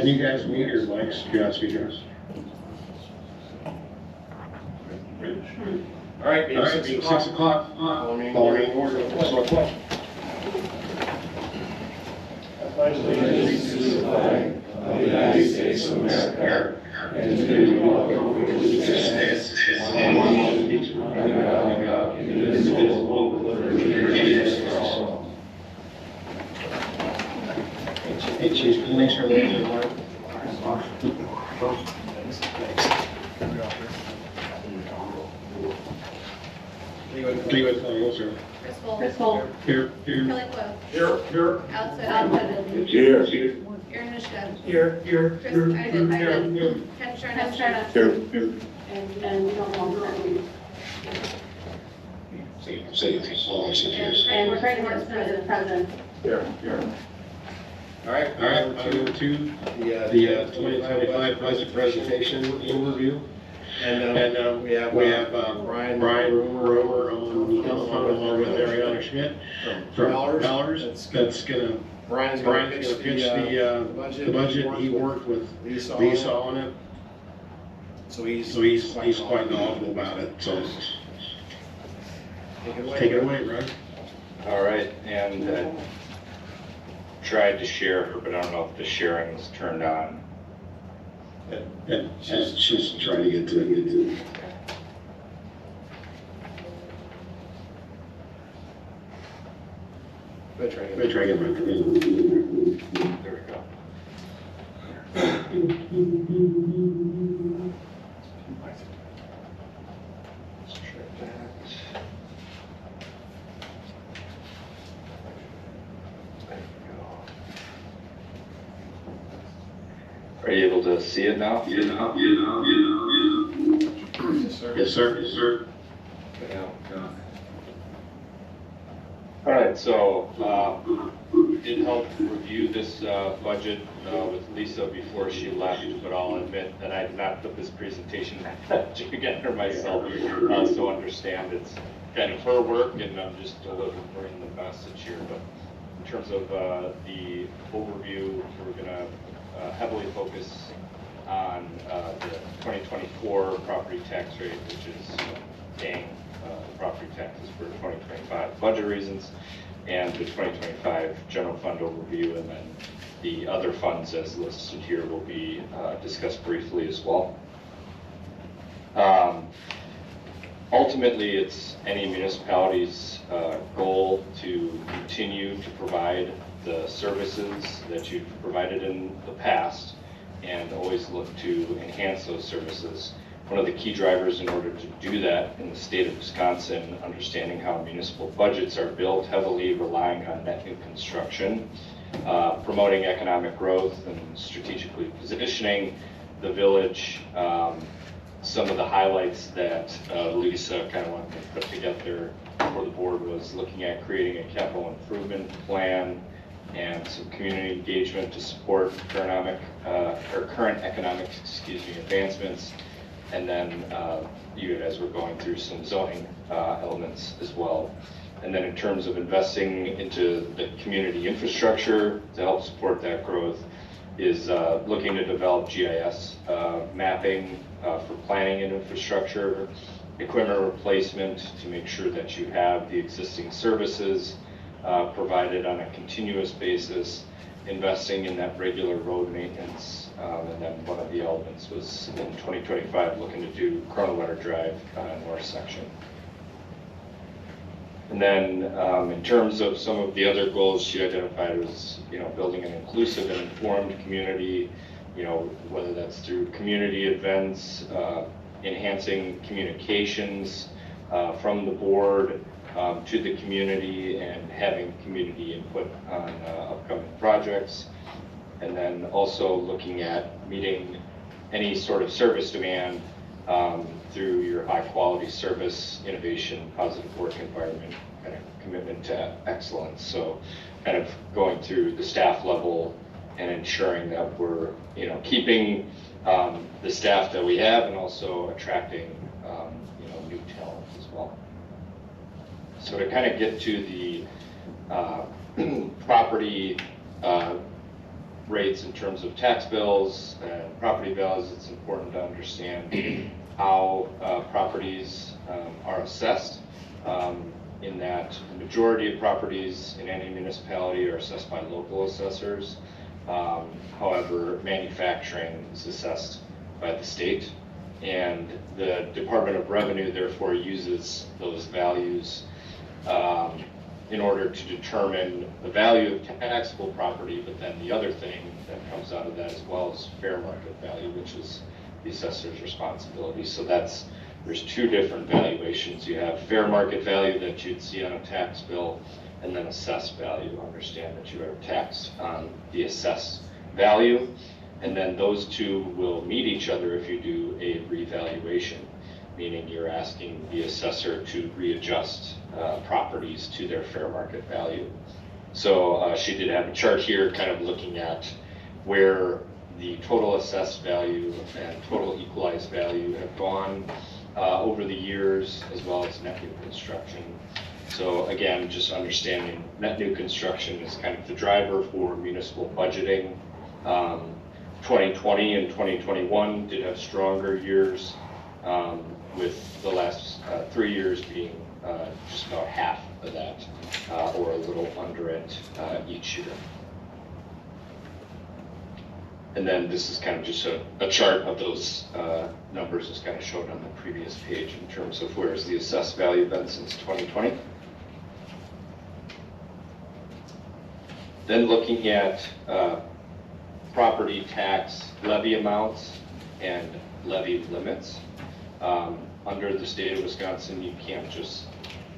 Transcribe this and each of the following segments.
Can you guys meet or like speakers? All right, it's 6 o'clock. Following order. So question. Allegiance to the flag of the United States of America and to the republic for which it stands, one nation, under God, indivisible, with liberty and justice for all. Hey, Chief, can you make sure that you're alive? Chris Cole. Here. Kelly Coyle. Here. Outside. Here. Aaron Mishka. Here. Chris Iden. Here. Ken Sharna. Here. And we don't want to. And Craig Morris is president. Here. All right, on to the 2025 budget presentation overview. And we have Brian Romer on the telephone along with Ariana Schmidt from Bellers. That's gonna, Brian's Brian's gonna pitch the budget. He worked with Lisa on it. So he's quite knowledgeable about it, so take it away, Brian. All right, and tried to share her, but I don't know if the sharing is turned on. Yeah, she's trying to get to it. Try again. There we go. Let's try that. There we go. Are you able to see it now? Yes, sir. Yeah. All right, so we did help review this budget with Lisa before she left, but I'll admit that I did not put this presentation together myself, so understand it's kind of her work, and I'm just delivering the message here. But in terms of the overview, we're going to heavily focus on the 2024 property tax rate, which is paying property taxes for 2025 budget reasons, and the 2025 general fund overview, and then the other funds as listed here will be discussed briefly as well. Ultimately, it's any municipality's goal to continue to provide the services that you've provided in the past and always look to enhance those services. One of the key drivers in order to do that in the state of Wisconsin, understanding how municipal budgets are built, heavily relying on net new construction, promoting economic growth and strategically positioning the village. Some of the highlights that Lisa kind of wanted to put together for the board was looking at creating a capital improvement plan and some community engagement to support current economic advancements. And then as we're going through some zoning elements as well. And then in terms of investing into the community infrastructure to help support that growth is looking to develop GIS mapping for planning and infrastructure, equipment replacement to make sure that you have the existing services provided on a continuous basis, investing in that regular road maintenance, and then one of the elements was in 2025 looking to do Kronenwetter Drive north section. And then in terms of some of the other goals she identified was, building an inclusive and informed community, whether that's through community events, enhancing communications from the board to the community and having community input on upcoming projects. And then also looking at meeting any sort of service demand through your high quality service, innovation, positive work environment, kind of commitment to excellence. So kind of going through the staff level and ensuring that we're keeping the staff that we have and also attracting new talent as well. So to kind of get to the property rates in terms of tax bills and property values, it's important to understand how properties are assessed. In that the majority of properties in any municipality are assessed by local assessors. However, manufacturing is assessed by the state, and the Department of Revenue therefore uses those values in order to determine the value of taxable property, but then the other thing that comes out of that as well is fair market value, which is the assessor's responsibility. So there's two different valuations. You have fair market value that you'd see on a tax bill, and then assessed value. Understand that you are taxed on the assessed value, and then those two will meet each other if you do a revaluation, meaning you're asking the assessor to readjust properties to their fair market value. So she did have a chart here kind of looking at where the total assessed value and total equalized value have gone over the years, as well as net new construction. So again, just understanding net new construction is kind of the driver for municipal budgeting. 2020 and 2021 did have stronger years, with the last 3 years being just about half of that, or a little under it each year. And then this is kind of just a chart of those numbers as kind of showed on the previous page in terms of where's the assessed value been since 2020. Then looking at property tax levy amounts and levy limits. Under the state of Wisconsin, you can't just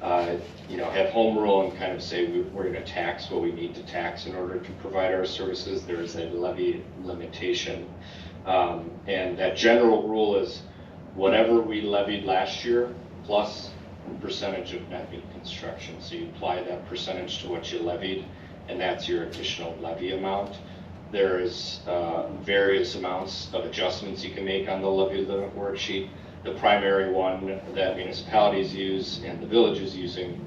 have home rule and kind of say we're going to tax what we need to tax in order to provide our services. There is a levy limitation, and that general rule is whatever we levied last year plus percentage of net new construction. So you apply that percentage to what you levied, and that's your additional levy amount. There is various amounts of adjustments you can make on the levy limit worksheet. The primary one that municipalities use and the village is using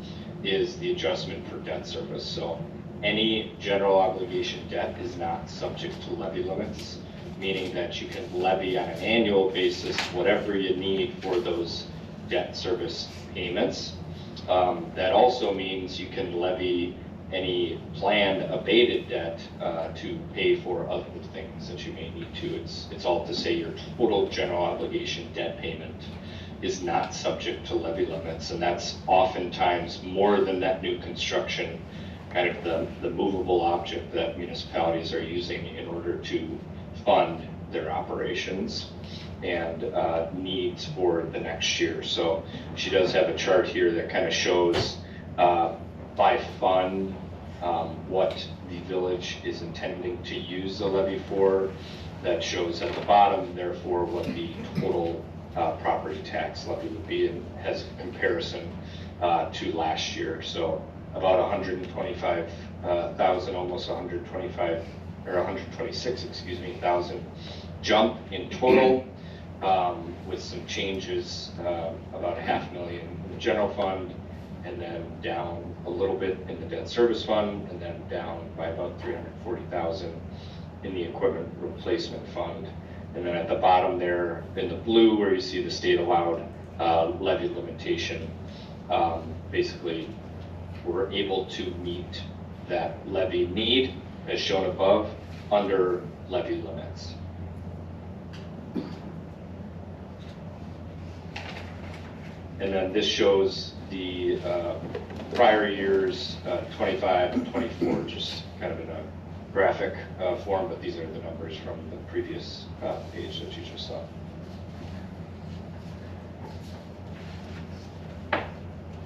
is the adjustment for debt service. So any general obligation debt is not subject to levy limits, meaning that you can levy on an annual basis whatever you need for those debt service payments. That also means you can levy any planned abated debt to pay for other things that you may need to. It's all to say your total general obligation debt payment is not subject to levy limits, and that's oftentimes more than net new construction, kind of the movable object that municipalities are using in order to fund their operations and needs for the next year. So she does have a chart here that kind of shows by fund what the village is intending to use the levy for. That shows at the bottom, therefore, what the total property tax levy would be, and has a comparison to last year. So about 125,000, almost 125 or 126, excuse me, thousand jump in total, with some changes, about $500,000 in the general fund, and then down a little bit in the debt service fund, and then down by about 340,000 in the equipment replacement fund. And then at the bottom there in the blue where you see the state allowed levy limitation, basically we're able to meet that levy need as shown above under levy limits. And then this shows the prior years, 25 and 24, just kind of in a graphic form, but these are the numbers from the previous page that you just saw.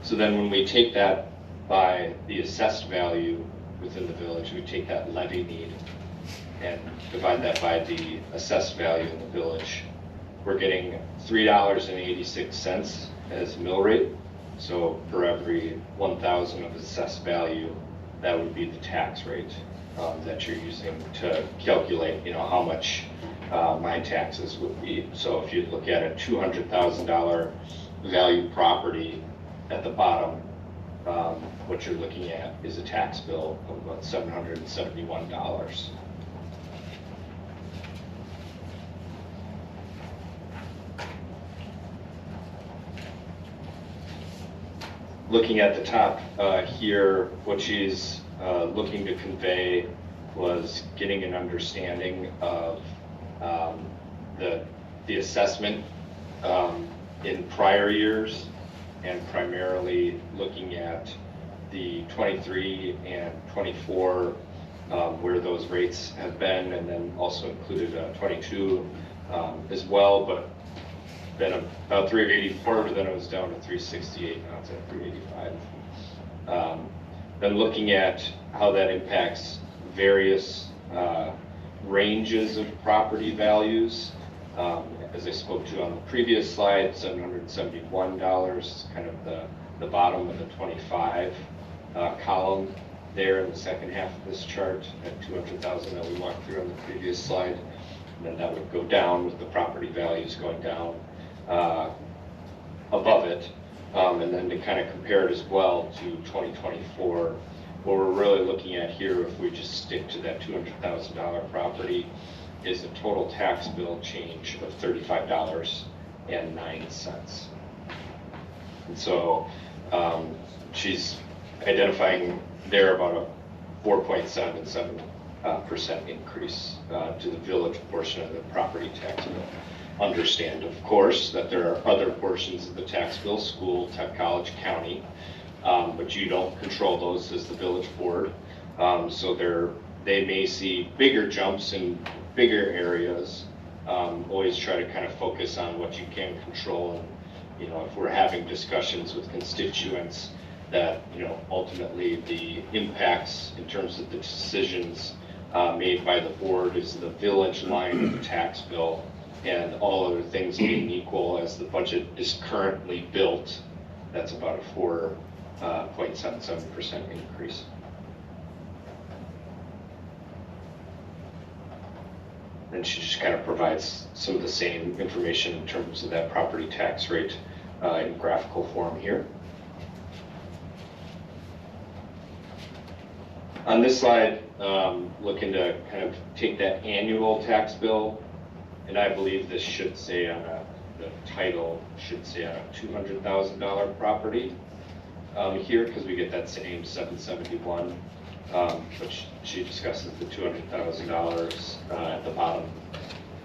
So then when we take that by the assessed value within the village, we take that levy need and divide that by the assessed value in the village. We're getting $3.86 as mill rate. So for every 1,000 of assessed value, that would be the tax rate that you're using to calculate, how much my taxes would be. So if you look at a $200,000 value property at the bottom, what you're looking at is a tax bill of about $771. looking at the top here, what she's looking to convey was getting an understanding of the assessment in prior years, and primarily looking at the 23 and 24, where those rates have been, and then also included 22 as well, but been about 384, but then it was down to 368, now it's at 385. Then looking at how that impacts various ranges of property values. As I spoke to on the previous slide, $771 is kind of the bottom of the 25 column there in the second half of this chart at 200,000 that we walked through on the previous slide. And then that would go down with the property values going down above it. And then to kind of compare it as well to 2024, what we're really looking at here, if we just stick to that $200,000 property, is a total tax bill change of $35.09. And so she's identifying there about a 4.77% increase to the village portion of the property tax bill. Understand, of course, that there are other portions of the tax bill, school, tech, college, county, but you don't control those as the village board. So they may see bigger jumps in bigger areas. Always try to kind of focus on what you can control. And, you know, if we're having discussions with constituents that, you know, ultimately the impacts in terms of the decisions made by the board is the village line of the tax bill, and all other things being equal as the budget is currently built, that's about a 4.77% increase. And she just kind of provides some of the same information in terms of that property tax rate in graphical form here. On this slide, looking to kind of take that annual tax bill, and I believe this should say on the title should say on a $200,000 property here, because we get that same 771. But she discusses the $200,000 at the bottom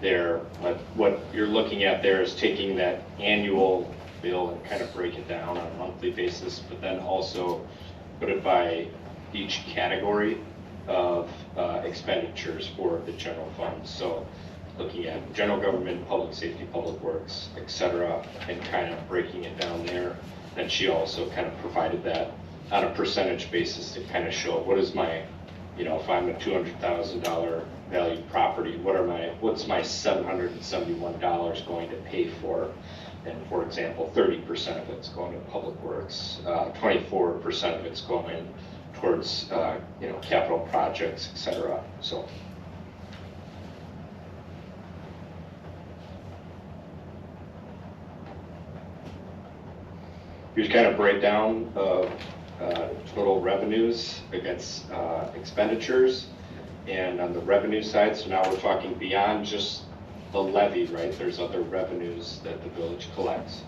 there. But what you're looking at there is taking that annual bill and kind of break it down on a monthly basis, but then also put it by each category of expenditures for the general fund. So looking at general government, public safety, public works, etc., and kind of breaking it down there. Then she also kind of provided that on a percentage basis to kind of show what is my, you know, if I'm a $200,000 value property, what's my $771 going to pay for? And for example, 30% of it's going to public works, 24% of it's going towards you know, capital projects, etc. So. Here's kind of breakdown of total revenues against expenditures. And on the revenue side, so now we're talking beyond just the levy, right? There's other revenues that the village collects.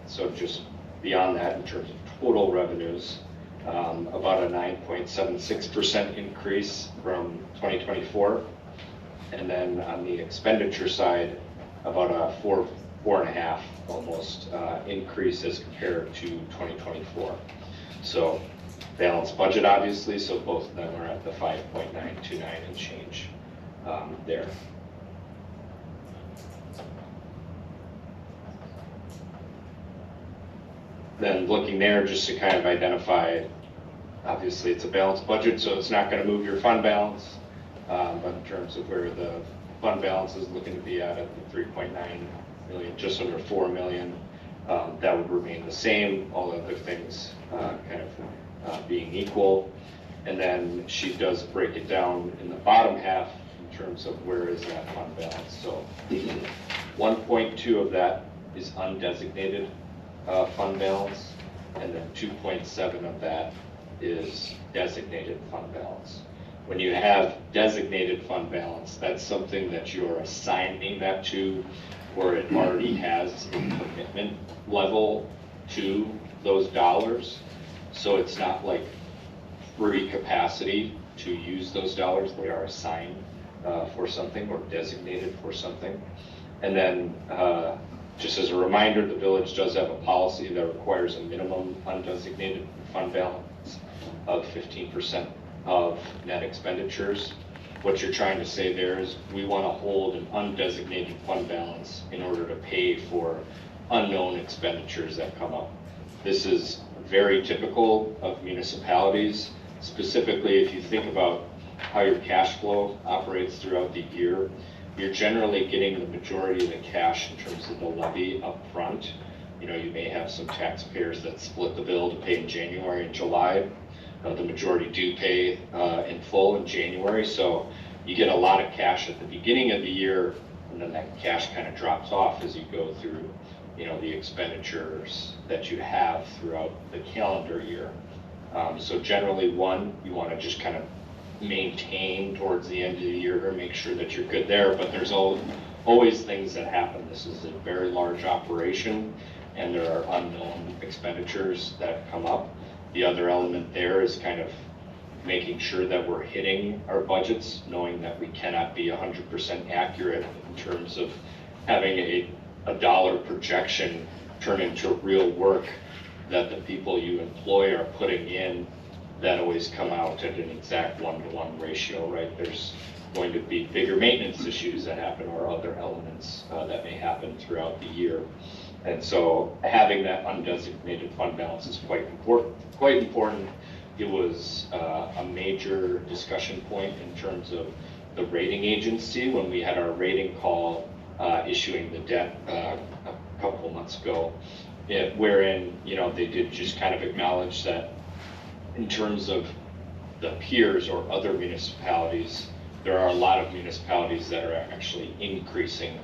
So just beyond that, in terms of total revenues, about a 9.76% increase from 2024. And then on the expenditure side, about a 4.5 almost increase as compared to 2024. So balanced budget, obviously, so both of them are at the 5.929 and change there. Then looking there just to kind of identify, obviously it's a balanced budget, so it's not going to move your fund balance, but in terms of where the fund balance is looking to be at the 3.9 million, just under 4 million, that would remain the same, all other things kind of being equal. And then she does break it down in the bottom half in terms of where is that fund balance. So 1.2 of that is undesignated fund balance, and then 2.7 of that is designated fund balance. When you have designated fund balance, that's something that you're assigning that to, or it already has a commitment level to those dollars. So it's not like free capacity to use those dollars. They are assigned for something or designated for something. And then just as a reminder, the village does have a policy that requires a minimum undesignated fund balance of 15% of net expenditures. What you're trying to say there is we want to hold an undesignated fund balance in order to pay for unknown expenditures that come up. This is very typical of municipalities. Specifically, if you think about how your cash flow operates throughout the year, you're generally getting the majority of the cash in terms of the levy up front. You know, you may have some taxpayers that split the bill to pay in January and July. The majority do pay in full in January, so you get a lot of cash at the beginning of the year, and then that cash kind of drops off as you go through, you know, the expenditures that you have throughout the calendar year. So generally, one, you want to just kind of maintain towards the end of the year or make sure that you're good there, but there's always things that happen. This is a very large operation, and there are unknown expenditures that come up. The other element there is kind of making sure that we're hitting our budgets, knowing that we cannot be 100% accurate in terms of having a dollar projection turn into real work that the people you employ are putting in that always come out at an exact 1-to-1 ratio, right? There's going to be bigger maintenance issues that happen or other elements that may happen throughout the year. And so having that undesignated fund balance is quite important. It was a major discussion point in terms of the rating agency when we had our rating call issuing the debt a couple of months ago, wherein, you know, they did just kind of acknowledge that in terms of the peers or other municipalities, there are a lot of municipalities that are actually increasing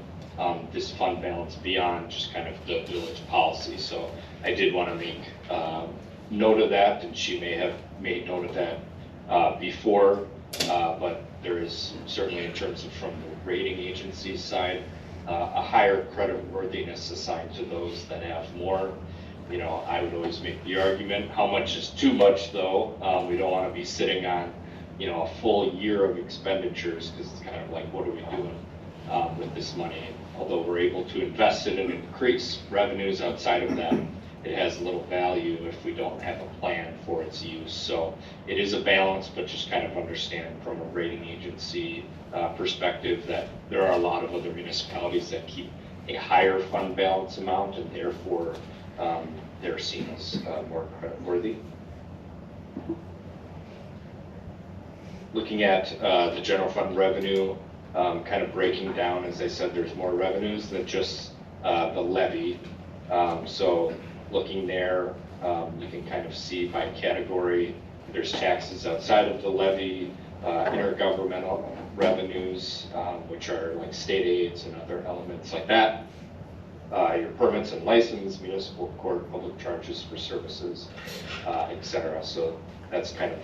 this fund balance beyond just kind of the village policy. So I did want to make note of that, and she may have made note of that before, but there is certainly, in terms of from the rating agency side, a higher credit worthiness assigned to those that have more. You know, I would always make the argument, how much is too much though? We don't want to be sitting on, you know, a full year of expenditures, because it's kind of like, what are we doing with this money? Although we're able to invest it and increase revenues outside of that, it has little value if we don't have a plan for its use. So it is a balance, but just kind of understand from a rating agency perspective that there are a lot of other municipalities that keep a higher fund balance amount, and therefore they're seen as more creditworthy. Looking at the general fund revenue, kind of breaking down, as I said, there's more revenues than just the levy. So looking there, you can kind of see by category, there's taxes outside of the levy, intergovernmental revenues, which are like state aids and other elements like that. Your permits and license, municipal court, public charges for services, etc. So that's kind of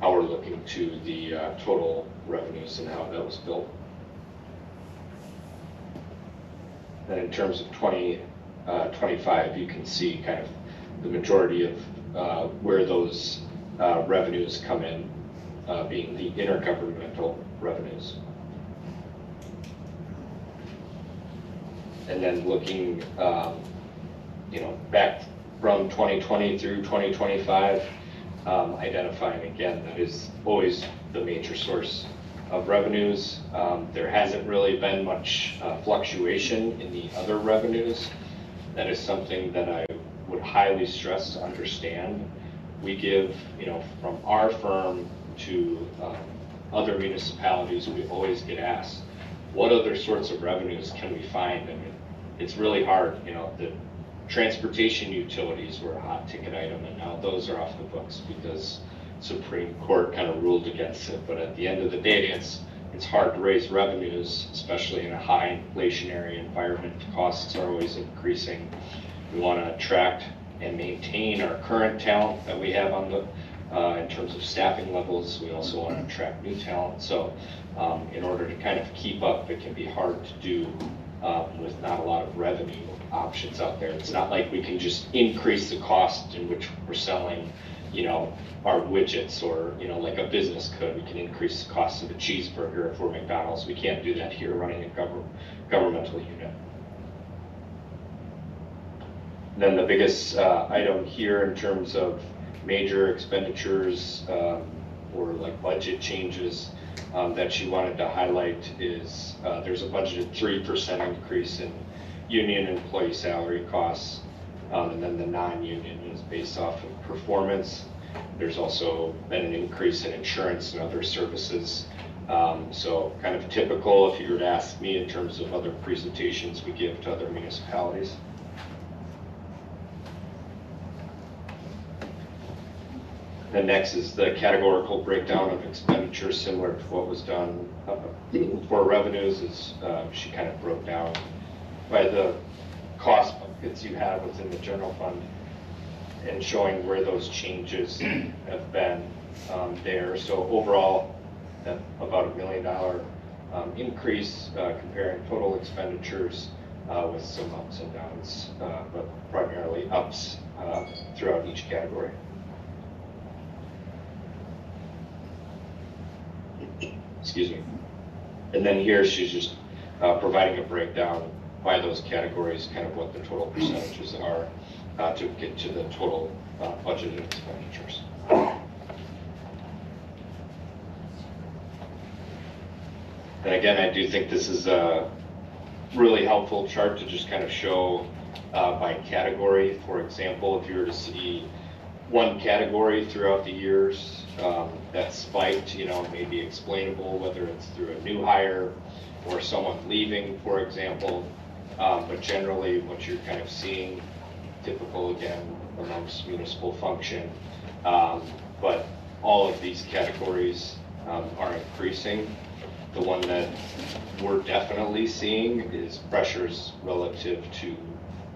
how we're looking to the total revenues and how that was built. Then in terms of 2025, you can see kind of the majority of where those revenues come in, being the intergovernmental revenues. And then looking, you know, back from 2020 through 2025, identifying again that is always the major source of revenues. There hasn't really been much fluctuation in the other revenues. That is something that I would highly stress to understand. We give, you know, from our firm to other municipalities, we always get asked, what other sorts of revenues can we find? And it's really hard. You know, the transportation utilities were a hot ticket item, and now those are off the books because Supreme Court kind of ruled against it. But at the end of the day, it's hard to raise revenues, especially in a high inflationary environment. Costs are always increasing. We want to attract and maintain our current talent that we have on the in terms of staffing levels. We also want to attract new talent. So in order to kind of keep up, it can be hard to do with not a lot of revenue options out there. It's not like we can just increase the cost in which we're selling, our widgets, or, like a business could. We can increase the cost of a cheeseburger if we're McDonald's. We can't do that here running a governmental unit. Then the biggest item here in terms of major expenditures or like budget changes that she wanted to highlight is there's a budgeted 3% increase in union employee salary costs, and then the non-union is based off of performance. There's also been an increase in insurance and other services. So kind of typical if you were to ask me in terms of other presentations we give to other municipalities. The next is the categorical breakdown of expenditures, similar to what was done for revenues. Is she kind of broke down by the cost buckets you have within the general fund and showing where those changes have been there. So overall, about $1 million increase comparing total expenditures with some ups and downs, but primarily ups throughout each category. Excuse me. And then here she's just providing a breakdown by those categories, kind of what the total percentages are to get to the total budgeted expenditures. And again, I do think this is a really helpful chart to just kind of show by category. For example, if you were to see one category throughout the years that spiked, may be explainable, whether it's through a new hire or someone leaving, for example. But generally what you're kind of seeing, typical again amongst municipal function, but all of these categories are increasing. The one that we're definitely seeing is pressures relative to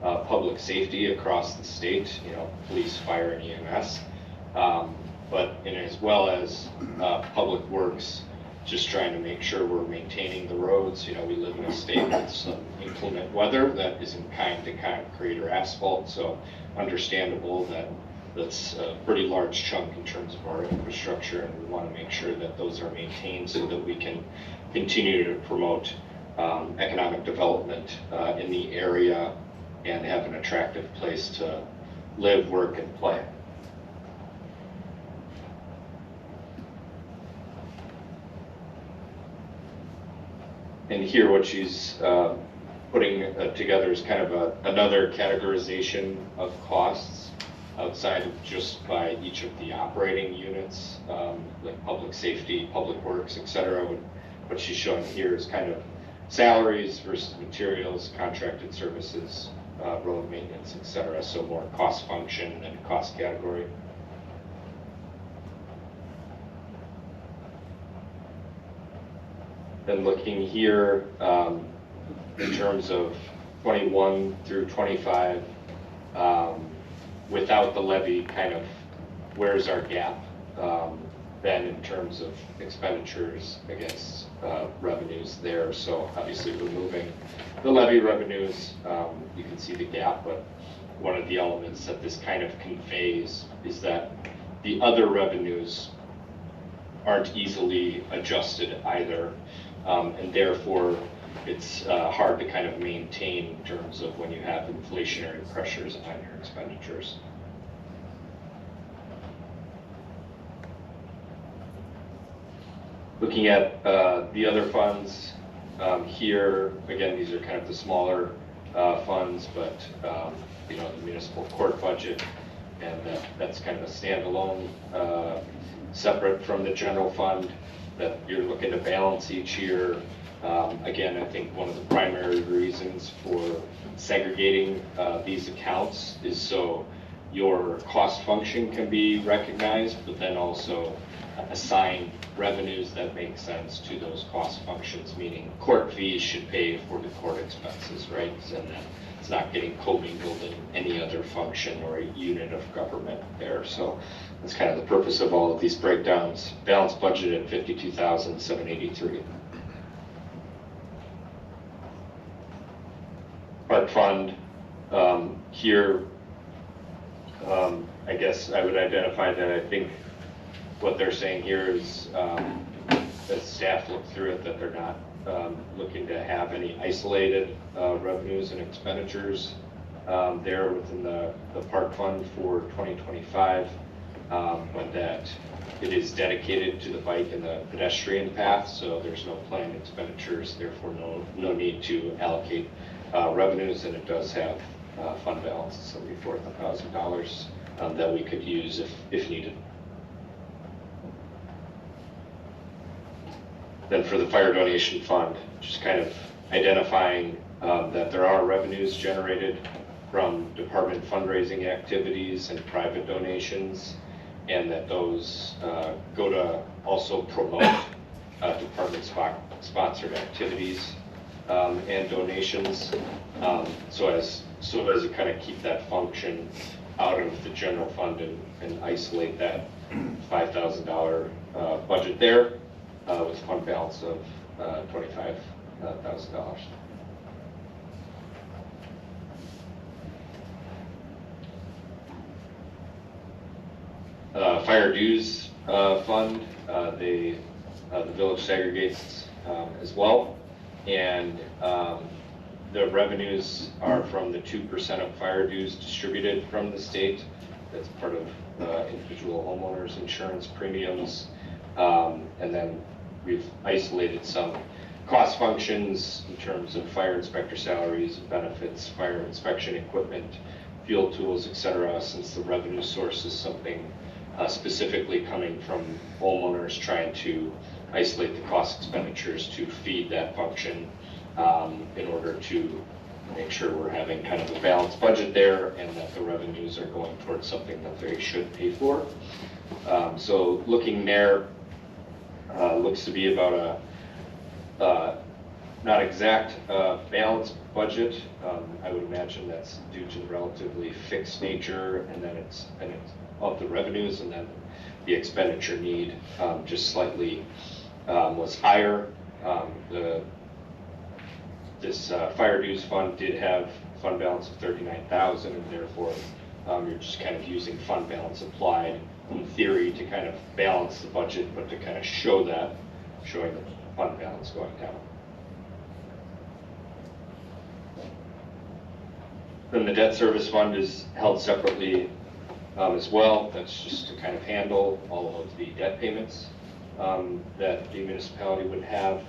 public safety across the state, police, fire, and EMS, but as well as public works, just trying to make sure we're maintaining the roads. We live in a state with some inclement weather that isn't kind to concrete or asphalt, so understandable that that's a pretty large chunk in terms of our infrastructure, and we want to make sure that those are maintained so that we can continue to promote economic development in the area and have an attractive place to live, work, and play. And here what she's putting together is kind of another categorization of costs outside of just by each of the operating units, like public safety, public works, etc. What she's showing here is kind of salaries versus materials, contracted services, road maintenance, etc. So more cost function than cost category. Then looking here in terms of 21 through 25, without the levy, kind of where's our gap then in terms of expenditures against revenues there. So obviously removing the levy revenues, you can see the gap, but one of the elements that this kind of conveys is that the other revenues aren't easily adjusted either, and therefore it's hard to kind of maintain in terms of when you have inflationary pressures on your expenditures. Looking at the other funds here, again, these are kind of the smaller funds, but the municipal court budget, and that's kind of a standalone, separate from the general fund that you're looking to balance each year. Again, I think one of the primary reasons for segregating these accounts is so your cost function can be recognized, but then also assign revenues that make sense to those cost functions, meaning court fees should pay for the court expenses, right? And that it's not getting commingled in any other function or a unit of government there. So that's kind of the purpose of all of these breakdowns. Balanced budget at $52,783. Park fund, here, I guess I would identify that I think what they're saying here is, as staff look through it, that they're not looking to have any isolated revenues and expenditures there within the park fund for 2025, but that it is dedicated to the bike and the pedestrian path, so there's no planned expenditures, therefore no need to allocate revenues, and it does have fund balance of $74,000 that we could use if needed. Then for the fire donation fund, just kind of identifying that there are revenues generated from department fundraising activities and private donations, and that those go to also promote department sponsored activities and donations, so as to kind of keep that function out of the general fund and isolate that $5,000 budget there with fund balance of $25,000. Fire dues fund, the village segregates as well, and the revenues are from the 2% of fire dues distributed from the state. That's part of individual homeowners insurance premiums, and then we've isolated some cost functions in terms of fire inspector salaries, benefits, fire inspection equipment, fuel tools, etc., since the revenue source is something specifically coming from homeowners trying to isolate the cost expenditures to feed that function in order to make sure we're having kind of a balanced budget there and that the revenues are going towards something that they should pay for. So looking there looks to be about a not exact balanced budget. I would imagine that's due to the relatively fixed nature, and then it's of the revenues, and then the expenditure need just slightly was higher. This fire dues fund did have fund balance of $39,000, and therefore you're just kind of using fund balance applied in theory to kind of balance the budget, but to kind of showing the fund balance going down. Then the debt service fund is held separately as well. That's just to kind of handle all of the debt payments that the municipality would have,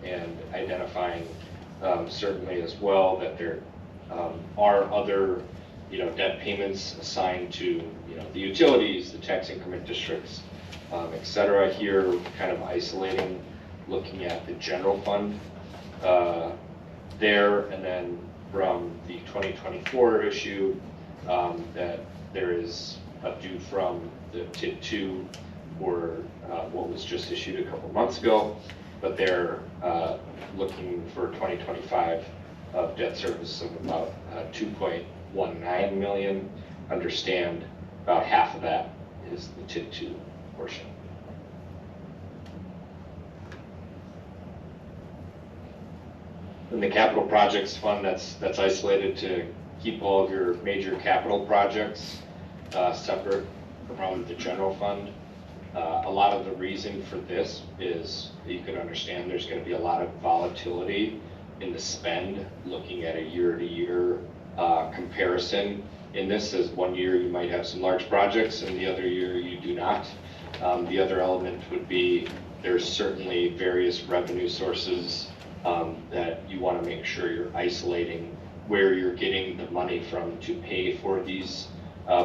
and identifying certainly as well that there are other debt payments assigned to the utilities, the tax increment districts, etc. Here, kind of isolating, looking at the general fund there, and then from the 2024 issue that there is a due from the TID 2 for what was just issued a couple months ago, but they're looking for 2025 of debt service of about 2.19 million. Understand about half of that is the TID 2 portion. And the capital projects fund, that's isolated to keep all of your major capital projects separate from the general fund. A lot of the reason for this is that you can understand there's going to be a lot of volatility in the spend, looking at a year-to-year comparison. In this, as one year you might have some large projects and the other year you do not. The other element would be there's certainly various revenue sources that you want to make sure you're isolating where you're getting the money from to pay for these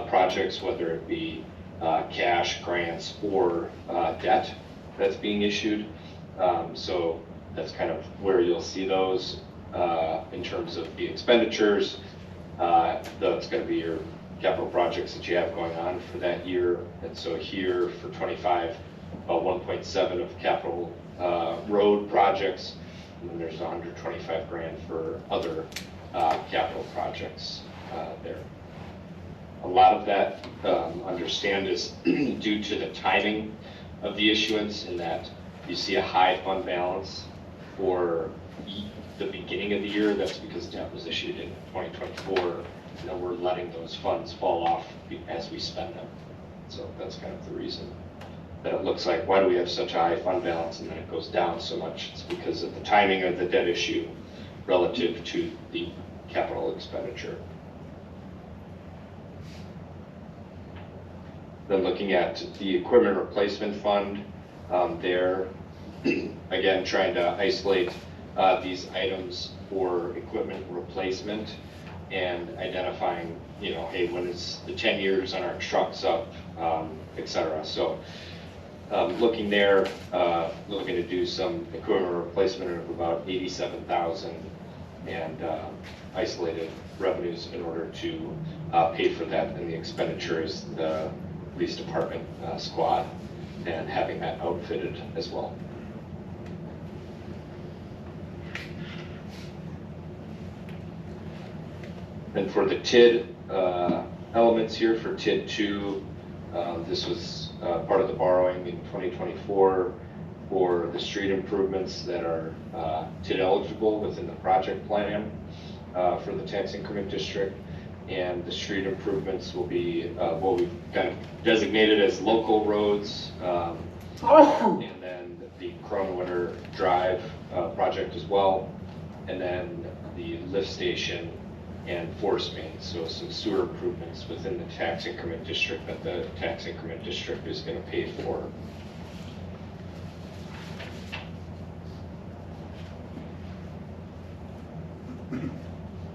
projects, whether it be cash, grants, or debt that's being issued. So that's kind of where you'll see those in terms of the expenditures. That's going to be your capital projects that you have going on for that year. And so here for 25, about 1.7 of capital road projects, and then there's 125 grand for other capital projects there. A lot of that, understand, is due to the timing of the issuance, in that you see a high fund balance for the beginning of the year. That's because debt was issued in 2024, we're letting those funds fall off as we spend them. So that's kind of the reason that it looks like, why do we have such a high fund balance and then it goes down so much? It's because of the timing of the debt issue relative to the capital expenditure. Then looking at the equipment replacement fund, there, again, trying to isolate these items for equipment replacement and identifying, hey, when is the 10 years on our trucks up, et cetera. So looking there, looking to do some equipment replacement of about 87,000 and isolated revenues in order to pay for that, and the expenditure is the police department squad and having that outfitted as well. And for the TID elements here for TID 2, this was part of the borrowing in 2024 for the street improvements that are TID eligible within the project plan for the tax increment district. And the street improvements will be what we've kind of designated as local roads, and then the Kronenwetter Drive project as well, and then the lift station and force main, so some sewer improvements within the tax increment district that the tax increment district is going to pay for.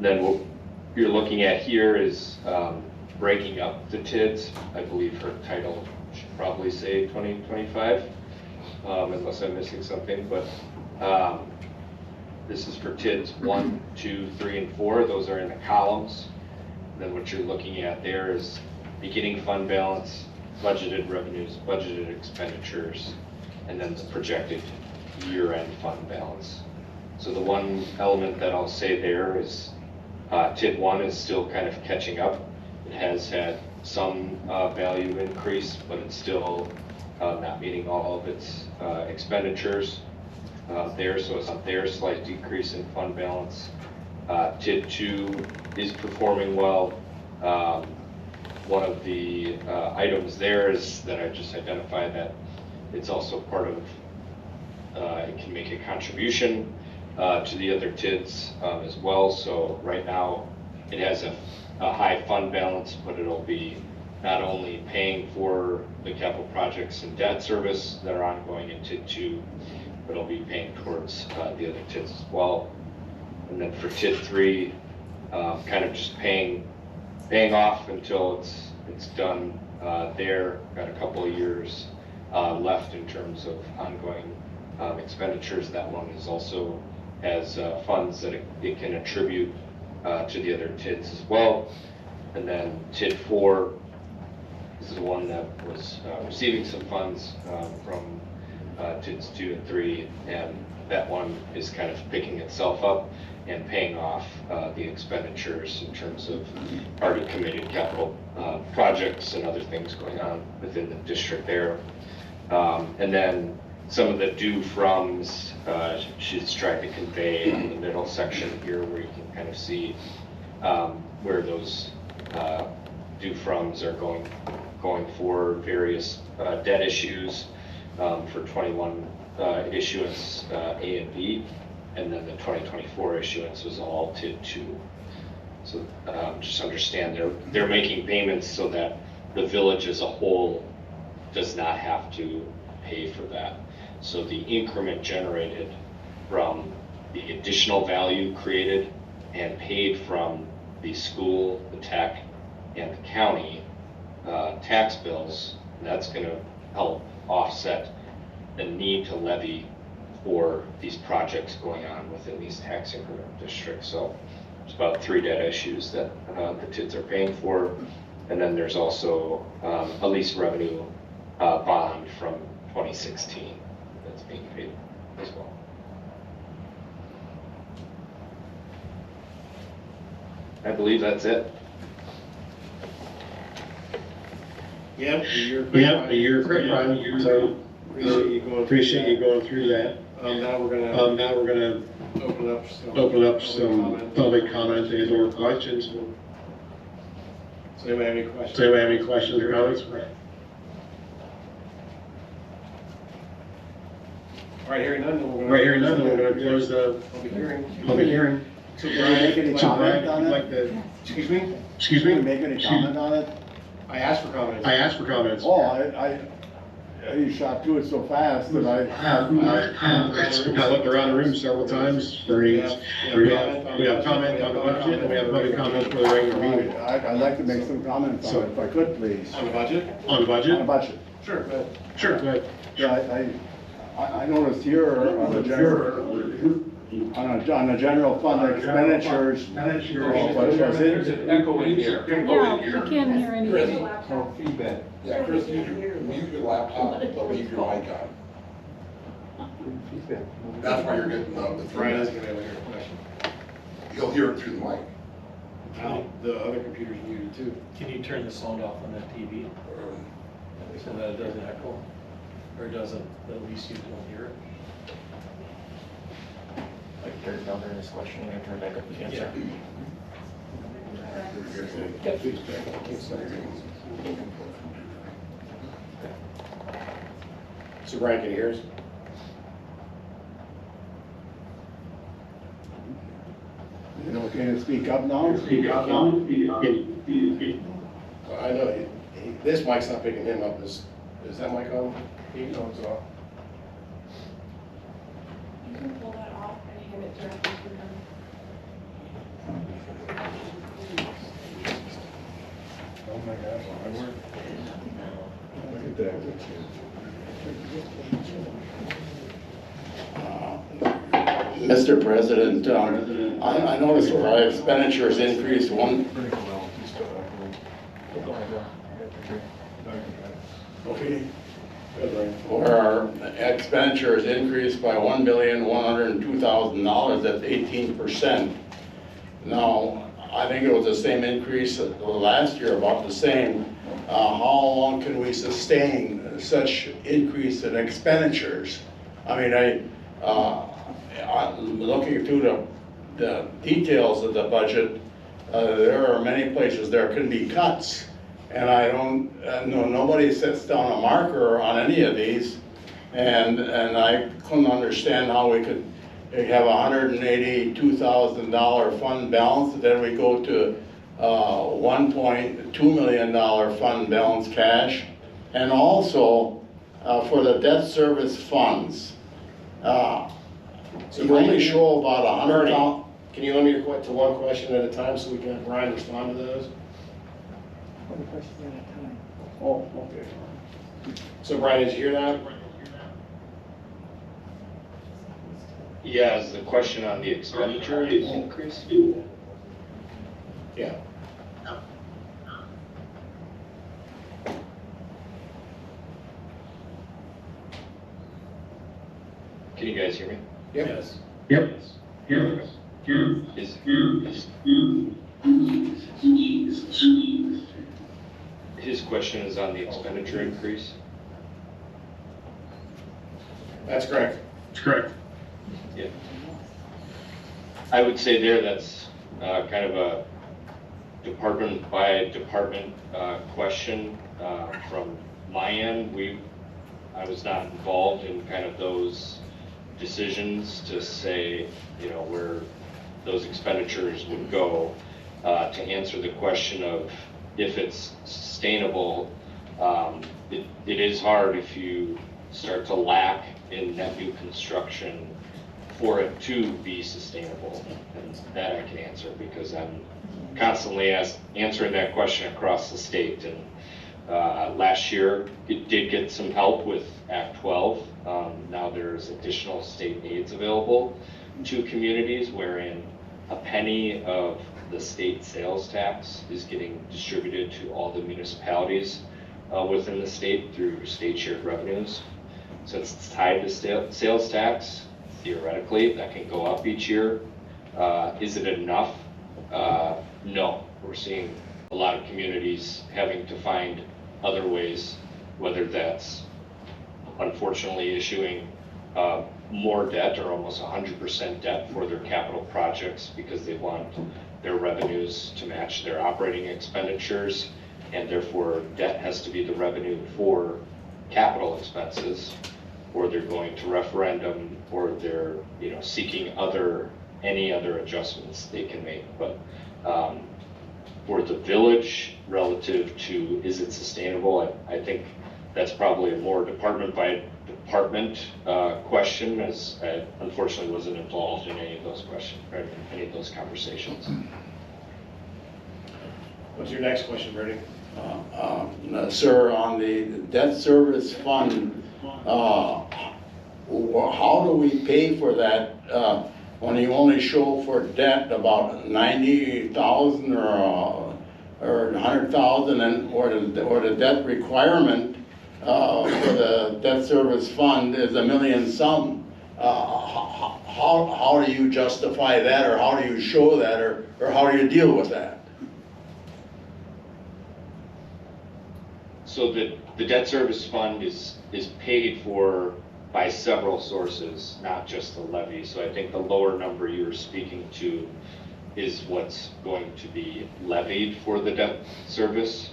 Then what you're looking at here is breaking up the TIDs. I believe her title should probably say 2025, unless I'm missing something, but this is for TIDs 1, 2, 3, and 4. Those are in the columns. Then what you're looking at there is beginning fund balance, budgeted revenues, budgeted expenditures, and then the projected year-end fund balance. So the one element that I'll say there is TID 1 is still kind of catching up. It has had some value increase, but it's still not meeting all of its expenditures. There, so it's not there, slight decrease in fund balance. TID 2 is performing well. One of the items there is that I just identified that it's also part of, it can make a contribution to the other TIDs as well. So right now it has a high fund balance, but it'll be not only paying for the capital projects and debt service that are ongoing in TID 2, but it'll be paying towards the other TIDs as well. And then for TID 3, kind of just paying off until it's done there. Got a couple of years left in terms of ongoing expenditures. That one is also has funds that it can attribute to the other TIDs as well. And then TID 4, this is the one that was receiving some funds from TIDs 2 and 3, and that one is kind of picking itself up and paying off the expenditures in terms of already committed capital projects and other things going on within the district there. And then some of the due froms, she's tried to convey in the middle section here where you can kind of see where those due froms are going for various debt issues for 21 issuance A and B, and then the 2024 issuance was all TID 2. So just understand they're making payments so that the village as a whole does not have to pay for that. So the increment generated from the additional value created and paid from the school, the tech, and the county tax bills, that's going to help offset the need to levy for these projects going on within these tax increment districts. So there's about 3 debt issues that the TIDs are paying for. And then there's also a lease revenue bond from 2016 that's being paid as well. I believe that's it. Yep, you're Great, Brian. So appreciate you going through that. Now we're gonna open up some Public comment and or questions. Does anybody have any questions? Does anybody have any questions or comments? All right, hearing none, then we're gonna. Right here, none, we're gonna close the Public hearing. public hearing. So Can we make any Brian, comment Brian, on you'd it? like to, excuse me? excuse Can we me? make any comment on it? I asked for comments. I asked for comments. Oh, you shot through it so fast that I looked around the room several times. We have comment on the budget, and we have public comment for the regular meeting. I'd like to make some comments on it, if I could, please. On the budget? On the On the budget? budget. Sure, go ahead. Sure, go ahead. Yeah, I noticed here on the general fund expenditures, what was it? There's an echo in here. Yeah, we can't hear anything. Oh, feedback. Yeah, Chris, mute your laptop, but leave your mic on. That's why you're getting the Brian is three. gonna be able to hear the question. You'll hear it through the mic. The other computer's muted too. Can you turn the sound off on that TV so that it doesn't echo? Or doesn't, at least you don't hear it? Like turn it down during this question and turn back up the answer. So Brian, can you hear us? You know, can you speak up now? Well, I know, this mic's not picking him up. Is that mic on? No, it's off. You can pull that off and hand it directly to them. Oh my gosh. Look at that. Mr. President, I noticed where our expenditures increased Okay. Good, Brian. where our expenditures increased by $1,102,000, that's 18%. Now, I think it was the same increase last year, about the same. How long can we sustain such increase in expenditures? I mean, I'm looking through the details of the budget, there are many places there can be cuts. And I don't, nobody sets down a marker on any of these. And I couldn't understand how we could have $182,000 fund balance, and then we go to $1.2 million fund balance cash. And also, for the debt service funds, you only show about 100,000. Can you limit your to one question at a time so we can have Brian respond to those? Oh, okay. So Brian, did you hear that? Yeah, is the question on the expenditure increase? Yeah. Can you guys hear me? Yep. Yes. Yep. His question is on the expenditure increase? That's correct. That's correct. Yeah. I would say that's kind of a department by department question. From my end, I was not involved in kind of those decisions to say, where those expenditures would go. To answer the question of if it's sustainable, it is hard if you start to lack in net new construction for it to be sustainable. And that I can answer because I'm constantly answering that question across the state. And last year, it did get some help with Act 12. Now there's additional state aids available to communities wherein a penny of the state sales tax is getting distributed to all the municipalities within the state through state shared revenues. So it's tied to sales tax. Theoretically, that can go up each year. Is it enough? No. We're seeing a lot of communities having to find other ways, whether that's unfortunately issuing more debt or almost 100% debt for their capital projects because they want their revenues to match their operating expenditures, and therefore debt has to be the revenue for capital expenses, or they're going to referendum, or they're seeking any other adjustments they can make. But for the village, relative to is it sustainable, I think that's probably a more department by department question, as I unfortunately wasn't involved in any of those questions, or any of those conversations. What's your next question, Bernie? Sir, on the debt service fund, how do we pay for that when you only show for debt about 90,000 or 100,000, and or the debt requirement for the debt service fund is $1 million some? How do you justify that, or how do you show that, or how do you deal with that? So the debt service fund is paid for by several sources, not just the levy. So I think the lower number you were speaking to is what's going to be levied for the debt service.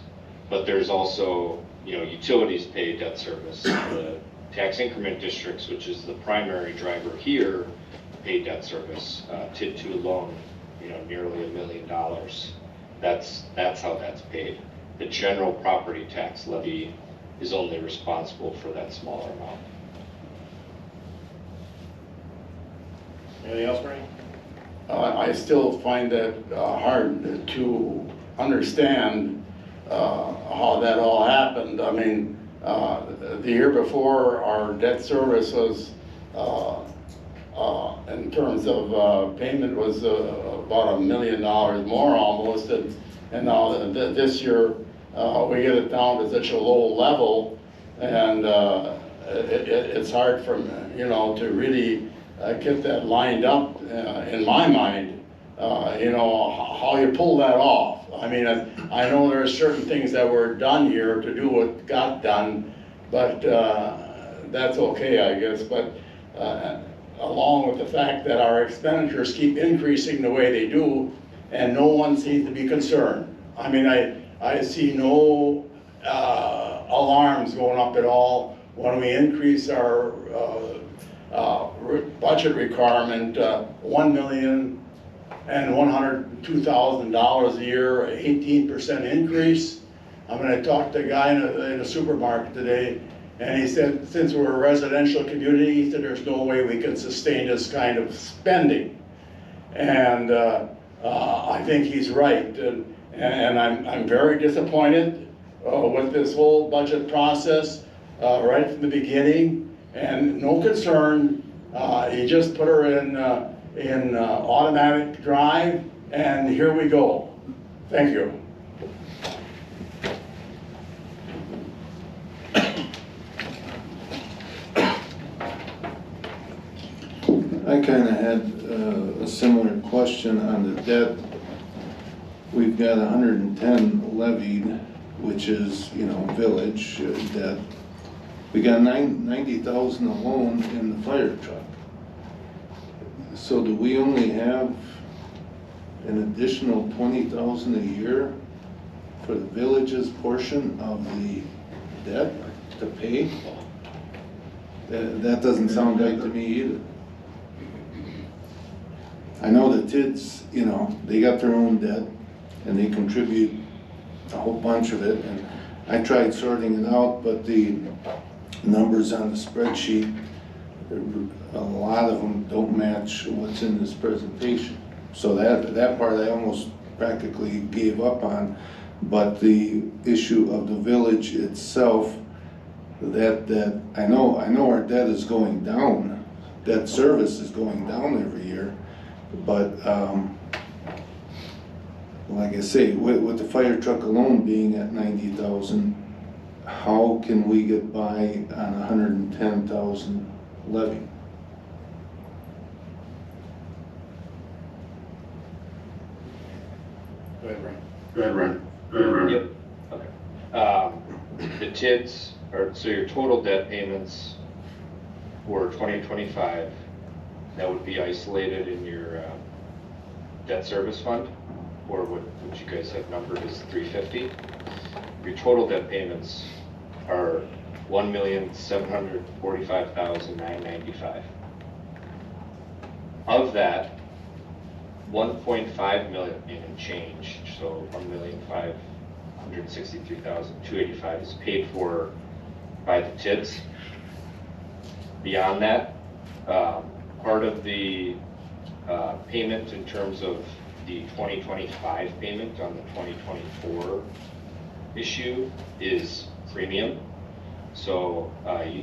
But there's also, utilities pay debt service. The tax increment districts, which is the primary driver here, pay debt service. TID 2 alone, nearly $1 million. That's how that's paid. The general property tax levy is only responsible for that smaller amount. Anything else, Bernie? I still find that hard to understand how that all happened. I mean, the year before, our debt service was, in terms of payment, was about $1 million more almost, and now this year we get it down to such a low level, and it's hard for to really get that lined up in my mind. How you pull that off. I mean, I know there are certain things that were done here to do what got done, but that's okay, I guess. But along with the fact that our expenditures keep increasing the way they do, and no one seems to be concerned. I mean, I see no alarms going up at all when we increase our budget requirement $1,102,000 a year, 18% increase. I mean, I talked to a guy in a supermarket today, and he said, since we're a residential community, he said, there's no way we can sustain this kind of spending. And I think he's right. And I'm very disappointed with this whole budget process right from the beginning. And no concern, he just put her in automatic drive, and here we go. Thank you. I kind of had a similar question on the debt. We've got 110 levied, which is, village debt. We got 90,000 alone in the fire truck. So do we only have an additional 20,000 a year for the village's portion of the debt to pay? That doesn't sound right to me either. I know the TIDs, they got their own debt and they contribute a whole bunch of it. And I tried sorting it out, but the numbers on the spreadsheet, a lot of them don't match what's in this presentation. So that part I almost practically gave up on. But the issue of the village itself, that I know our debt is going down. Debt service is going down every year. But like I say, with the fire truck alone being at 90,000, how can we get by on 110,000 levy? Go ahead, Brian. Go ahead, Ron. Yep. Okay. The TIDs so your total debt payments for 2025 that would be isolated in your debt service fund, or what you guys have numbered as 350. Your total debt payments are $1,745,995. Of that, 1.5 million and change, so 1,563,285 is paid for by the TIDS. Beyond that, part of the payment in terms of the 2025 payment on the 2024 issue is premium. So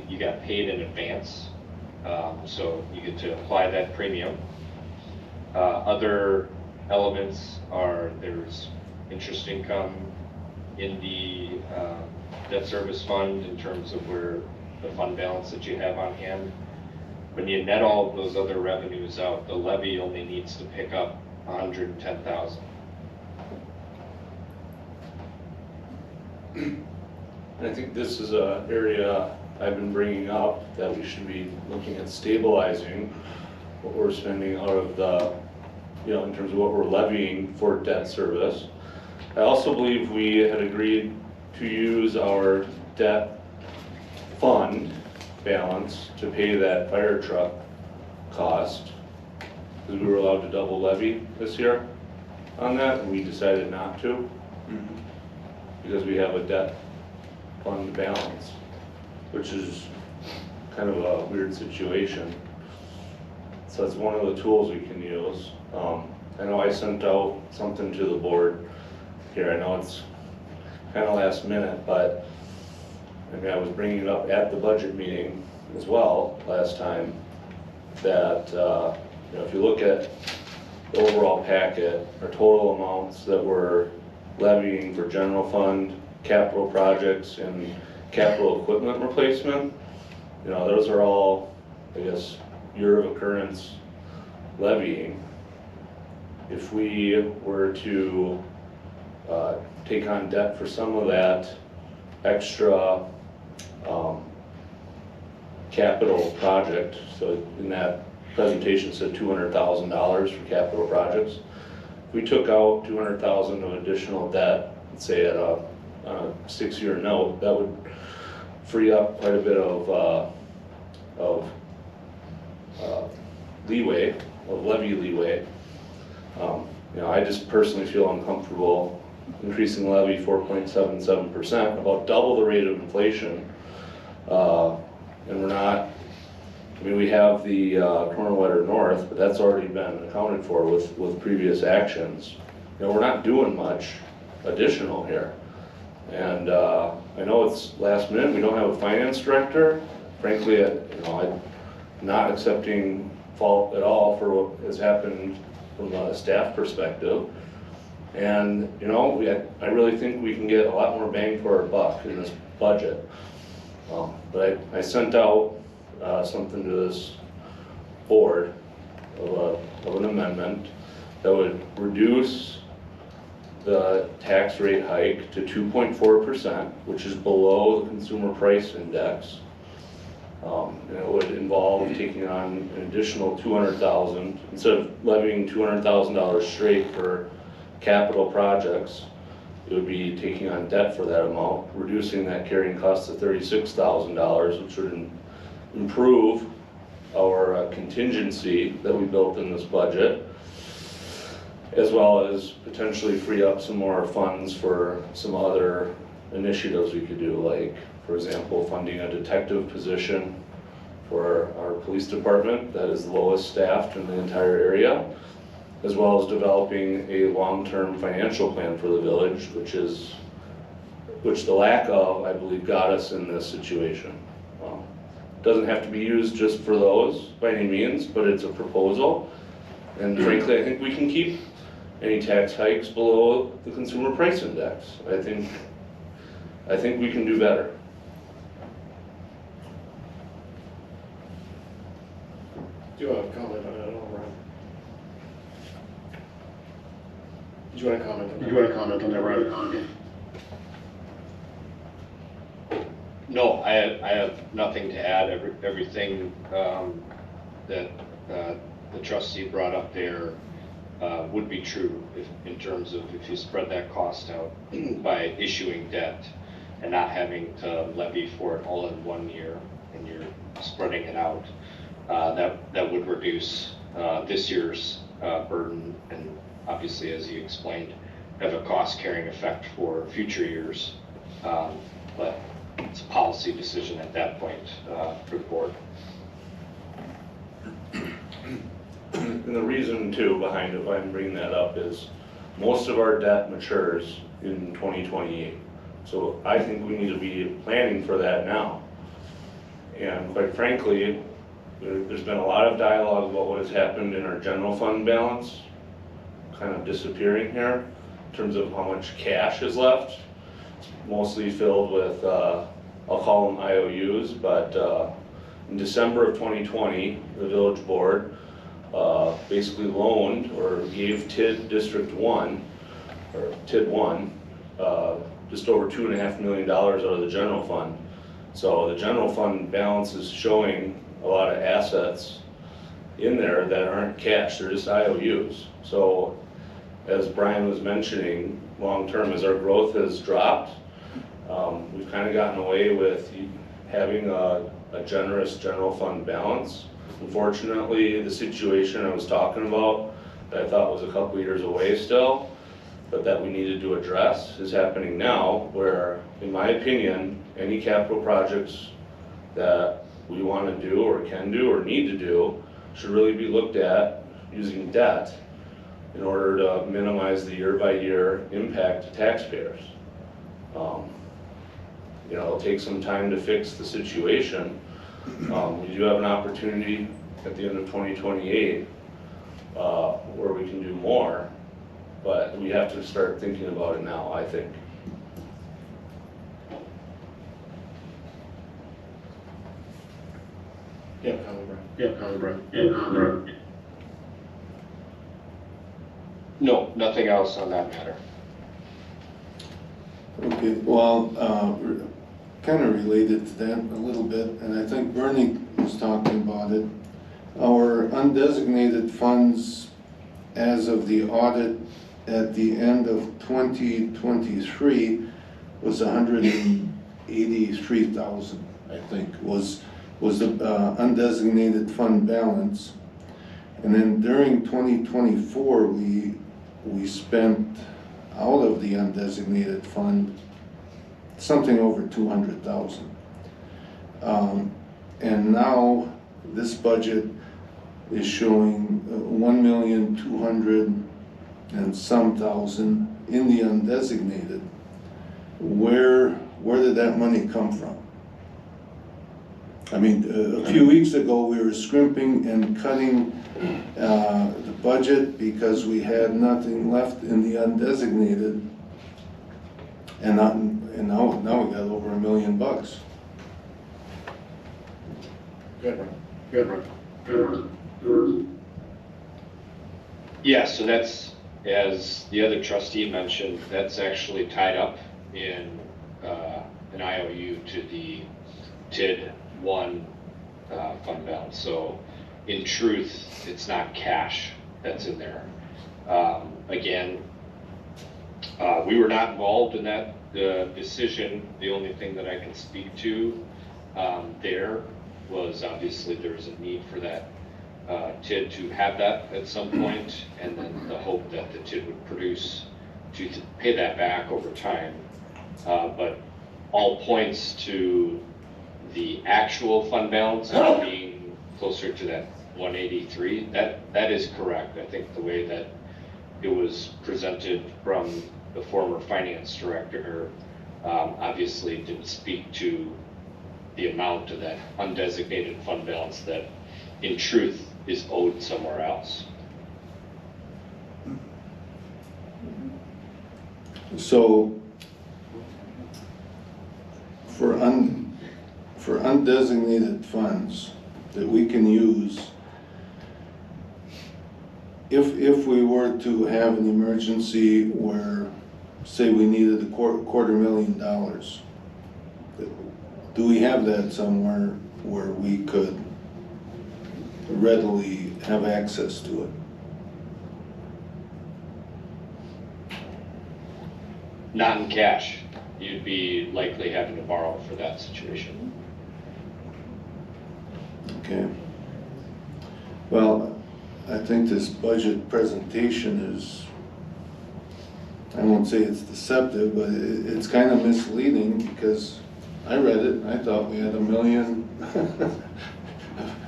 you got paid in advance, so you get to apply that premium. Other elements are there's interest income in the debt service fund in terms of where the fund balance that you have on hand. When you net all of those other revenues out, the levy only needs to pick up $110,000. I think this is an area I've been bringing up that we should be looking at stabilizing what we're spending out of the, in terms of what we're levying for debt service. I also believe we had agreed to use our debt fund balance to pay that fire truck cost, because we were allowed to double levy this year on that, and we decided not to, because we have a debt fund balance, which is kind of a weird situation. So it's one of the tools we can use. I know I sent out something to the board here. I know it's kind of last minute, but I mean, I was bringing it up at the budget meeting as well last time, that if you look at the overall packet, our total amounts that we're levying for general fund, capital projects, and capital equipment replacement, those are all, I guess, year of occurrence levying. If we were to take on debt for some of that extra capital project, so in that presentation said $200,000 for capital projects. If we took out $200,000 of additional debt, let's say at a 6-year note, that would free up quite a bit of leeway, of levy leeway. I just personally feel uncomfortable increasing levy 4.77%, about double the rate of inflation. And we're not, we have the Kronenwetter North, but that's already been accounted for with previous actions. We're not doing much additional here. And I know it's last minute, we don't have a finance director. Frankly, I'm not accepting fault at all for what has happened from a staff perspective. And, I really think we can get a lot more bang for our buck in this budget. But I sent out something to this board of an amendment that would reduce the tax rate hike to 2.4%, which is below the consumer price index. And it would involve taking on an additional $200,000, instead of levying $200,000 straight for capital projects, it would be taking on debt for that amount, reducing that carrying cost to $36,000, which would improve our contingency that we built in this budget, as well as potentially free up some more funds for some other initiatives we could do, like, for example, funding a detective position for our police department that is the lowest staffed in the entire area, as well as developing a long-term financial plan for the village, which the lack of, I believe, got us in this situation. Doesn't have to be used just for those by any means, but it's a proposal. And frankly, I think we can keep any tax hikes below the consumer price index. I think we can do better. Do you want to comment on that, Ryan? Did you want to comment on that? You want to comment on that, Ryan? No, I have nothing to add. Everything that the trustee brought up there would be true in terms of if you spread that cost out by issuing debt and not having to levy for it all in 1 year, and you're spreading it out. That would reduce this year's burden, and obviously, as you explained, have a cost-carrying effect for future years. But it's a policy decision at that point for the board. And the reason too behind it, why I'm bringing that up, is most of our debt matures in 2028. So I think we need to be planning for that now. And quite frankly, there's been a lot of dialogue about what has happened in our general fund balance, kind of disappearing here in terms of how much cash is left. It's mostly filled with, I'll call them IOUs, but in December of 2020, the village board basically loaned or gave TID District 1, or TID 1, just over $2.5 million out of the general fund. So the general fund balance is showing a lot of assets in there that aren't cash, they're just IOUs. So as Brian was mentioning, long term, as our growth has dropped, we've kind of gotten away with having a generous general fund balance. Unfortunately, the situation I was talking about that I thought was a couple years away still, but that we needed to address, is happening now, where, in my opinion, any capital projects that we want to do or can do or need to do should really be looked at using debt in order to minimize the year-by-year impact to taxpayers. You know, it'll take some time to fix the situation. We do have an opportunity at the end of 2028 where we can do more, but we have to start thinking about it now, I think. Yeah, Conley Brown. Yeah, Conley Brown. No, nothing else on that matter. Okay, well, kind of related to that a little bit, and I think Bernie was talking about it. Our undesignated funds as of the audit at the end of 2023 was 183,000, I think, was the undesignated fund balance. And then during 2024, we spent out of the undesignated fund something over 200,000. And now this budget is showing 1,200,000 and some thousand in the undesignated. Where did that money come from? I mean, a few weeks ago we were scrimping and cutting the budget because we had nothing left in the undesignated, and now we got over $1 million. Good, Ron. Good, Ron. Good. Yeah, so that's, as the other trustee mentioned, that's actually tied up in an IOU to the TID 1 fund balance. So in truth, it's not cash that's in there. Again, we were not involved in that decision. The only thing that I can speak to there was obviously there's a need for that TID to have that at some point, and then the hope that the TID would produce to pay that back over time. But all points to the actual fund balance being closer to that 183. That is correct. I think the way that it was presented from the former finance director obviously didn't speak to the amount of that undesignated fund balance that in truth is owed somewhere else. So for undesignated funds that we can use, if we were to have an emergency where, say, we needed $250,000, do we have that somewhere where we could readily have access to it? Not in cash. You'd be likely having to borrow for that situation. Okay. Well, I think this budget presentation is, I won't say it's deceptive, but it's kind of misleading because I read it and I thought we had $1 million,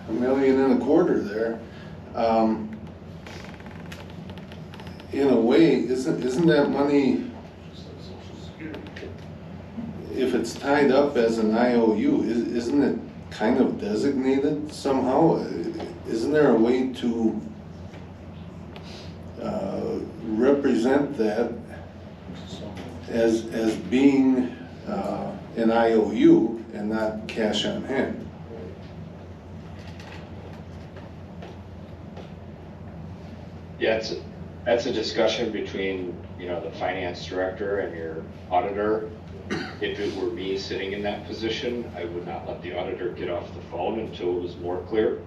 $1.25 million there. In a way, isn't that money, if it's tied up as an IOU, isn't it kind of designated somehow? Isn't there a way to represent that as being an IOU and not cash on hand? Yeah, that's a discussion between, the finance director and your auditor. If it were me sitting in that position, I would not let the auditor get off the phone until it was more clear.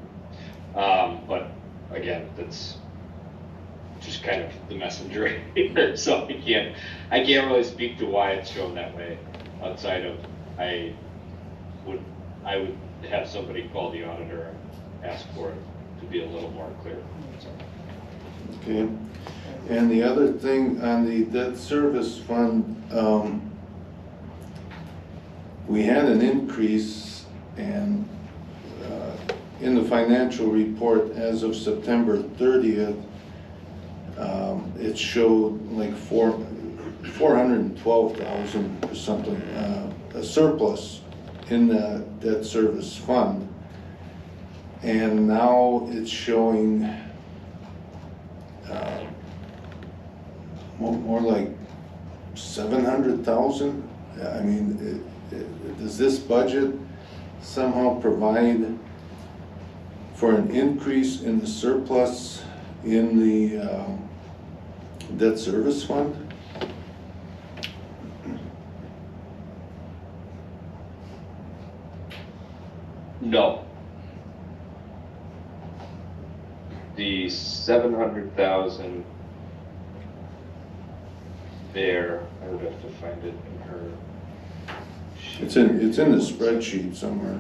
But again, that's just kind of the messenger here, so I can't really speak to why it's shown that way, outside of I would have somebody call the auditor and ask for it to be a little more clear. So. Okay. And the other thing on the debt service fund, we had an increase, and in the financial report as of September 30th, it showed like 412,000 or something, a surplus in the debt service fund. And now it's showing more like 700,000. I mean, does this budget somehow provide for an increase in the surplus in the debt service fund? No. The 700,000 there, I would have to find it in her. It's in the spreadsheet somewhere.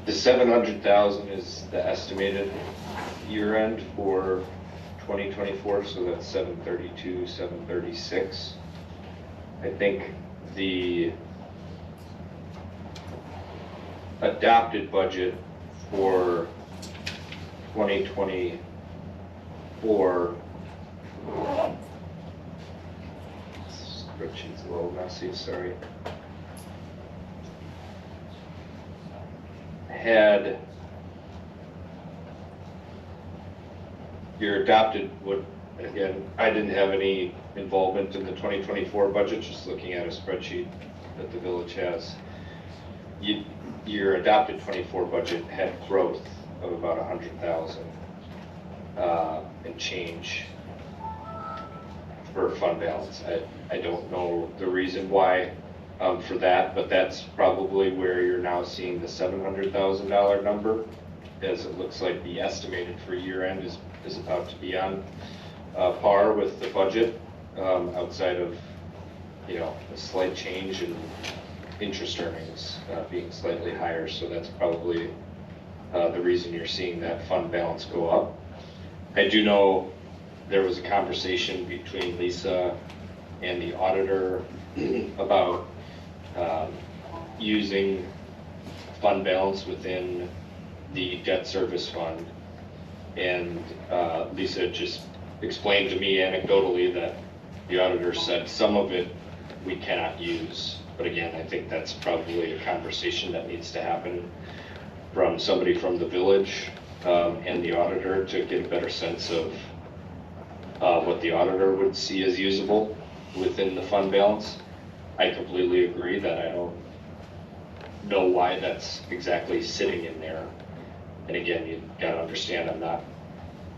The 700,000 is the estimated year end for 2024, so that's 732, 736. I think the adopted budget for 2024, spreadsheet's a little messy, sorry. Had your adopted, again, I didn't have any involvement in the 2024 budget, just looking at a spreadsheet that the village has. Your adopted 24 budget had growth of about 100,000 and change for fund balance. I don't know the reason why for that, but that's probably where you're now seeing the $700,000 number, as it looks like the estimated for year end is about to be on par with the budget, outside of a slight change in interest earnings being slightly higher. So that's probably the reason you're seeing that fund balance go up. I do know there was a conversation between Lisa and the auditor about using fund balance within the debt service fund. And Lisa just explained to me anecdotally that the auditor said some of it we cannot use. But again, I think that's probably a conversation that needs to happen from somebody from the village and the auditor to get a better sense of what the auditor would see as usable within the fund balance. I completely agree that I don't know why that's exactly sitting in there. And again, you gotta understand, I'm not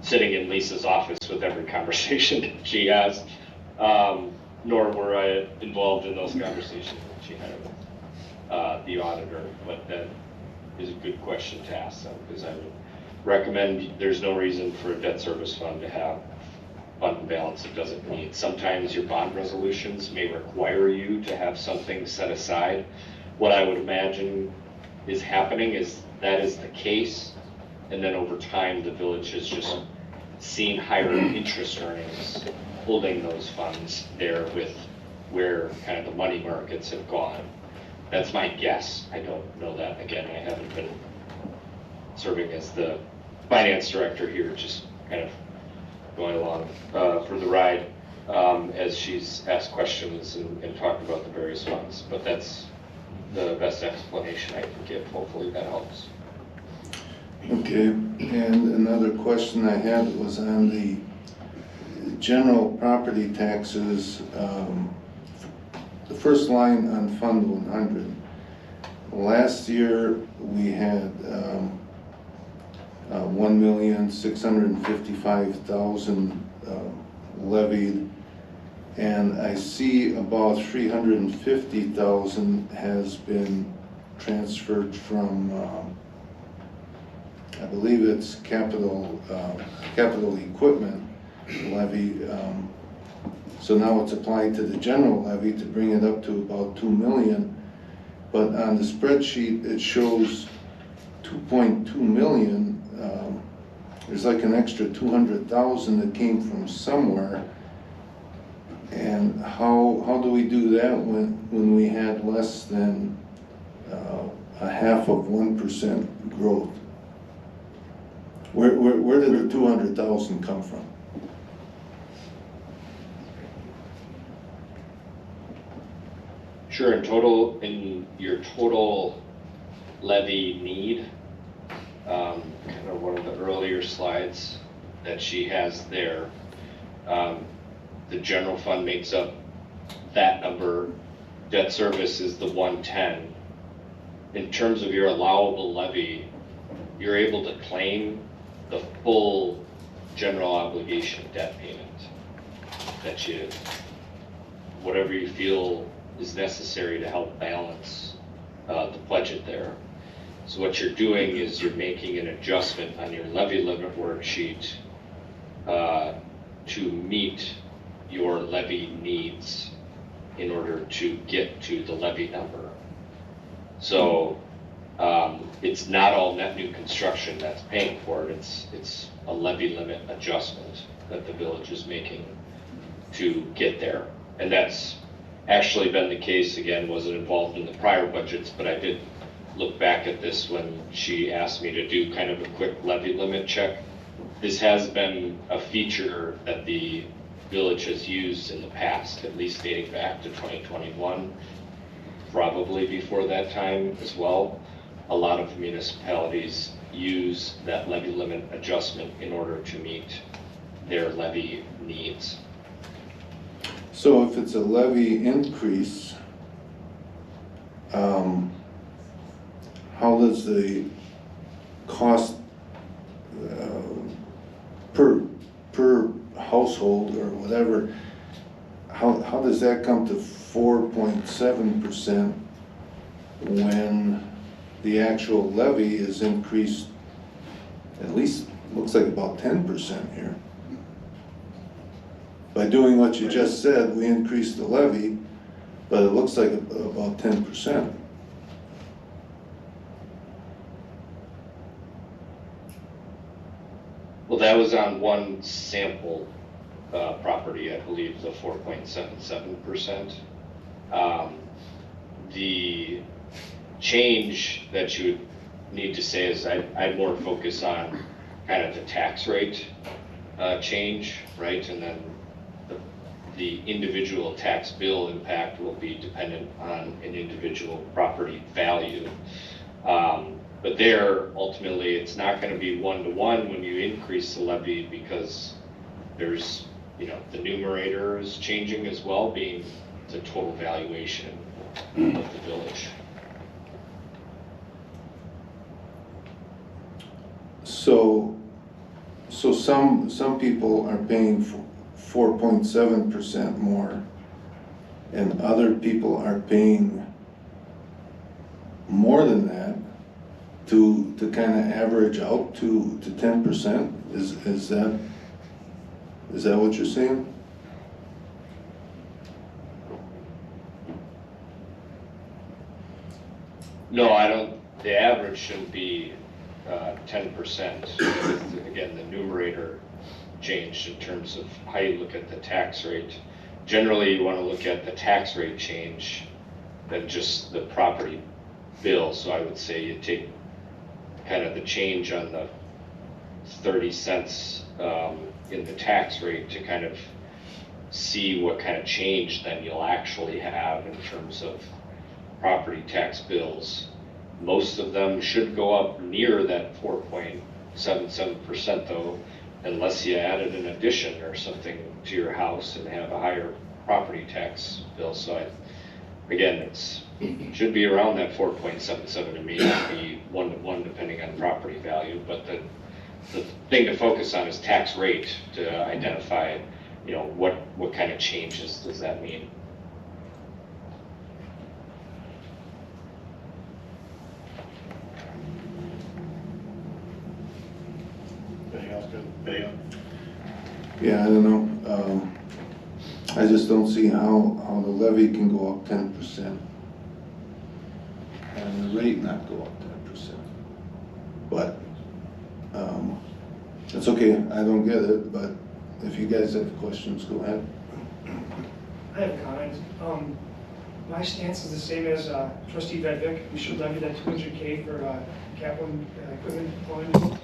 sitting in Lisa's office with every conversation that she has, nor were I involved in those conversations that she had with the auditor. But that is a good question to ask them, because I would recommend, there's no reason for a debt service fund to have fund balance it doesn't need. Sometimes your bond resolutions may require you to have something set aside. What I would imagine is happening is that is the case, and then over time the village has just seen higher interest earnings holding those funds there with where kind of the money markets have gone. That's my guess. I don't know that. Again, I haven't been serving as the finance director here, just kind of going along for the ride as she's asked questions and talked about the various funds. But that's the best explanation I can give. Hopefully that helps. Okay, and another question I had was on the general property taxes, the first line on Fund 100. Last year, we had 1,655,000 levied, and I see about 350,000 has been transferred from, I believe it's capital equipment levy. So now it's applied to the general levy to bring it up to about 2 million. But on the spreadsheet, it shows 2.2 million. There's like an extra 200,000 that came from somewhere. And how do we do that when we had less than a 0.5% growth? Where did the 200,000 come from? Sure, in your total levy need, kind of one of the earlier slides that she has there, the general fund makes up that number. Debt service is the 110. In terms of your allowable levy, you're able to claim the full general obligation debt payment that you, whatever you feel is necessary to help balance the budget there. So what you're doing is you're making an adjustment on your levy limit worksheet to meet your levy needs in order to get to the levy number. So it's not all net new construction that's paying for it. It's a levy limit adjustment that the village is making to get there. And that's actually been the case, again, wasn't involved in the prior budgets, but I did look back at this when she asked me to do kind of a quick levy limit check. This has been a feature that the village has used in the past, at least dating back to 2021, probably before that time as well. A lot of municipalities use that levy limit adjustment in order to meet their levy needs. So if it's a levy increase, how does the cost per household or whatever, how does that come to 4.7% when the actual levy is increased at least, looks like about 10% here? By doing what you just said, we increased the levy, but it looks like about 10%. Well, that was on one sample property, I believe, the 4.77%. The change that you would need to say is I'd more focus on kind of the tax rate change, right? And then the individual tax bill impact will be dependent on an individual property value. But But there, ultimately, it's not gonna be one-to-one when you increase the levy because there's, the numerator is changing as well, being the total valuation of the village. So some people are paying 4.7% more, and other people are paying more than that to kind of average out to 10%? Is that what you're saying? No, I don't, the average shouldn't be 10%. Again, the numerator changed in terms of how you look at the tax rate. Generally, you want to look at the tax rate change than just the property bill. So I would say you take kind of the change on the 30 cents in the tax rate to kind of see what kind of change then you'll actually have in terms of property tax bills. Most of them should go up near that 4.77% though, unless you added an addition or something to your house and have a higher property tax bill. So again, should be around that 4.77. It may not be one-to-one depending on property value, but the thing to focus on is tax rate to identify, what kind of changes does that mean? Anything else good? Yeah, I don't know. I just don't see how the levy can go up 10% and the rate not go up 10%. But it's okay, I don't get it, but if you guys have questions, go ahead. I have a comment. My stance is the same as trustee Vedvik. We should levy that $200K for capital equipment deployment.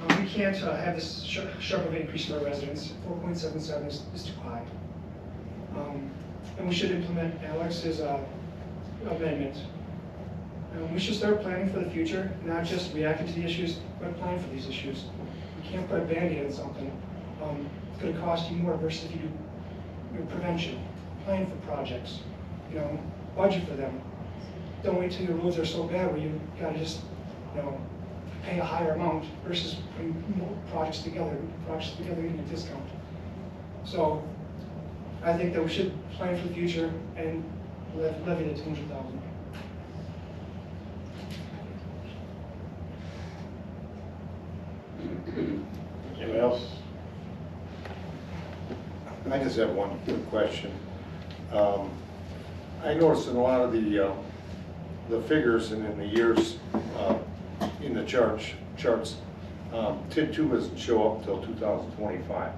We can't have this sharp of an increase in our residents. 4.77 is too high. And we should implement Alex's amendment. We should start planning for the future, not just reacting to the issues, but planning for these issues. You can't put a Band-Aid on something. It's going to cost you more versus if you do prevention, plan for projects, budget for them. Don't wait till your roads are so bad where you got to just, pay a higher amount versus putting more projects together getting a discount. So I think that we should plan for the future and levy the $200,000. Anyone else? I just have one quick question. I noticed in a lot of the figures and in the years in the charts, TID 2 doesn't show up until 2025.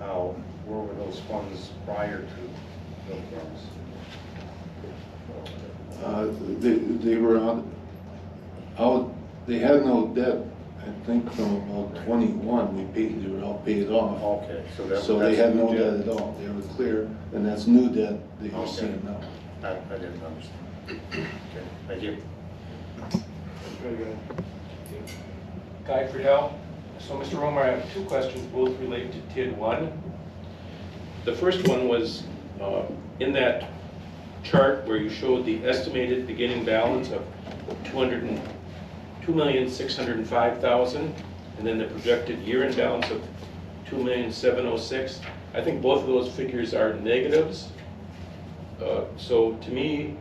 Where were those funds prior to those funds? They were out, they had no debt, I think from about 21, they were all paid off. Okay, So they had no debt at all, they were clear, and that's new debt that you're seeing now. I didn't understand. Okay, thank you. Very good. Guy Friedel. So Mr. Romer, I have two questions, both related to TID 1. The first one was in that chart where you showed the estimated beginning balance of $2,605,000 and then the projected year-end balance of $2,706,000. I think both of those figures are negatives. So to me,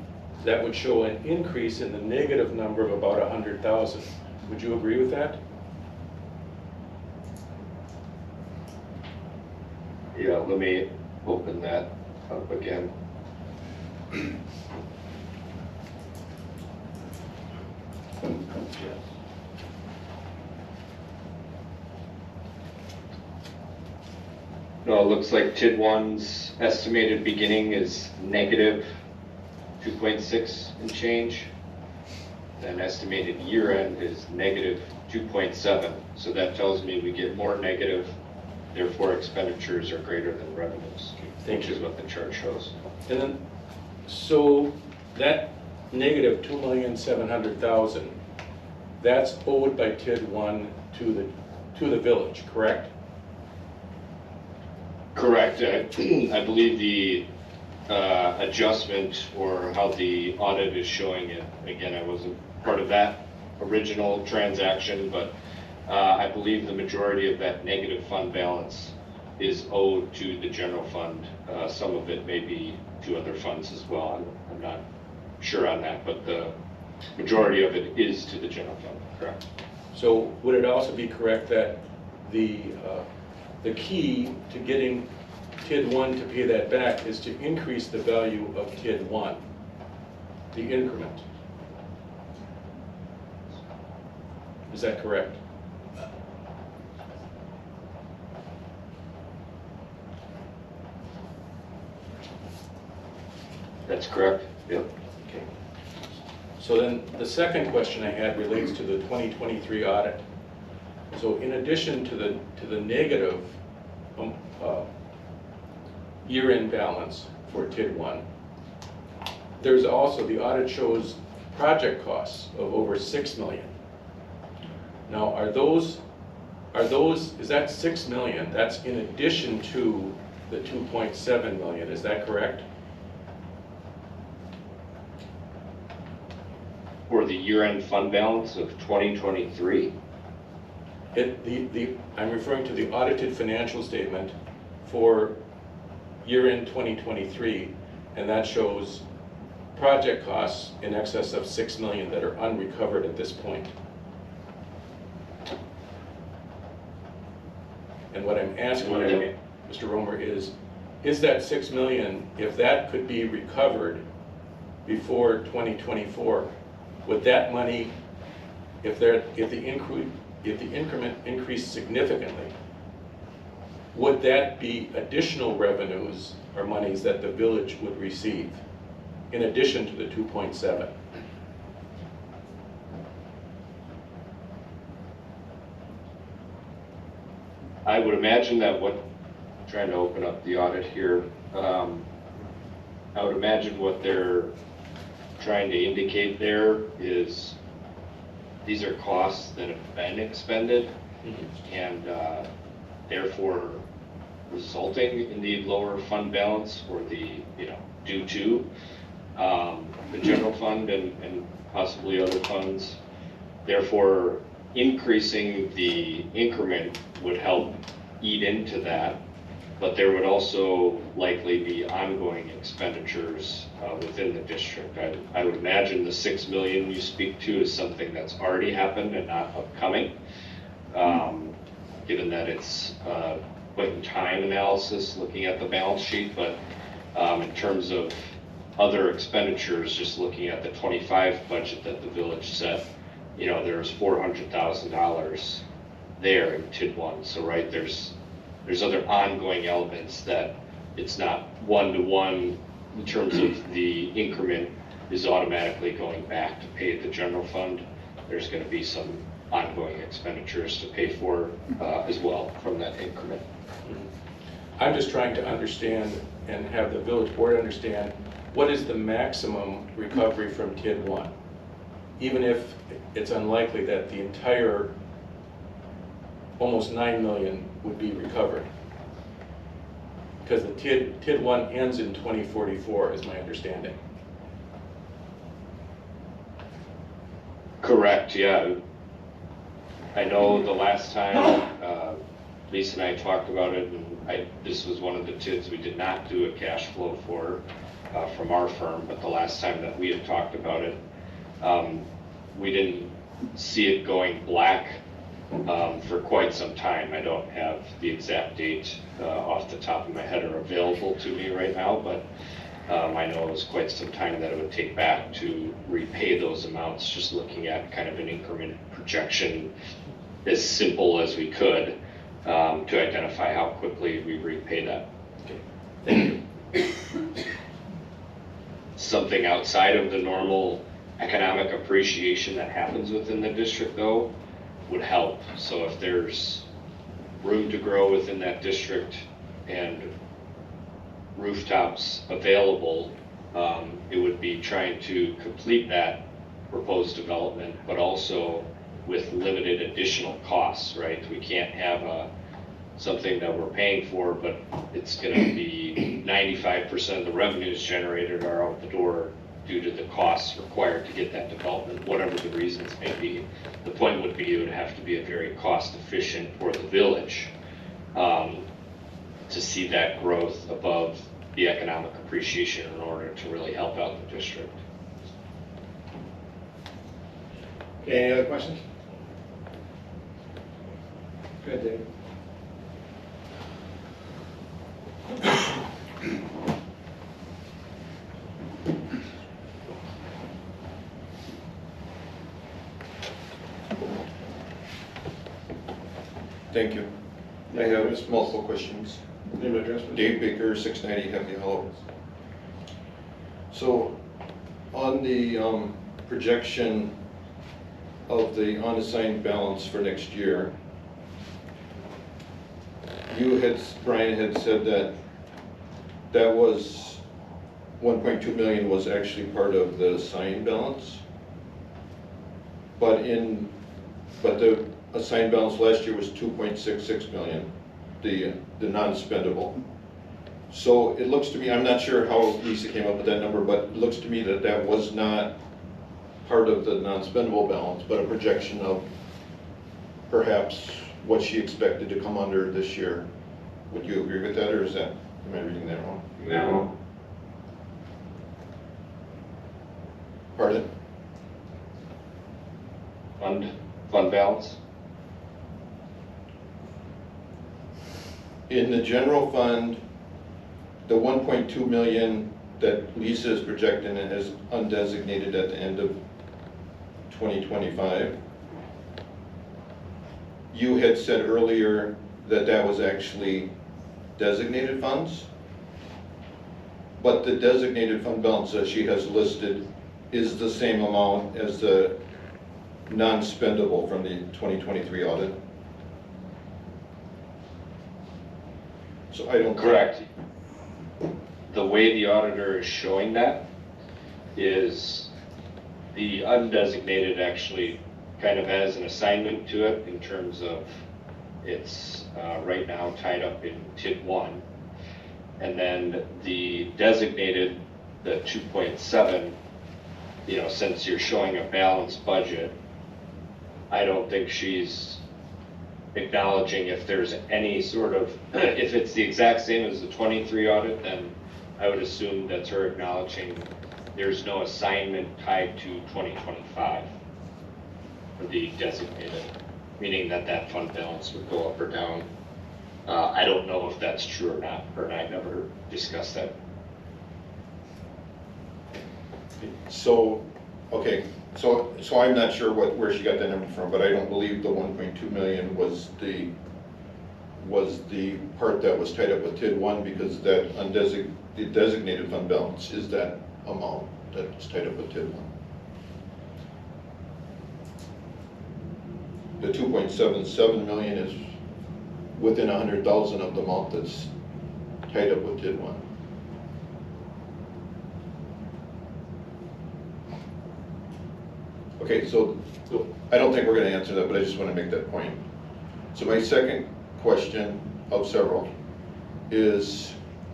that would show an increase in the negative number of about 100,000. Would you agree with that? Yeah, let me open that up again. No, it looks like TID 1's estimated beginning is negative 2.6 and change. And estimated year end is negative 2.7. So that tells me we get more negative, therefore expenditures are greater than revenues, which is what the chart shows. And then, so that negative $2,700,000, that's owed by TID 1 to the village, correct? Correct. I believe the adjustment or how the audit is showing it, again, I wasn't part of that original transaction, but I believe the majority of that negative fund balance is owed to the general fund. Some of it may be to other funds as well. I'm not sure on that, but the majority of it is to the general fund, correct? So would it also be correct that the key to getting TID 1 to pay that back is to increase the value of TID 1, the increment? Is that correct? That's correct, yep. Okay. So then the second question I had relates to the 2023 audit. So in addition to the negative year-end balance for TID 1, there's also, the audit shows project costs of over 6 million. Now, is that 6 million, that's in addition to the 2.7 million, is that correct? For the year-end fund balance of 2023? I'm referring to the audited financial statement for year-end 2023, and that shows project costs in excess of 6 million that are unrecovered at this point. And what I'm asking you, Mr. Romer, is that 6 million, if that could be recovered before 2024, would that money, if the increment increased significantly, would that be additional revenues or monies that the village would receive in addition to the 2.7? I would imagine that trying to open up the audit here, I would imagine what they're trying to indicate there is these are costs that have been expended and therefore resulting in the lower fund balance or the, due to the general fund and possibly other funds. Therefore, increasing the increment would help eat into that, but there would also likely be ongoing expenditures within the district. I would imagine the 6 million you speak to is something that's already happened and not upcoming, given that it's point in time analysis looking at the balance sheet, but in terms of other expenditures, just looking at the 25 budget that the village set, there's $400,000 there in TID 1. So right, there's other ongoing elements that it's not one-to-one in terms of the increment is automatically going back to pay the general fund. There's going to be some ongoing expenditures to pay for as well from that increment. I'm just trying to understand and have the village board understand what is the maximum recovery from TID 1, even if it's unlikely that the entire almost 9 million would be recovered. Because the TID 1 ends in 2044 is my understanding. Correct, yeah. I know the last time Lisa and I talked about it, and this was one of the TIDs we did not do a cash flow for from our firm, but the last time that we had talked about it, we didn't see it going black for quite some time. I don't have the exact date off the top of my head or available to me right now, but I know it was quite some time that it would take back to repay those amounts, just looking at kind of an increment projection as simple as we could to identify how quickly we repay that. Okay, thank you. Something outside of the normal economic appreciation that happens within the district, though, would help. So if there's room to grow within that district and rooftops available, it would be trying to complete that proposed development, but also with limited additional costs, right? We can't have something that we're paying for, but it's gonna be 95% of the revenues generated are out the door due to the costs required to get that development, whatever the reasons may be. The point would be it would have to be a very cost efficient for the village to see that growth above the economic appreciation in order to really help out the district. Okay, any other questions? Good, Dave. Thank you. I have multiple questions. Name and address, please. Dave Baker, 690 Happy Hollow. So, on the projection of the unassigned balance for next year, Brian had said that that was 1.2 million was actually part of the assigned balance. But the assigned balance last year was 2.66 million, the non-spendable. So it looks to me, I'm not sure how Lisa came up with that number, but it looks to me that that was not part of the non-spendable balance, but a projection of perhaps what she expected to come under this year. Would you agree with that, or is that, am I reading that wrong? No. Pardon? Fund balance? In the general fund, the 1.2 million that Lisa is projecting as undesignated at the end of 2025, you had said earlier that that was actually designated funds, but the designated fund balance that she has listed is the same amount as the non-spendable from the 2023 audit. So I don't. Correct. The way the auditor is showing that is the undesignated actually kind of has an assignment to it in terms of it's right now tied up in TID 1. And then the designated, the 2.7, you know, since you're showing a balanced budget, I don't think she's acknowledging if there's any sort of, if it's the exact same as the 23 audit, then I would assume that's her acknowledging there's no assignment tied to 2025 for the designated, meaning that that fund balance would go up or down. I don't know if that's true or not. Her and I never discussed that. So, okay, so I'm not sure where she got that number from, but I don't believe the 1.2 million was the part that was tied up with TID 1, because that the designated fund balance is that amount that's tied up with TID 1. The 2.77 million is within 100,000 of the amount that's tied up with TID 1. Okay, so I don't think we're going to answer that, but I just want to make that point. So my second question of several is,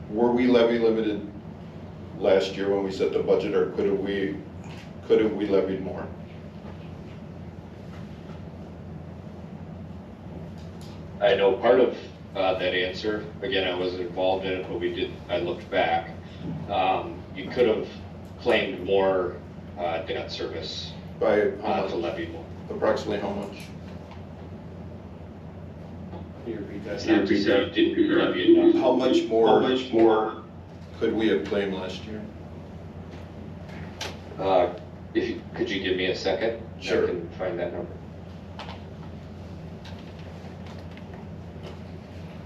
were we levy limited last year when we set the budget, or could have we levied more? I know part of that answer. Again, I wasn't involved in it, but I looked back. You could have claimed more debt service By how much? to levy more. Approximately how much? Can you repeat that? It's not to say you didn't levy enough. How much more could we have claimed last year? Could you give me a second? Sure. I can find that number.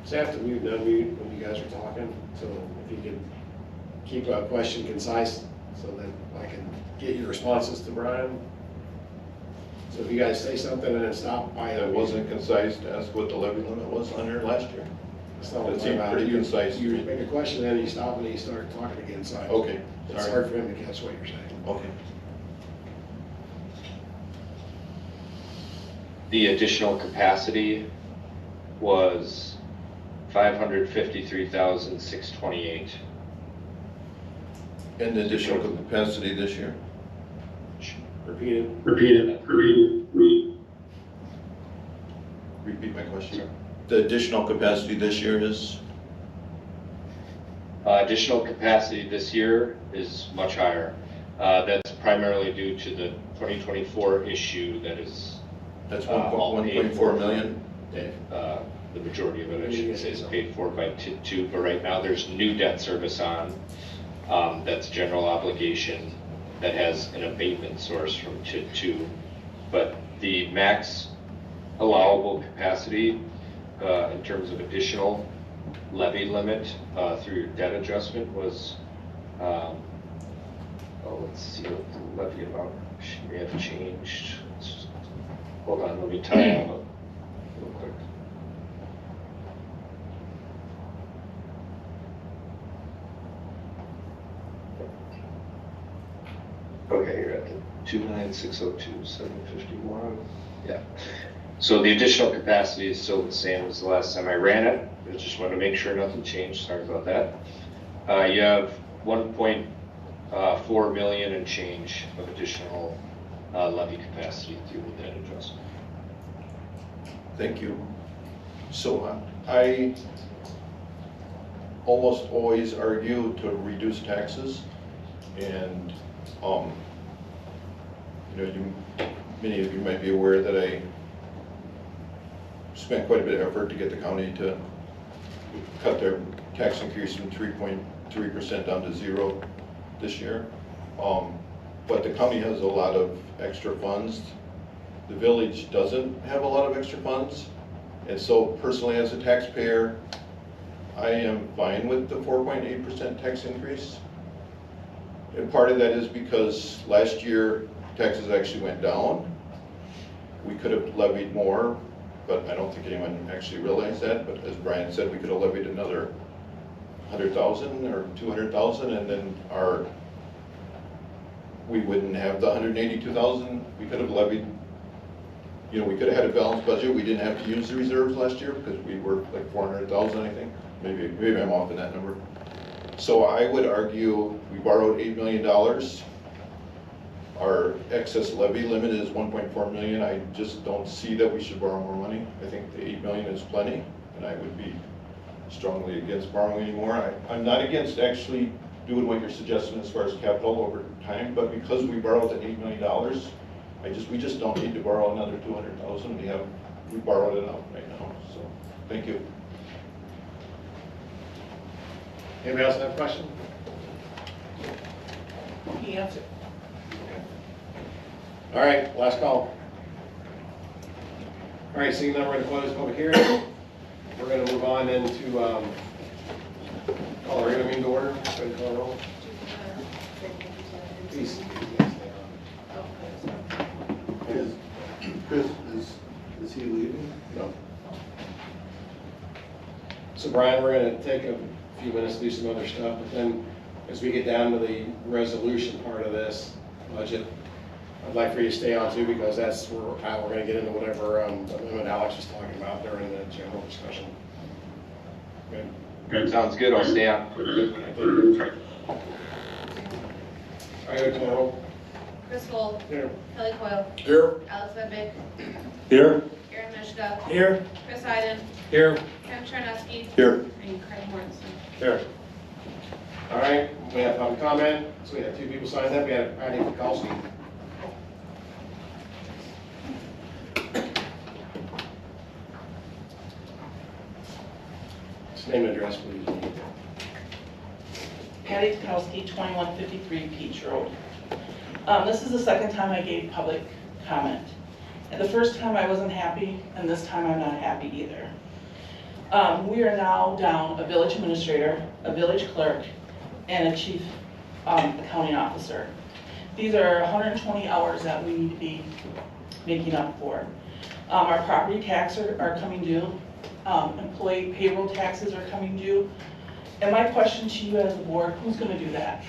So after we've done, when you guys are talking, so if you could keep a question concise so that I can get your responses to Brian. So if you guys say something and then stop by. That wasn't concise to ask what the levy limit was under last year. That's not what That I'm seemed talking pretty about. concise. You make a question, then you stop and then you start talking again, so. Okay, It's sorry. hard for him to catch what you're saying. Okay. The additional capacity was 553,628. And the additional capacity this year? Repeated. Repeat it. Repeat my question. The additional capacity this year is? Additional capacity this year is much higher. That's primarily due to the 2024 issue that is That's all paid 1.4 million? The majority of it, I should say, is paid for by TID 2, but right now there's new debt service on. That's general obligation that has an abatement source from TID 2. But the max allowable capacity in terms of additional levy limit through your debt adjustment was, let's see what the levy amount may have changed. Hold on, let me tie it up real quick. Okay, you're at the 29602,751. Yeah. So the additional capacity is still the same as the last time I ran it. I just wanted to make sure nothing changed. Sorry about that. You have 1.4 million and change of additional levy capacity through the debt adjustment. Thank you. So I almost always argue to reduce taxes, and many of you might be aware that I spent quite a bit of effort to get the county to cut their tax increase from 3.3% down to 0 this year. But the county has a lot of extra funds. The village doesn't have a lot of extra funds. And so personally, as a taxpayer, I am fine with the 4.8% tax increase. And part of that is because last year taxes actually went down. We could have levied more, but I don't think anyone actually realized that. But as Brian said, we could have levied another 100,000 or 200,000, and then we wouldn't have the 182,000. We could have levied, we could have had a balanced budget. We didn't have to use the reserves last year because we were like 400,000, I think. Maybe I'm off in that number. So I would argue we borrowed $8 million. Our excess levy limit is 1.4 million. I just don't see that we should borrow more money. I think the 8 million is plenty, and I would be strongly against borrowing anymore. I'm not against actually doing what you're suggesting as far as capital over time, but because we borrowed the $8 million, we just don't need to borrow another 200,000. We borrowed enough right now. So thank you. Anybody else have a question? He answered. All right, last call. All right, seeing that we're going to close the public hearing, we're going to move on then to call our meeting to order. Go ahead and call the roll. Please. Chris, is he leaving? No. So Brian, we're going to take a few minutes to do some other stuff, but then as we get down to the resolution part of this budget, I'd like for you to stay on too, because that's how we're going to get into whatever amendment Alex was talking about during the general discussion. Good. Good. Sounds good. I'll stay on. All right, call roll. Chris Gold. Here. Kelly Coyle. Here. Alex Bendick. Here. Aaron Mishka. Here. Chris Iden. Here. Ken Charneski. Here. And Craig Mortensen. Here. All right, we have public comment. So we have 2 people signed up. We have Patty Mikulski. Name and address, please. Patty Tukowski, 2153 Peach Road. This is the second time I gave public comment. And the first time I wasn't happy, and this time I'm not happy either. We are now down a village administrator, a village clerk, and a chief accounting officer. These are 120 hours that we need to be making up for. Our property taxes are coming due. Employee payroll taxes are coming due. And my question to you as a board, who's going to do that?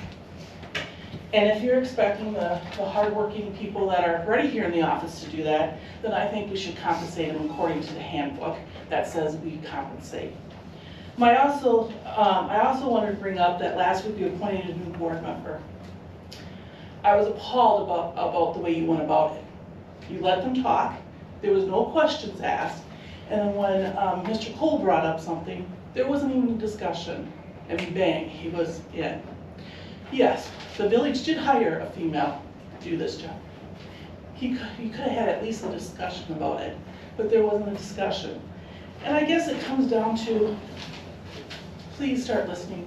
And if you're expecting the hardworking people that are already here in the office to do that, then I think we should compensate them according to the handbook that says we compensate. I also wanted to bring up that last week we appointed a new board member. I was appalled about the way you went about it. You let them talk, there was no questions asked, and then when Mr. Cole brought up something, there wasn't even a discussion, and bang, he was in. Yes, the village did hire a female to do this job. You could have had at least a discussion about it, but there wasn't a discussion. And I guess it comes down to, please start listening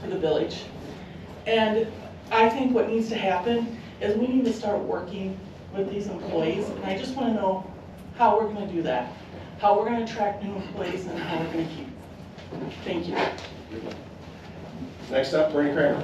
to the village. And I think what needs to happen is we need to start working with these employees, and I just want to know how we're going to do that, how we're going to attract new employees, and how we're going to keep them. Thank you. Next up, Bernie Kramer.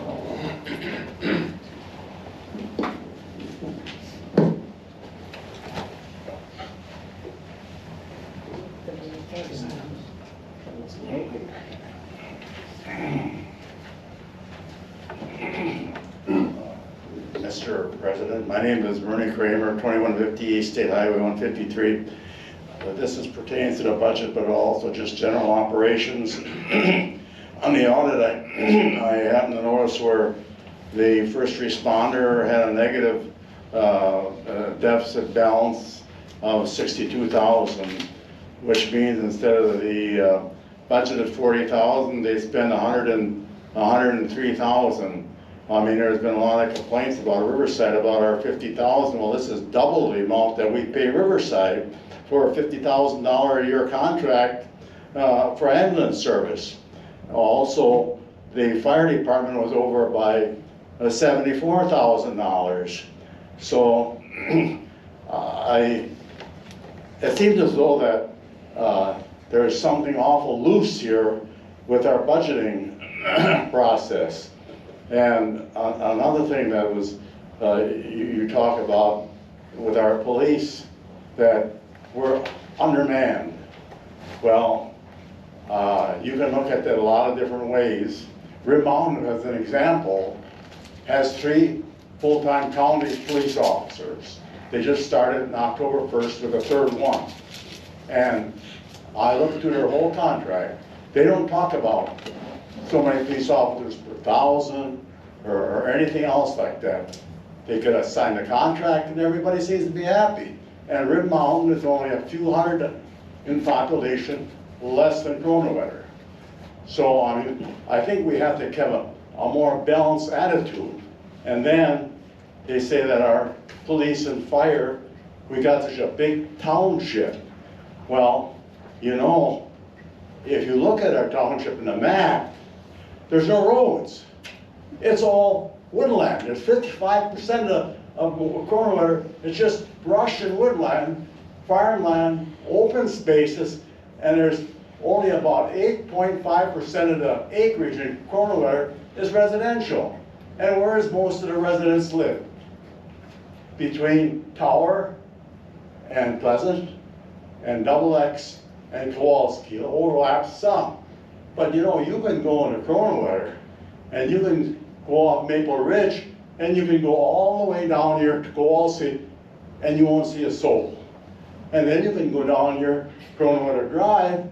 Mr. President, my name is Bernie Kramer, 2150 East State Highway 153. This is pertains to the budget, but also just general operations. On the audit, I happened to notice where the first responder had a negative deficit balance of 62,000, which means instead of the budgeted 40,000, they spend 103,000. I mean, there's been a lot of complaints about Riverside about our 50,000. Well, this is double the amount that we pay Riverside for a $50,000 a year contract for ambulance service. Also, the fire department was over by $74,000. So it seems as though that there's something awful loose here with our budgeting process. And another thing that was, you talk about with our police, that we're undermanned. Well, you can look at that a lot of different ways. Rib Mountain, as an example, has 3 full-time county police officers. They just started on October 1st with a 3rd one. And I looked through their whole contract. They don't talk about so many police officers per 1,000 or anything else like that. They could have signed a contract and everybody seems to be happy. And Rib Mountain is only a few hundred in population, less than Kronenwetter. So I mean, I think we have to have a more balanced attitude. And then they say that our police and fire, we got such a big township. Well, you know, if you look at our township in the map, there's no roads. It's all woodland. There's 55% of Kronenwetter, it's just brush and woodland, farmland, open spaces, and there's only about 8.5% of the acreage in Kronenwetter is residential. And where does most of the residents live? Between Tower and Pleasant and Double X and Kowalski. It overlaps some. But you know, you can go into Kronenwetter and you can go up Maple Ridge and you can go all the way down here to Kowalski and you won't see a soul. And then you can go down here Kronenwetter Drive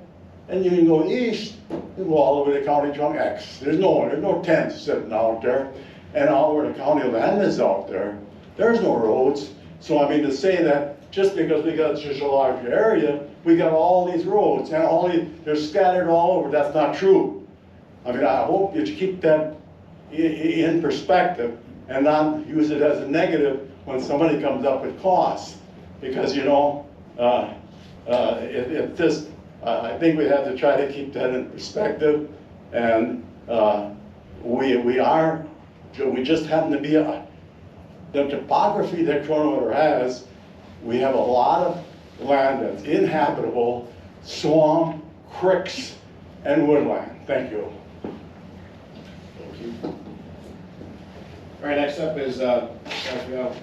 and you can go east, you go all the way to County Trunk X. There's no tents sitting out there. And all where the county land is out there, there's no roads. So I mean, to say that just because we got such a large area, we got all these roads and they're scattered all over, that's not true. I mean, I hope you keep that in perspective and not use it as a negative when somebody comes up with costs. Because you know, I think we have to try to keep that in perspective. And we just happen to be the topography that Kronenwetter has. We have a lot of land that's inhabitable, swamp, creeks, and woodland. Thank you. Thank you. All right, next up is Raphael.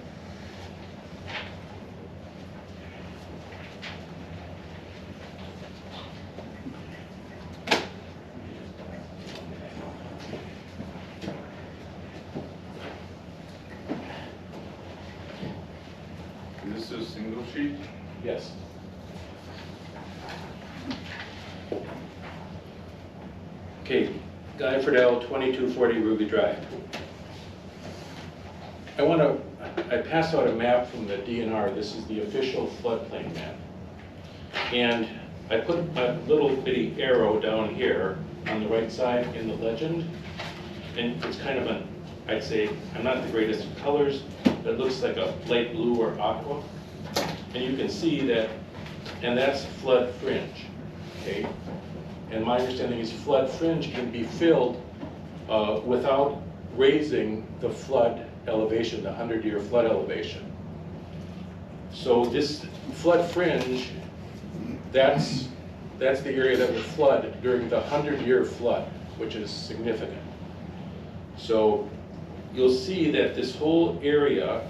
single sheet? Yes. Okay, Guy Friedel, 2240 Ruby Drive. I passed out a map from the DNR. This is the official floodplain map. And I put a little bitty arrow down here on the right side in the legend. And it's kind of an, I'd say, I'm not the greatest at colors, but it looks like a light blue or aqua. And you can see that, and that's flood fringe, okay? And my understanding is flood fringe can be filled without raising the flood elevation, the 100-year flood elevation. So this flood fringe, that's the area that will flood during the 100-year flood, which is significant. So you'll see that this whole area,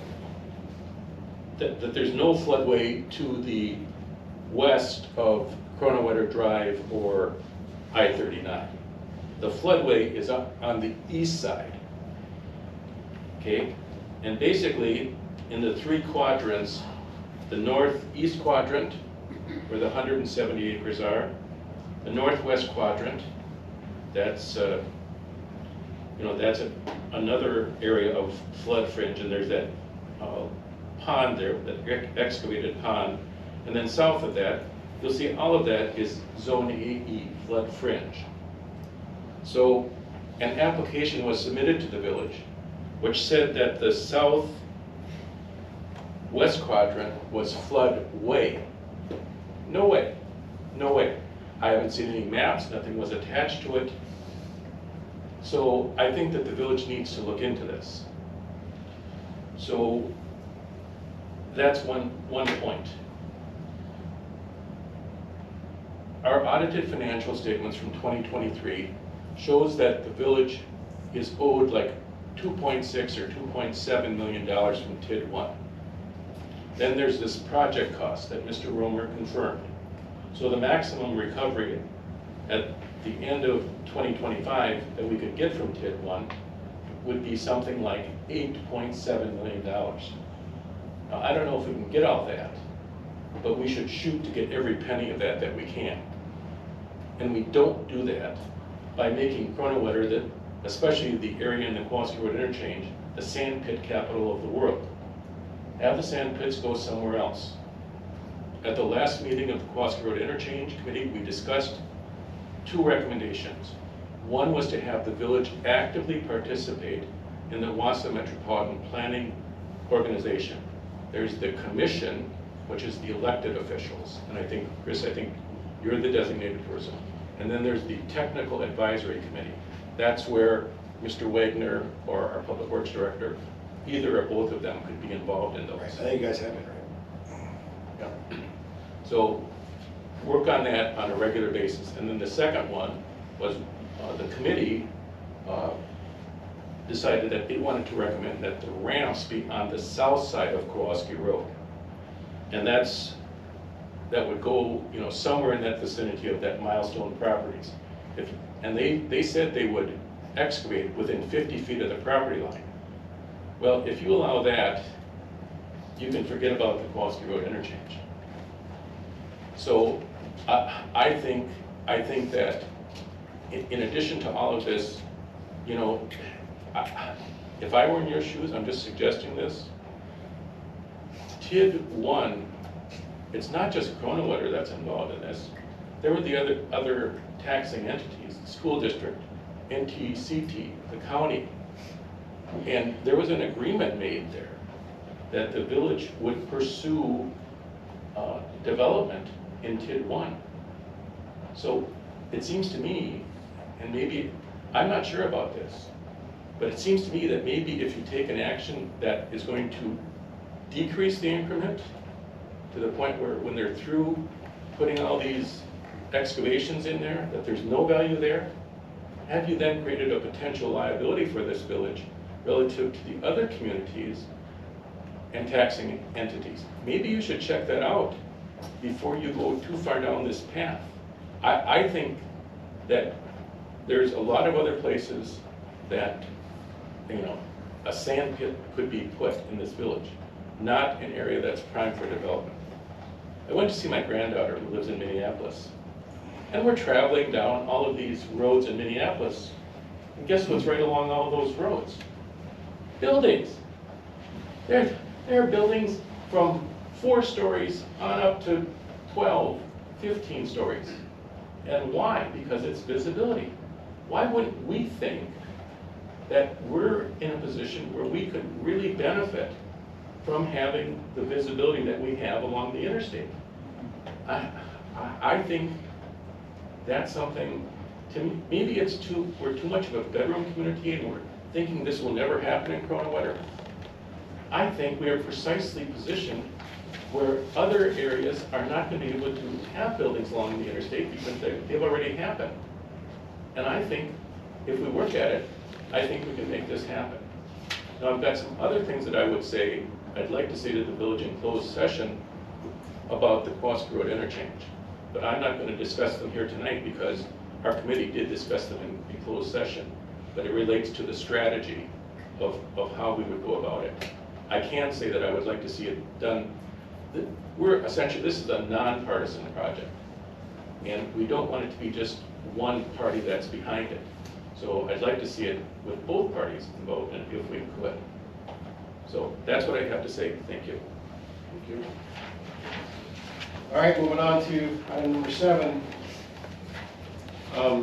that there's no floodway to the west of Kronenwetter Drive or I-39. The floodway is up on the east side, okay? And basically, in the three quadrants, the northeast quadrant, where the 170 acres are, the northwest quadrant, that's another area of flood fringe, and there's that pond there, that excavated pond, and then south of that, you'll see all of that is Zone AE, flood fringe. So an application was submitted to the village, which said that the southwest quadrant was floodway. No way, no way. I haven't seen any maps, nothing was attached to it. So I think that the village needs to look into this. So that's one point. Our audited financial statements from 2023 shows that the village is owed like $2.6 or $2.7 million from TID 1. Then there's this project cost that Mr. Romer confirmed. So the maximum recovery at the end of 2025 that we could get from TID 1 would be something like $8.7 million. Now, I don't know if we can get all that, but we should shoot to get every penny of that we can. And we don't do that by making Kronenwetter, especially the area in the Kowalski Road interchange, the sand pit capital of the world. Have the sand pits go somewhere else. At the last meeting of the Kowalski Road Interchange Committee, we discussed two recommendations. One was to have the village actively participate in the Wausau Metropolitan Planning Organization. There's the commission, which is the elected officials. And I think, Chris, you're the designated person. And then there's the technical advisory committee. That's where Mr. Wagner or our public works director, either or both of them could be involved in those. Right, I think you guys have it, right? Yeah. So work on that on a regular basis. And then the second one was the committee decided that they wanted to recommend that the ramps be on the south side of Kowalski Road. And that would go, somewhere in that vicinity of that Milestone Properties. And they said they would excavate within 50 feet of the property line. Well, if you allow that, you can forget about the Kowalski Road interchange. So I think that in addition to all of this, if I were in your shoes, I'm just suggesting this, TID 1, it's not just Kronenwetter that's involved in this. There were the other taxing entities, the school district, NTCT, the county. And there was an agreement made there that the village would pursue development in TID 1. So it seems to me, and maybe, I'm not sure about this, but it seems to me that maybe if you take an action that is going to decrease the increment to the point where when they're through putting all these excavations in there, that there's no value there, have you then created a potential liability for this village relative to the other communities and taxing entities? Maybe you should check that out before you go too far down this path. I think that there's a lot of other places that, a sand pit could be put in this village. not an area that's prime for development. I went to see my granddaughter who lives in Minneapolis. And we're traveling down all of these roads in Minneapolis. And guess what's right along all of those roads? Buildings. There are buildings from 4 stories on up to 12, 15 stories. And why? Because it's visibility. Why wouldn't we think that we're in a position where we could really benefit from having the visibility that we have along the interstate? I think that's something, to me, maybe we're too much of a bedroom community and we're thinking this will never happen in Kronenwetter. I think we are precisely positioned where other areas are not going to be able to have buildings along the interstate because they've already happened. And I think if we work at it, I think we can make this happen. Now, I've got some other things that I would say, I'd like to say to the village in closed session about the Quask Road interchange. But I'm not going to discuss them here tonight because our committee did discuss them in closed session. But it relates to the strategy of how we would go about it. I can say that I would like to see it done. We're essentially, this is a nonpartisan project. And we don't want it to be just one party that's behind it. So I'd like to see it with both parties involved in it if we could. So that's what I have to say. Thank you. Thank you. All right, moving on to item number 7.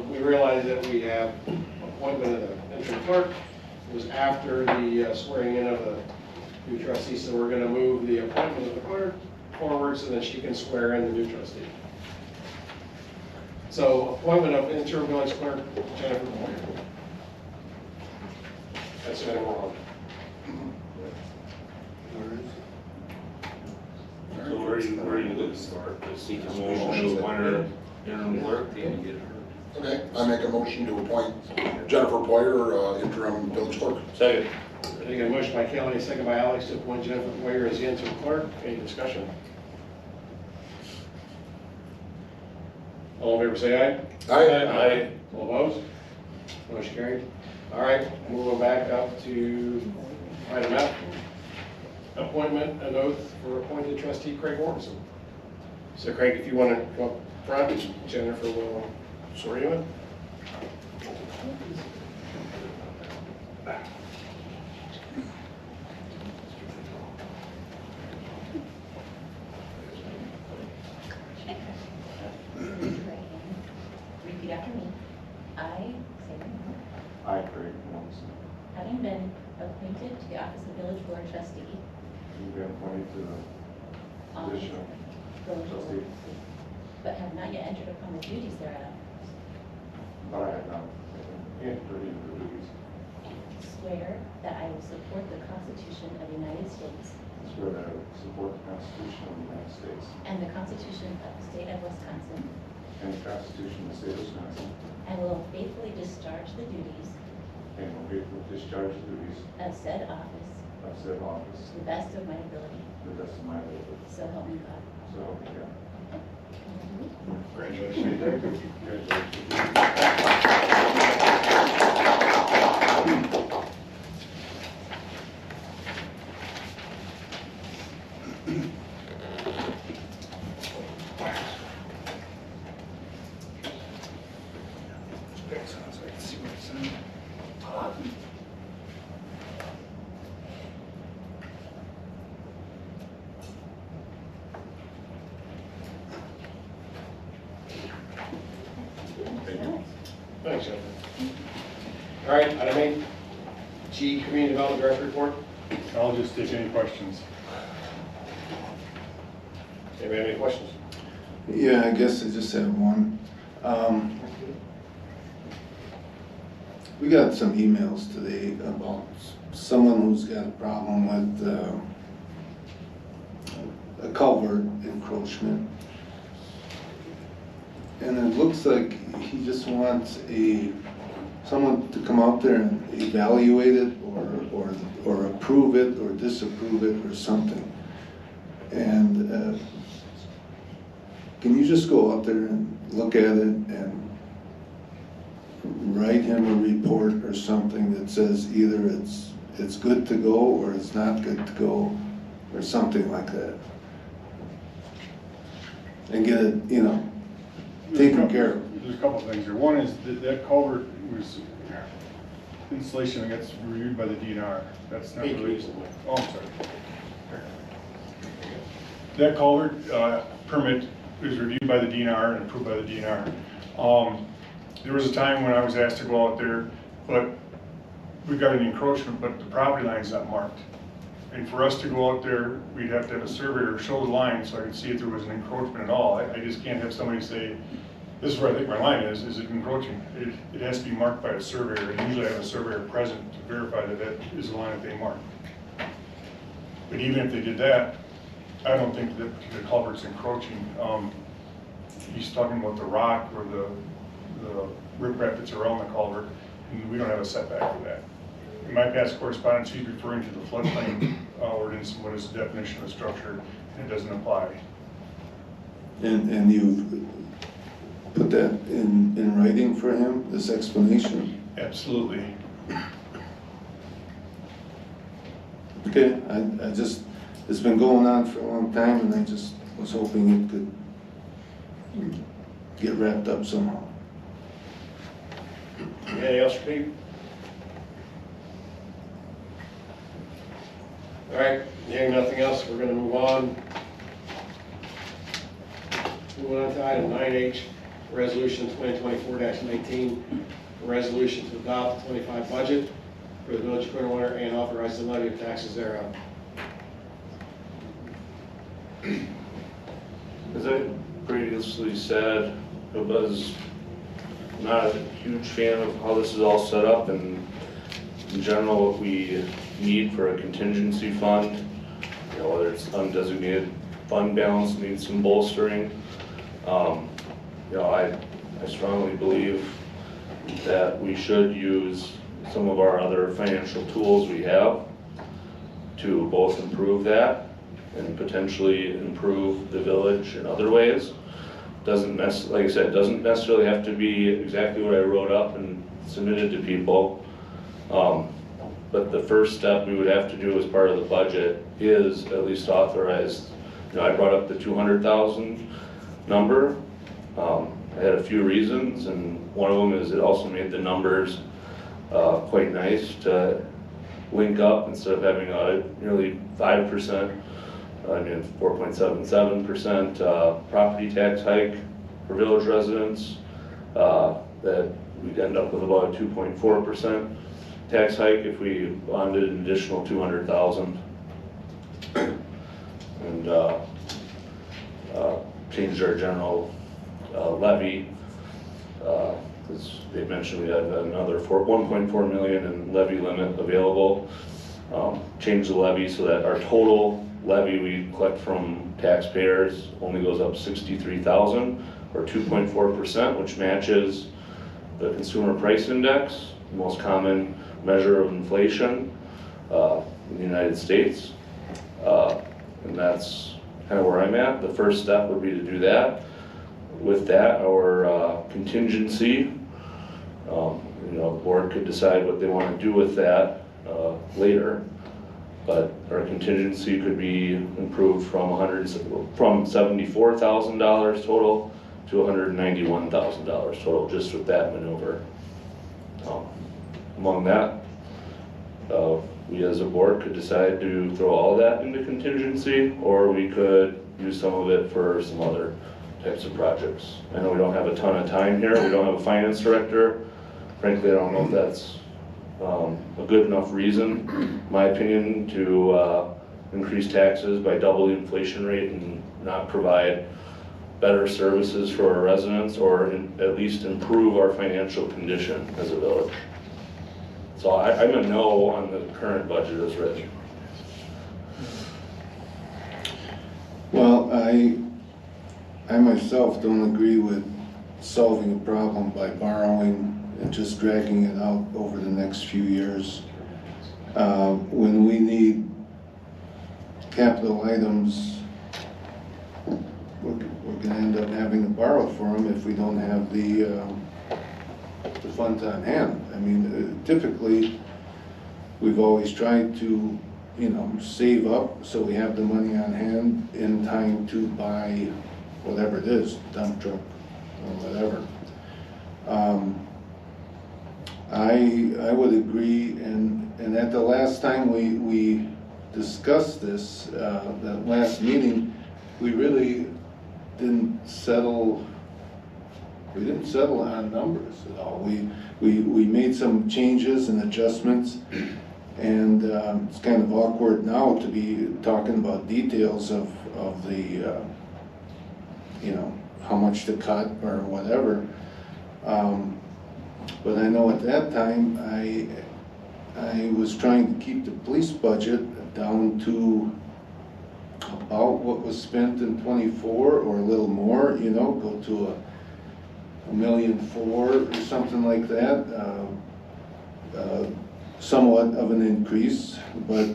We realize that we have appointment of the interim clerk. It was after the swearing in of the new trustee, so we're going to move the appointment of the clerk forward so that she can swear in the new trustee. So, appointment of interim village clerk, Jennifer Moyer. That's what we're on. So where are you looking to start? Seek a motion to appoint her interim clerk, then you get her. Okay, I make a motion to appoint Jennifer Poyer, interim village clerk. Second. I got a motion by Kelly, second by Alex to appoint Jennifer Poyer as the interim clerk. Any discussion? All in favor say aye. Aye. All opposed? Motion carried. All right, moving back up to item F. Appointment and oath for appointed trustee Craig Morrison. So Craig, if you want to go up front, Jennifer will swear you in. Repeat after me. I, say your name, I, Craig Morrison, having been appointed to the office of village board trustee, you've been appointed to the position of village board trustee, trustee, but have not yet entered upon the duties thereof, but I have not entered into the duties. swear that I will support the Constitution of the United States I swear that I will support the Constitution of the United States and the Constitution of the state of Wisconsin, and the Constitution of the state of Wisconsin, and will faithfully discharge the duties and will faithfully discharge the duties of said office of said office to the best of my ability. to the best of my ability. So help me God. So help me God. Congratulations. Thanks, Jennifer. All right, item 8, G, Community Development Director report. I'll just take any questions. Anybody have any questions? Yeah, I guess I just have one. We got some emails today about someone who's got a problem with a culvert encroachment. And it looks like he just wants someone to come out there and evaluate it or approve it or disapprove it or something. And can you just go out there and look at it and write him a report or something that says either it's good to go or it's not good to go? or something like that. And get it, taken care of. There's a couple of things here. One is that culvert was installation that gets reviewed by the DNR. That's not really. Oh, I'm sorry. That culvert permit is reviewed by the DNR and approved by the DNR. There was a time when I was asked to go out there, but we got an encroachment, but the property line's not marked. And for us to go out there, we'd have to have a surveyor show the line so I could see if there was an encroachment at all. I just can't have somebody say, this is where I think my line is it encroaching? It has to be marked by a surveyor, and usually I have a surveyor present to verify that that is the line that they marked. But even if they did that, I don't think that the culvert's encroaching. He's talking about the rock or the riprap that's around the culvert, and we don't have a setback for that. In my past correspondence, he's referring to the floodplain ordinance, what is the definition of structure, and it doesn't apply. And you've put that in writing for him, this explanation? Absolutely. Okay, I just, it's been going on for a long time, and I just was hoping it could get wrapped up somehow. Anything else for Pete? All right, hearing nothing else, we're gonna move on. Moving on to item 9H, resolution 2024-19, a resolution to adopt the 25 budget for the village of Kronenwetter and authorize the levy of taxes thereof. As I previously said, I was not a huge fan of how this is all set up, and in general what we need for a contingency fund, whether it's undesignated fund balance needs some bolstering. I strongly believe that we should use some of our other financial tools we have to both improve that and potentially improve the village in other ways. Like I said, it doesn't necessarily have to be exactly what I wrote up and submitted to people. But the first step we would have to do as part of the budget is at least authorize, I brought up the 200,000 number. I had a few reasons, and one of them is it also made the numbers quite nice to link up instead of having a nearly 5%, 4.77% property tax hike for village residents, that we'd end up with about a 2.4% tax hike if we bonded an additional 200,000 and changed our general levy, because they mentioned we had another 1.4 million in levy limit available. Change the levy so that our total levy we collect from taxpayers only goes up 63,000 or 2.4%, which matches the consumer price index, the most common measure of inflation in the United States. And that's kind of where I'm at. The first step would be to do that. With that, our contingency, the board could decide what they want to do with that later. But our contingency could be improved from $74,000 total to $191,000 total, just with that maneuver. Among that, we as a board could decide to throw all that into contingency, or we could use some of it for some other types of projects. I know we don't have a ton of time here. We don't have a finance director. Frankly, I don't know if that's a good enough reason, in my opinion, to increase taxes by double the inflation rate and not provide better services for our residents, or at least improve our financial condition as a village. So I'm a no on the current budget as written. Well, I myself don't agree with solving a problem by borrowing and just dragging it out over the next few years. When we need capital items, we're gonna end up having to borrow for them if we don't have the funds on hand. I mean, typically, we've always tried to save up so we have the money on hand in time to buy whatever it is, dump truck or whatever. I would agree, and at the last time we discussed this, that last meeting, we really didn't settle on numbers at all. We made some changes and adjustments, and it's kind of awkward now to be talking about details of the, how much to cut or whatever. But I know at that time, I was trying to keep the police budget down to about what was spent in '24 or a little more, go to $1.4 million or something like that. Somewhat of an increase, but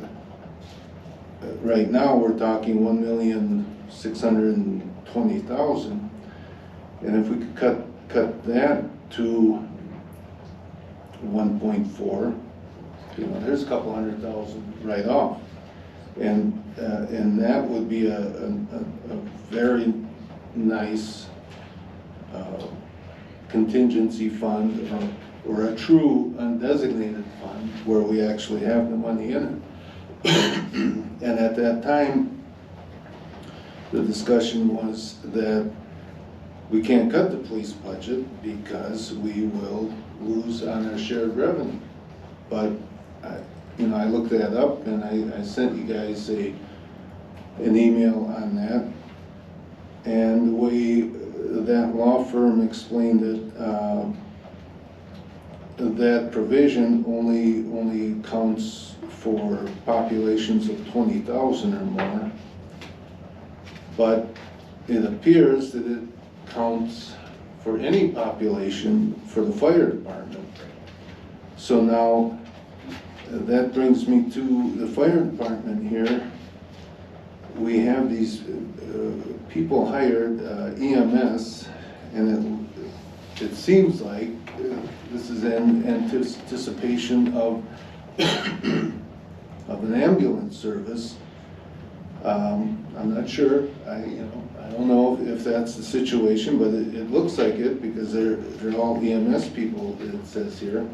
right now we're talking $1,620,000, and if we could cut that to 1.4, there's a couple $100,000 right off, and that would be a very nice contingency fund, or a true undesignated fund where we actually have the money in it. And at that time, the discussion was that we can't cut the police budget because we will lose on our shared revenue. But I looked that up, and I sent you guys an email on that. And the way that law firm explained it, that provision only counts for populations of 20,000 or more, but it appears that it counts for any population for the fire department. So now that brings me to the fire department here. We have these people hired, EMS, and it seems like this is in anticipation of an ambulance service. I'm not sure. I don't know if that's the situation, but it looks like it because they're all EMS people, it says here.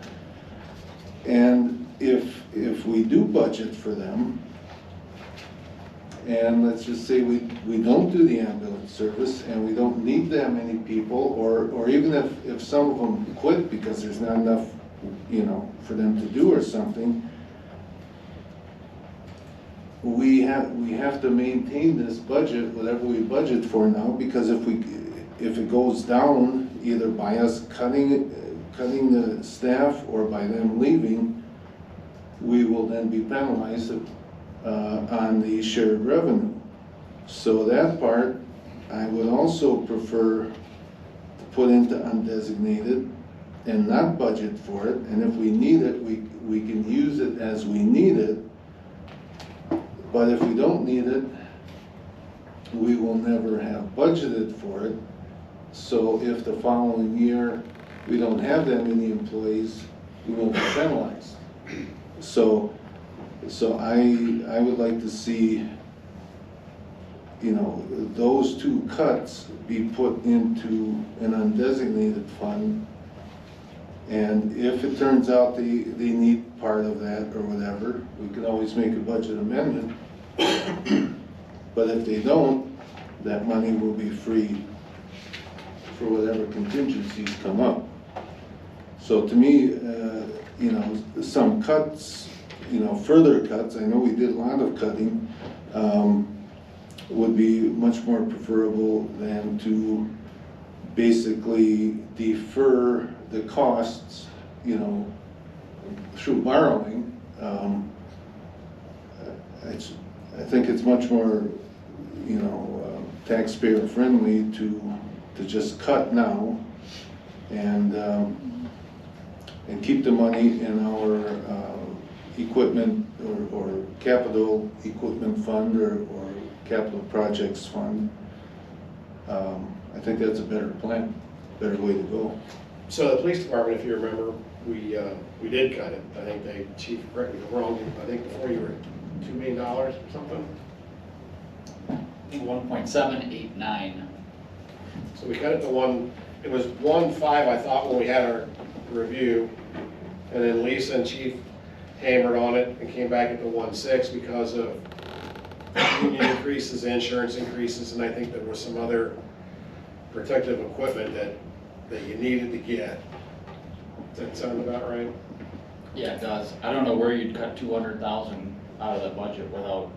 And if we do budget for them, and let's just say we don't do the ambulance service and we don't need that many people, or even if some of them quit because there's not enough, for them to do or something, we have to maintain this budget, whatever we budget for now, because if it goes down, either by us cutting the staff or by them leaving, we will then be penalized on the shared revenue. So that part, I would also prefer to put into undesignated and not budget for it, and if we need it, we can use it as we need it. But if we don't need it, we will never have budgeted for it. So if the following year we don't have that many employees, we won't be penalized. So I would like to see, those two cuts be put into an undesignated fund. And if it turns out they need part of that or whatever, we can always make a budget amendment. But if they don't, that money will be free for whatever contingencies come up. So to me, some cuts, further cuts, I know we did a lot of cutting, would be much more preferable than to basically defer the costs, through borrowing. I think it's much more, taxpayer friendly to just cut now and keep the money in our equipment or capital equipment fund or capital projects fund. I think that's a better plan, better way to go. So the police department, if you remember, we did cut it. I think Chief, correct me if I'm wrong, I think before you were $2 million or something. I think 1.789. So we cut it to one, it was 1.5, I thought, when we had our review. And then Lisa and Chief hammered on it and came back at the 1.6 because of union increases, insurance increases, and I think there was some other protective equipment that you needed to get. Does that sound about right? Yeah, it does. I don't know where you'd cut 200,000 out of the budget without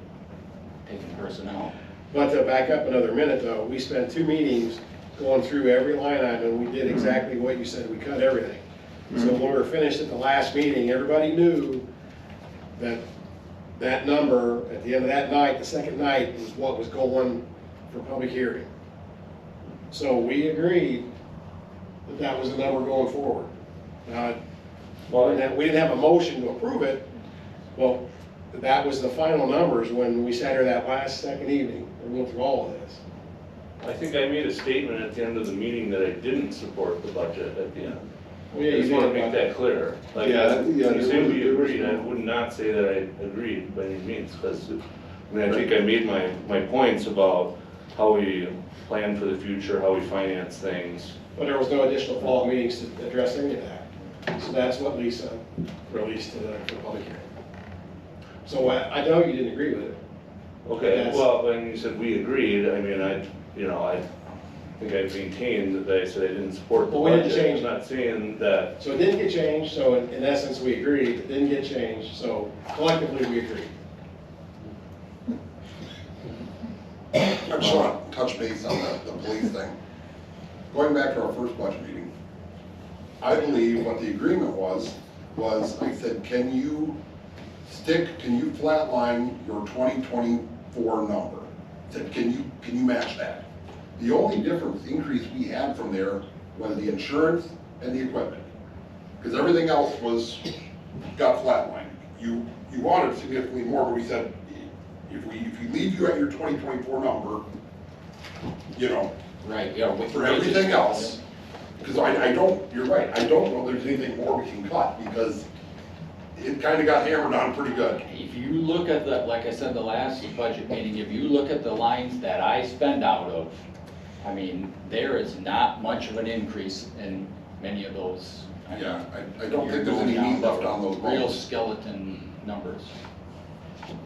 taking personnel. But to back up another minute though, we spent 2 meetings going through every line item. We did exactly what you said. We cut everything. So when we were finished at the last meeting, everybody knew that that number at the end of that night, the second night, was what was going for public hearing. So we agreed that that was the number going forward. Now, we didn't have a motion to approve it. Well, that was the final numbers when we sat here that second evening and went through all of this. I think I made a statement at the end of the meeting that I didn't support the budget at the end. Well, yeah, I just you want to did. make that clear. Like, Yeah, when yeah, you say we there was agreed, I no- would not say that I agreed by any means, because, I mean, I think I made my points about how we plan for the future, how we finance things. But there was no additional follow-up meetings to address any of that. So that's what Lisa released to the public hearing. So I know you didn't agree with it. Okay, Yes. well, when you said we agreed, I mean, I think I maintained that I said I didn't support the Well, we didn't budget. change I'm not saying that, So it didn't get changed, so in essence, we agreed. It didn't get changed, so collectively, we agreed. I just want to touch base on the police thing. Going back to our first budget meeting, I believe what the agreement was I said, can you flatline your 2024 number? I said, can you match that? The only increase we had from there was the insurance and the equipment. Because everything else got flatlined. You wanted significantly more, but we said, if we leave you at your 2024 number, Right, yeah. for everything else, because you're right, I don't know there's anything more we can cut, because it kind of got hammered on pretty good. If you look at like I said, the last budget meeting, if you look at the lines that I spend out of, I mean, there is not much of an increase in many of those. Yeah, I don't think there's any meat left on those Real bones. skeleton numbers.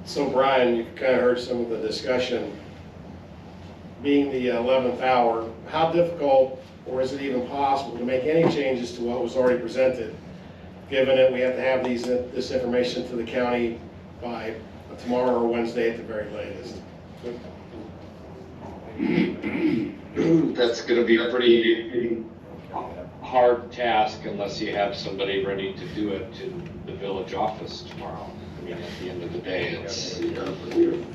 So Brian, you kind of heard some of the discussion. Being the 11th hour, how difficult, or is it even possible, to make any changes to what was already presented, given that we have to have this information to the county by tomorrow or Wednesday at the very latest? That's gonna be a pretty hard task unless you have somebody ready to do it in the village office tomorrow. I mean, at the end of the day, it's, you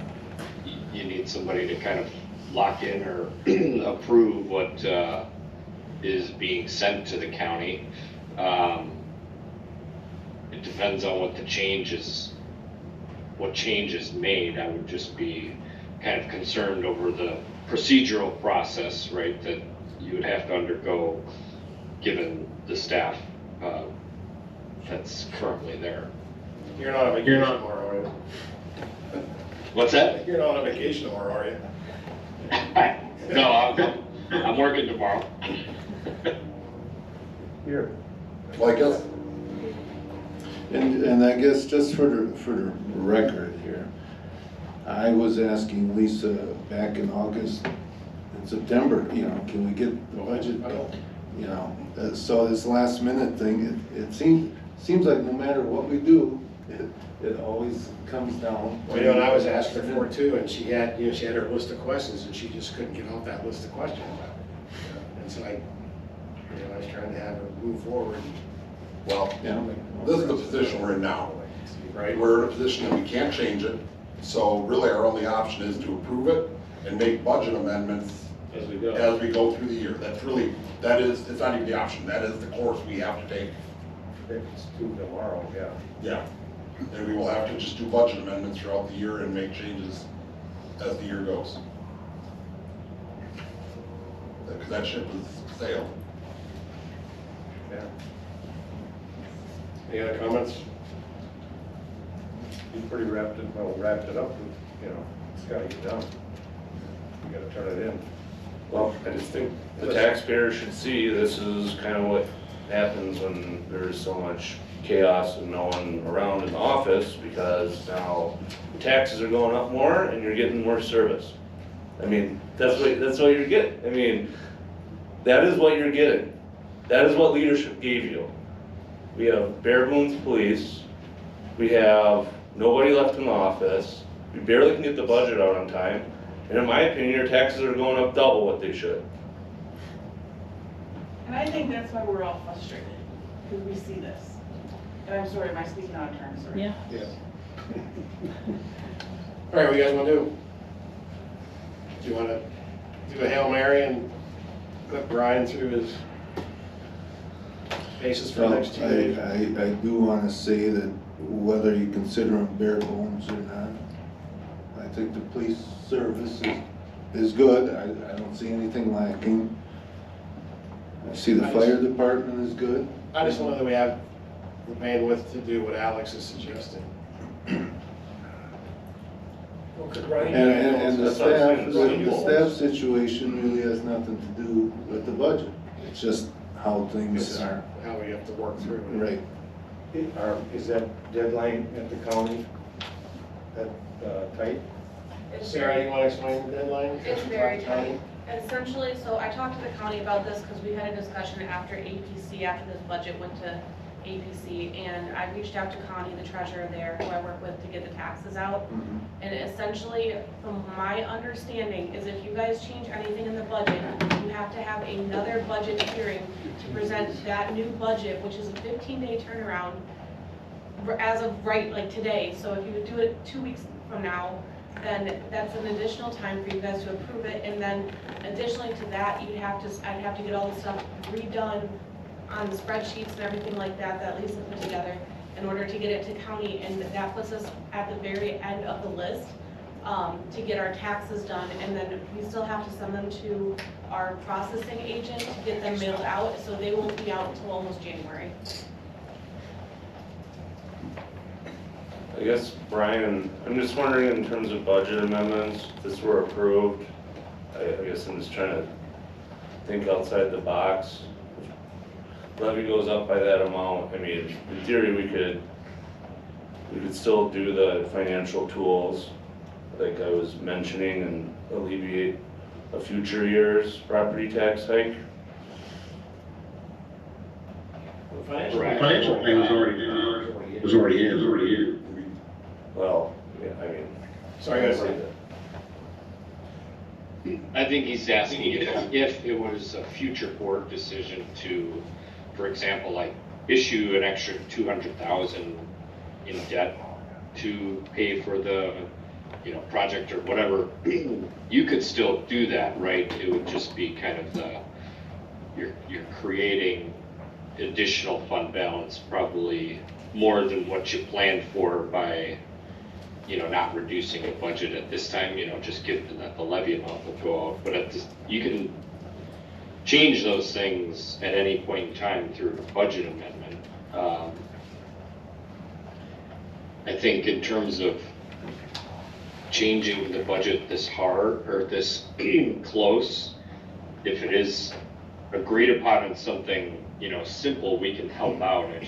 need somebody to kind of lock in or approve what is being sent to the county. It depends on what change is made. I would just be kind of concerned over the procedural process, right, that you would have to undergo given the staff that's currently there. You're not on vacation tomorrow, are you? What's that? You're not on vacation tomorrow, are you? No, I'm working tomorrow. Here. Well, I guess, And I guess just for the record here, I was asking Lisa back in August and September, can we get the budget done? So this last minute thing, it seems like no matter what we do, it always comes down. Well, and I was asking her for it too, and she had her list of questions, and she just couldn't get off that list of questions. And so I was trying to have her move forward. well, this is the position we're in now. Right. We're in a position that we can't change it, so really our only option is to approve it and make budget amendments As we go. as we go through the year. It's not even the option, that is the course we have to take. It's due tomorrow, yeah. Yeah. And we will have to just do budget amendments throughout the year and make changes as the year goes. Because that ship has sailed. Any other comments? He's pretty wrapped it up, you know, it's gotta get done. You gotta turn it in. Well, I just think the taxpayer should see this is kind of what happens when there's so much chaos and no one around in the office, because now taxes are going up more and you're getting more service. I mean, that's what you're getting. I mean, that is what you're getting. That is what leadership gave you. We have bare bones police. We have nobody left in the office. We barely can get the budget out on time. And in my opinion, your taxes are going up double what they should. And I think that's why we're all frustrated, because we see this. And I'm sorry, am I speaking out of turn, sorry? Yeah. Yes. All right, what you guys want to do? Do you want to do a Hail Mary and put Brian through his paces for the Well, next 2 days? I do want to say that whether you consider them bare bones or not, I think the police service is good. I don't see anything lacking. I see the fire department is good. I just don't know that we have the bandwidth to do what Alex is suggesting. Well, could Ryan- And the That's what I'm saying. the staff situation really has nothing to do with the budget. It's just how things It's are. how we have to work through it. Right. Is that deadline at the county that tight? Sarah, you want to explain the deadline? It's very tight. Essentially, so I talked to the county about this because we had a discussion after APC, after this budget went to APC, and I reached out to Connie, the treasurer there, who I work with, to get the taxes out. And essentially, from my understanding, is if you guys change anything in the budget, you have to have another budget hearing to present that new budget, which is a 15-day turnaround as of right, like today. So if you would do it 2 weeks from now, then that's an additional time for you guys to approve it. And then additionally to that, I'd have to get all the stuff redone on the spreadsheets and everything like that that Lisa put together in order to get it to county. And that puts us at the very end of the list to get our taxes done. And then we still have to send them to our processing agent to get them mailed out. So they won't be out until almost January. I guess, Brian, I'm just wondering in terms of budget amendments, if this were approved, I guess I'm just trying to think outside the box. Levy goes up by that amount, I mean, in theory, we could still do the financial tools, like I was mentioning, and alleviate a future year's property tax hike. The financial plan was already in. Well, yeah, I mean. Sorry, guys. I think he's asking if it was a future board decision to, for example, like issue an extra 200,000 in debt to pay for the, project or whatever, you could still do that, right? It would just be kind of you're creating additional fund balance, probably more than what you planned for by, not reducing the budget at this time, just given that the levy amount will go out. But you can change those things at any point in time through a budget amendment. I think in terms of changing the budget this hard or this close, if it is agreed upon in something, simple, we can help out. I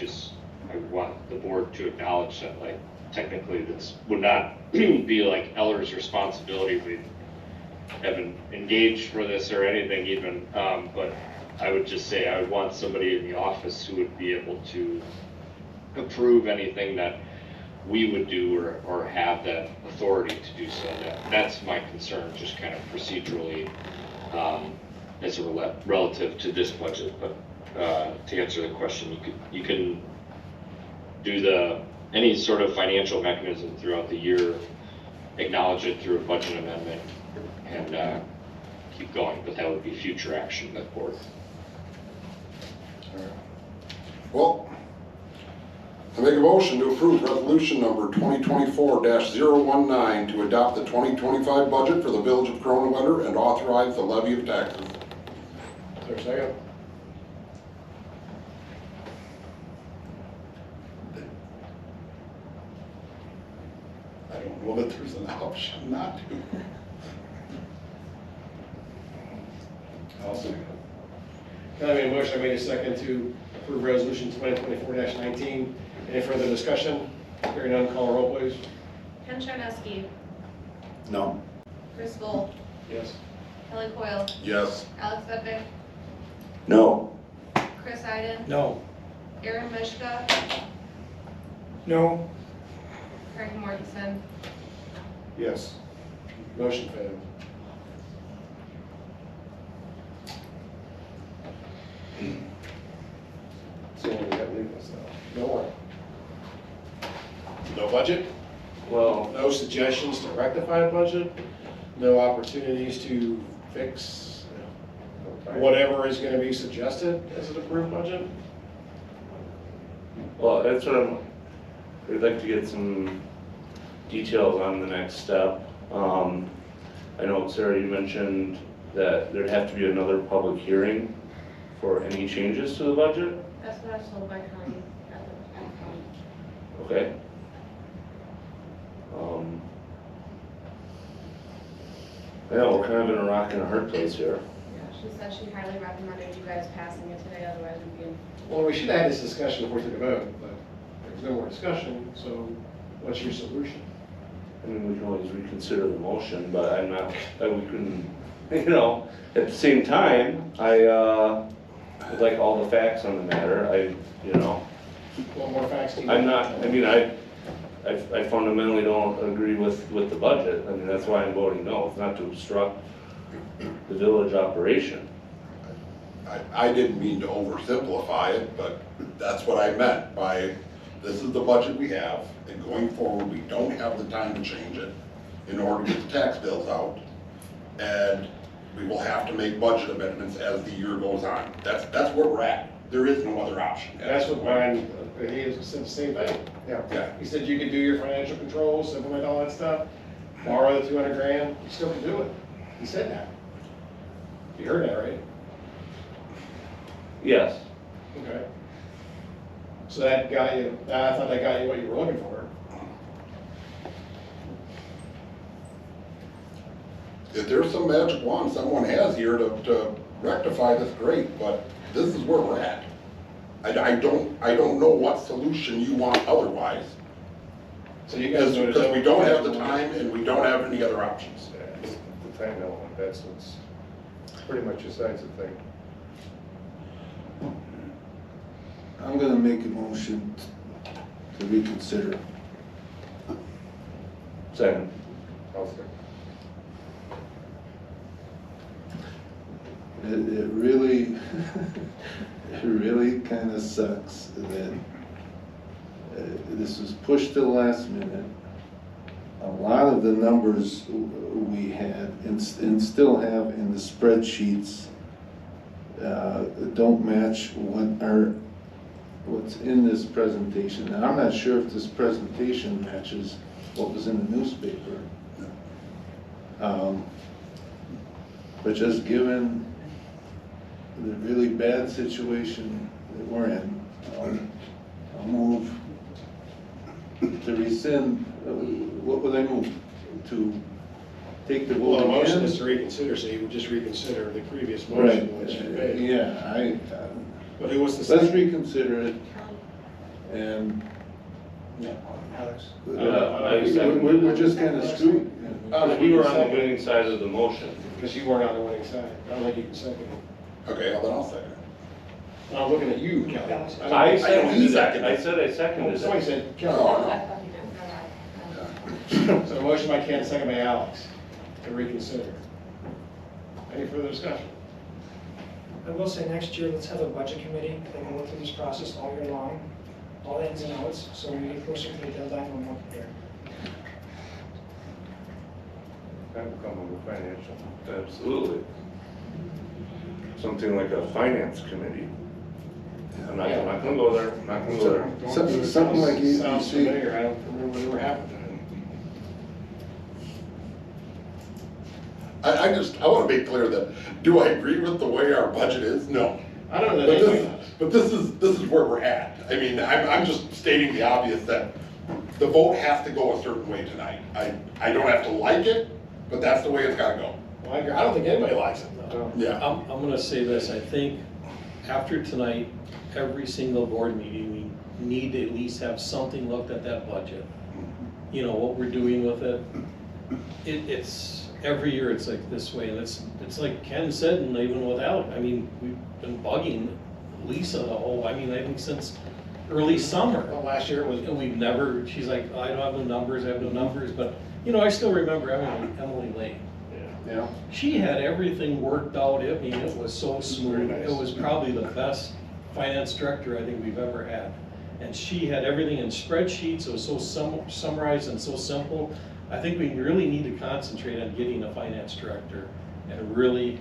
want the board to acknowledge that, like, technically this would not be like Eller's responsibility. We haven't engaged for this or anything even, but I would just say I would want somebody in the office who would be able to approve anything that we would do or have that authority to do so. That's my concern, just kind of procedurally as a relative to this budget. But to answer the question, you can do any sort of financial mechanism throughout the year, acknowledge it through a budget amendment, and keep going. But that would be future action of the board. Well, I make a motion to approve resolution number 2024-019 to adopt the 2025 budget for the Village of Kronenwetter and authorize the levy of taxes. Is there a second? don't know that there's an option not to. I'll second. Can I have a motion, I made a second to approve resolution 2024-19. Any further discussion? Hearing none, call roll, please. Ken Charneski, No. Chris Gold, Yes. Kelly Coyle, Yes. Alex Bedwick, No. Chris Iden, No. Aaron Mishka, No, Craig Mortensen. Yes. Motion failed. So we got legal stuff. No more. No budget? Well, No suggestions to rectify a budget? No opportunities to fix whatever is gonna be suggested as an approved budget? Well, that's what we'd like to get some details on the next step. I know, Sarah, you mentioned that there'd have to be another public hearing for any changes to the budget, That's what I was told by Connie at the county. okay? Yeah, we're kind of in a rock and a hard place here. Yeah, she said she highly recommended you guys passing it today, otherwise we'd be in. Well, we should have had this discussion before we took a vote, but there's no more discussion, so what's your solution? I mean, we can always reconsider the motion, but I'm not, we couldn't, you know, at the same time, I would like all the facts on the matter. You know, What more facts do you? I'm not, I mean, I fundamentally don't agree with the budget. I mean, that's why I'm voting no. It's not to obstruct the village operation. I didn't mean to oversimplify it, but that's what I meant by, this is the budget we have, and going forward, we don't have the time to change it in order to get the tax bills out, and we will have to make budget amendments as the year goes on. That's where we're at. There is no other option. And that's what Brian, he said the same thing. Yeah. He said you could do your financial controls, implement all that stuff, borrow the 200 grand, you still can do it. He said that. You heard that, right? Yes. Okay. So that got you, I thought that got you what you were looking for. If there's some magic wand someone has here to rectify this, great, but this is where we're at. I don't know what solution you want otherwise, So you guys because we don't have the time and we don't have any other options. The time element, that's what's pretty much decides the thing. I'm gonna make a motion to reconsider. Second. I'll say. It really, it really kind of sucks that this was pushed to the last minute. A lot of the numbers we had and still have in the spreadsheets don't match what's in this presentation. Now, I'm not sure if this presentation matches what was in the newspaper. But just given the really bad situation that we're in, I'll move to rescind, what would I move? To take the vote Well, the motion again? is to reconsider, so you would just reconsider the previous motion, Right, which you made. yeah, But who was the let's second? reconsider it, and Alex. we're just kind of screwed. We were on the winning side of the motion. Because you weren't on the winning side. I don't think you can second it. Okay, well, then I'll second it. I'm looking at you, Kelly. I seconded it. seconded I it. said I seconded Somebody it. said Kelly. Oh, I thought you did. So a motion by Ken, second by Alex, to reconsider. Any further discussion? I will say next year, let's have a budget committee that can work through this process all year long, all the ins and outs, so when we get closer to the deadline, we're more prepared. That will come with financial. Absolutely. Something like a finance committee. I'm not gonna go there, I'm not gonna go there. Something like you Sounds see. familiar, I don't remember what ever happened. I want to make clear that, do I agree with the way our budget is? No. I don't know But that anybody does. this is where we're at. I mean, I'm just stating the obvious that the vote has to go a certain way tonight. I don't have to like it, but that's the way it's gotta go. Well, I agree. I don't think anybody likes it though. Yeah. I'm gonna say this, I think after tonight, every single board meeting, we need to at least have something looked at that budget. You know, what we're doing with it. It's, every year it's like this way, and it's like Ken said, and even with Alec, I mean, we've been bugging Lisa the whole, I think since early summer. Well, last year it was, And we've never, she's like, I don't have no numbers, but, you know, I still remember Emily Lane. yeah. She had everything worked out, it was so smooth. Very nice. It was probably the best finance director I think we've ever had. And she had everything in spreadsheets, it was so summarized and so simple. I think we really need to concentrate on getting a finance director and really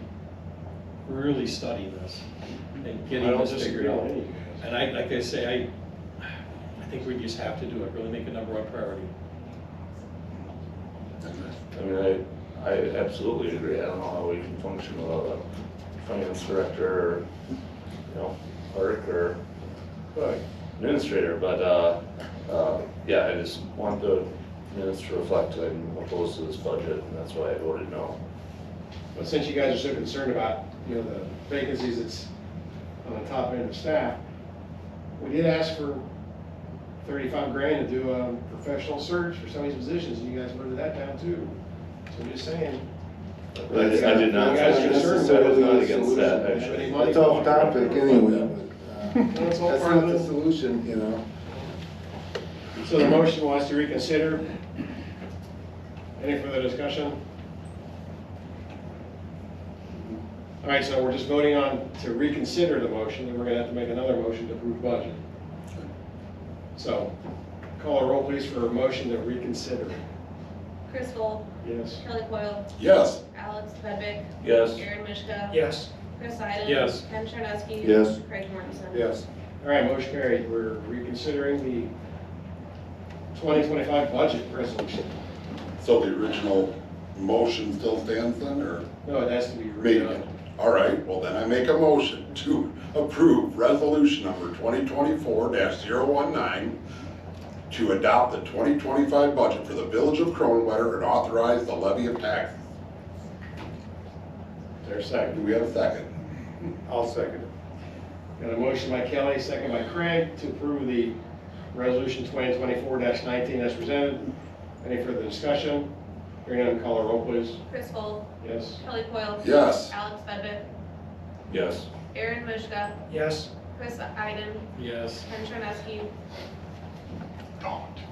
study this and I getting don't this disagree figured out. with you. And like I say, I think we just have to do it, really make it number one priority. I mean, I absolutely agree. I don't know how we can function without a finance director or, you know, clerk or But administrator, but, yeah, I just want the minutes to reflect I'm opposed to this budget, and that's why I voted no. But since you guys are so concerned about, the vacancies that's on the top end of staff, we did ask for 35 grand to do a professional search for some of these positions, and you guys voted that down too. So I'm just saying. I did not, You guys are concerned I was with not it. against that, Have actually. any money It's off going for it? topic anyway, but, That's all that's part not of the it. solution, you know. So the motion was to reconsider. Any further discussion? All right, so we're just voting on to reconsider the motion, and we're gonna have to make another motion to approve budget. So, call a roll please for a motion to reconsider. Chris Volk, Yes. Kelly Coyle, Yes. Alex Bedwick, Yes. Aaron Mishka, Yes. Chris Iden. Yes. Ken Chernowski. Yes. Craig Mortensen. Yes. All right, motion carried. We're reconsidering the 2025 budget resolution. So the original motion still stands then, or? No, it has to be Maybe. redone. All right, well then I make a motion to approve resolution number 2024-019 to adopt the 2025 budget for the village of Kronenwetter and authorize the levy of taxes. Is there a Do second? we have a second? I'll second it. Got a motion by Kelly, second by Craig to approve the resolution 2024-19 as presented. Any further discussion? Hearing none, call a roll please. Chris Volk, Yes. Kelly Coyle. Yes. Alex Bedwick, Yes. Aaron Mishka, Yes. Chris Iden, Yes. Ken Chernowski,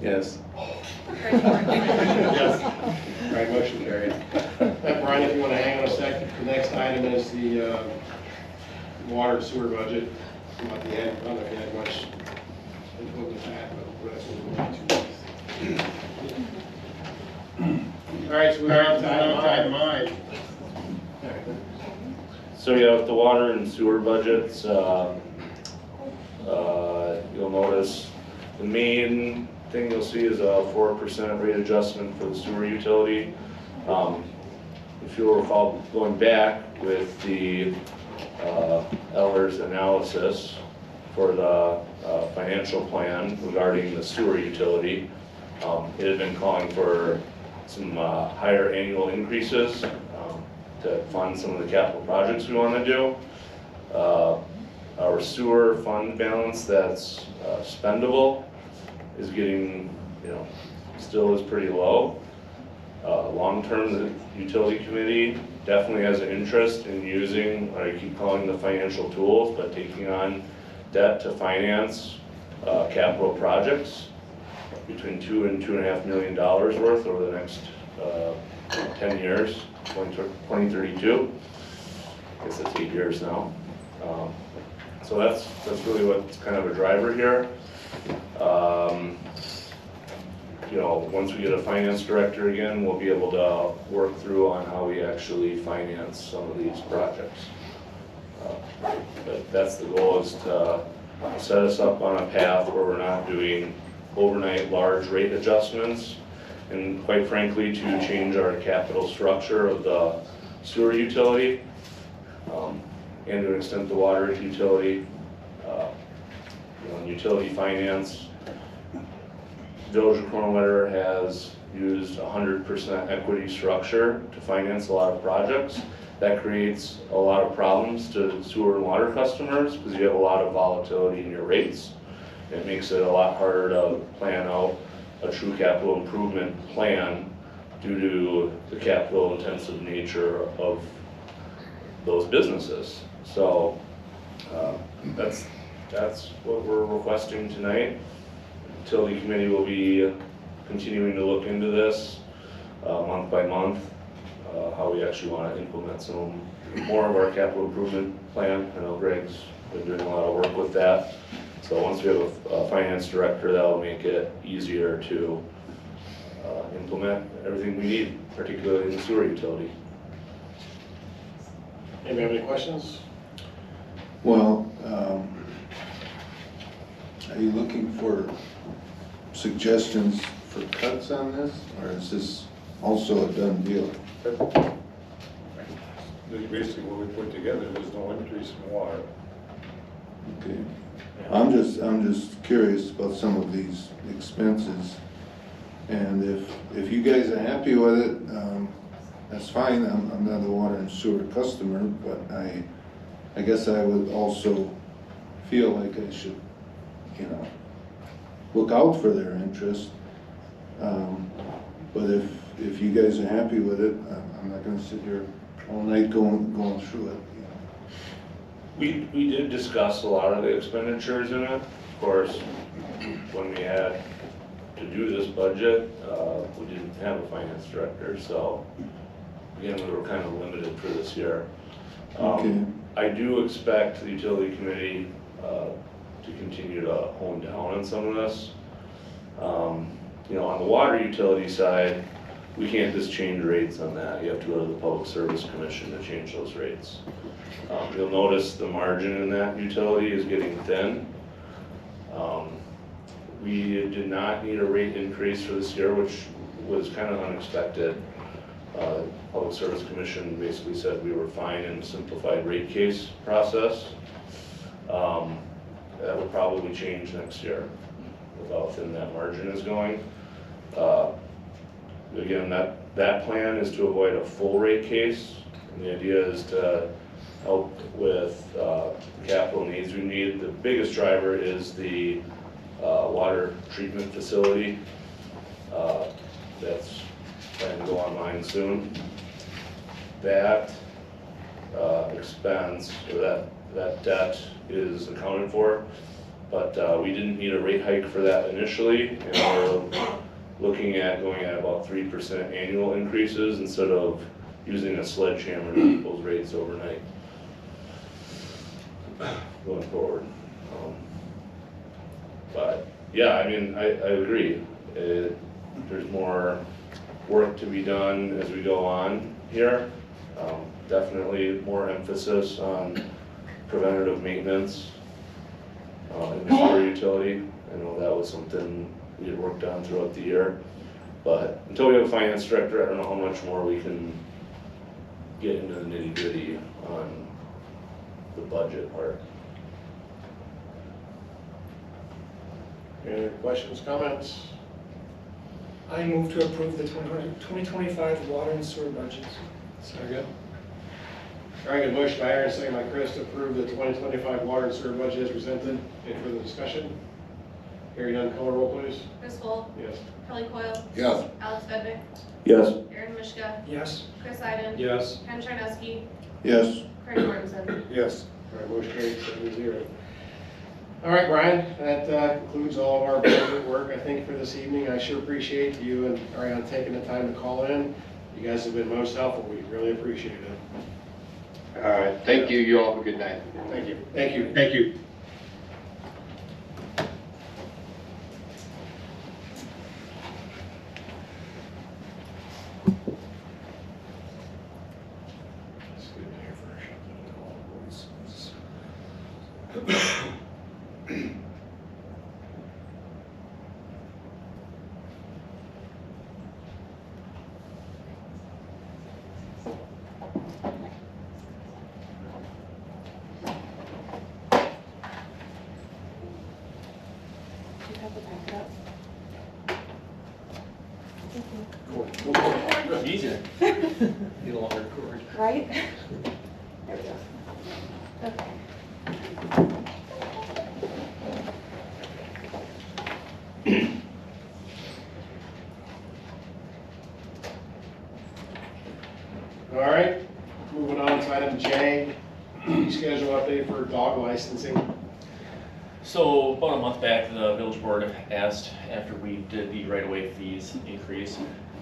Yes. Craig Mortensen. Yes. All right, motion carried. Brian, if you want to hang on a sec, the next item is the water and sewer budget. Not the end, I don't know if you had much input with that, but that's what we're going to. All right, so we're on to item I. So yeah, with the water and sewer budgets, you'll notice the main thing you'll see is a 4% rate adjustment for the sewer utility. If you'll recall, going back with the Eller's analysis for the financial plan regarding the sewer utility, it had been calling for some higher annual increases to fund some of the capital projects we want to do. Our sewer fund balance that's spendable is getting, still is pretty low. Long-term, the utility committee definitely has an interest in using what I keep calling the financial tools, but taking on debt to finance capital projects between $2 and $2.5 million worth over the next 10 years, 2032. I guess that's 8 years now. So that's really what's kind of a driver here. Once we get a finance director again, we'll be able to work through on how we actually finance some of these projects. But that's the goal, is to set us up on a path where we're not doing overnight large rate adjustments, and quite frankly, to change our capital structure of the sewer utility, and to an extent the water utility. Utility finance, Village of Kronenwetter has used 100% equity structure to finance a lot of projects. That creates a lot of problems to sewer and water customers because you have a lot of volatility in your rates. It makes it a lot harder to plan out a true capital improvement plan due to the capital intensive nature of those businesses. So that's what we're requesting tonight. Utility committee will be continuing to look into this month by month, how we actually want to implement some more of our capital improvement plan. I know Greg's been doing a lot of work with that. So once we have a finance director, that'll make it easier to implement everything we need, particularly in the sewer utility. Anybody have any questions? Well, are you looking for suggestions for cuts on this, or is this also a done deal? That's basically what we put together, there's no increase in water. Okay. I'm just curious about some of these expenses, and if you guys are happy with it, that's fine. I'm not a water and sewer customer, but I guess I would also feel like I should, look out for their interest. But if you guys are happy with it, I'm not gonna sit here all night going through it. We did discuss a lot of the expenditures in it. Of course, when we had to do this budget, we didn't have a finance director, so again, we were kind of limited for this year. Okay. I do expect the utility committee to continue to hone down on some of this. On the water utility side, we can't just change rates on that. You have to go to the Public Service Commission to change those rates. You'll notice the margin in that utility is getting thin. We did not need a rate increase for this year, which was kind of unexpected. Public Service Commission basically said we were fine in the simplified rate case process. That will probably change next year with how thin that margin is going. Again, that plan is to avoid a full rate case. And the idea is to help with capital needs we need. The biggest driver is the water treatment facility. That's planning to go online soon. That expense, or that debt is accounted for, but we didn't need a rate hike for that initially, and we're looking at going at about 3% annual increases instead of using a sledgehammer to keep those rates overnight going forward. But yeah, I mean, I agree. There's more work to be done as we go on here. Definitely more emphasis on preventative maintenance in the sewer utility. I know that was something we had worked on throughout the year. But until we have a finance director, I don't know how much more we can get into the nitty gritty on the budget part. Any other questions, comments? I move to approve the 2025 water and sewer budgets. Second. All right, a motion by Aaron, second by Chris to approve the 2025 water and sewer budget as presented. Any further discussion? Hearing none, call roll please. Chris Gold, Yes. Kelly Coyle, Yes. Alex Bedwick, Yes. Aaron Mishka, Yes. Chris Iden, Yes. Ken Charneski, Yes. Craig Mortensen. Yes. All right, motion carried 7-0. All right, Brian, that concludes all of our budget work, I think, for this evening. I sure appreciate you and Ariana taking the time to call in. You guys have been most helpful. We really appreciate it. All right, thank you. You all have a good night. Thank you. Thank you. Thank you. It's good to hear first. Do you have the backup? Easier. Need a longer cord. Right? There we go. Okay. All right, moving on to item J, schedule update for dog licensing. So about a month back, the village board asked, after we did the right-of-way fees increase,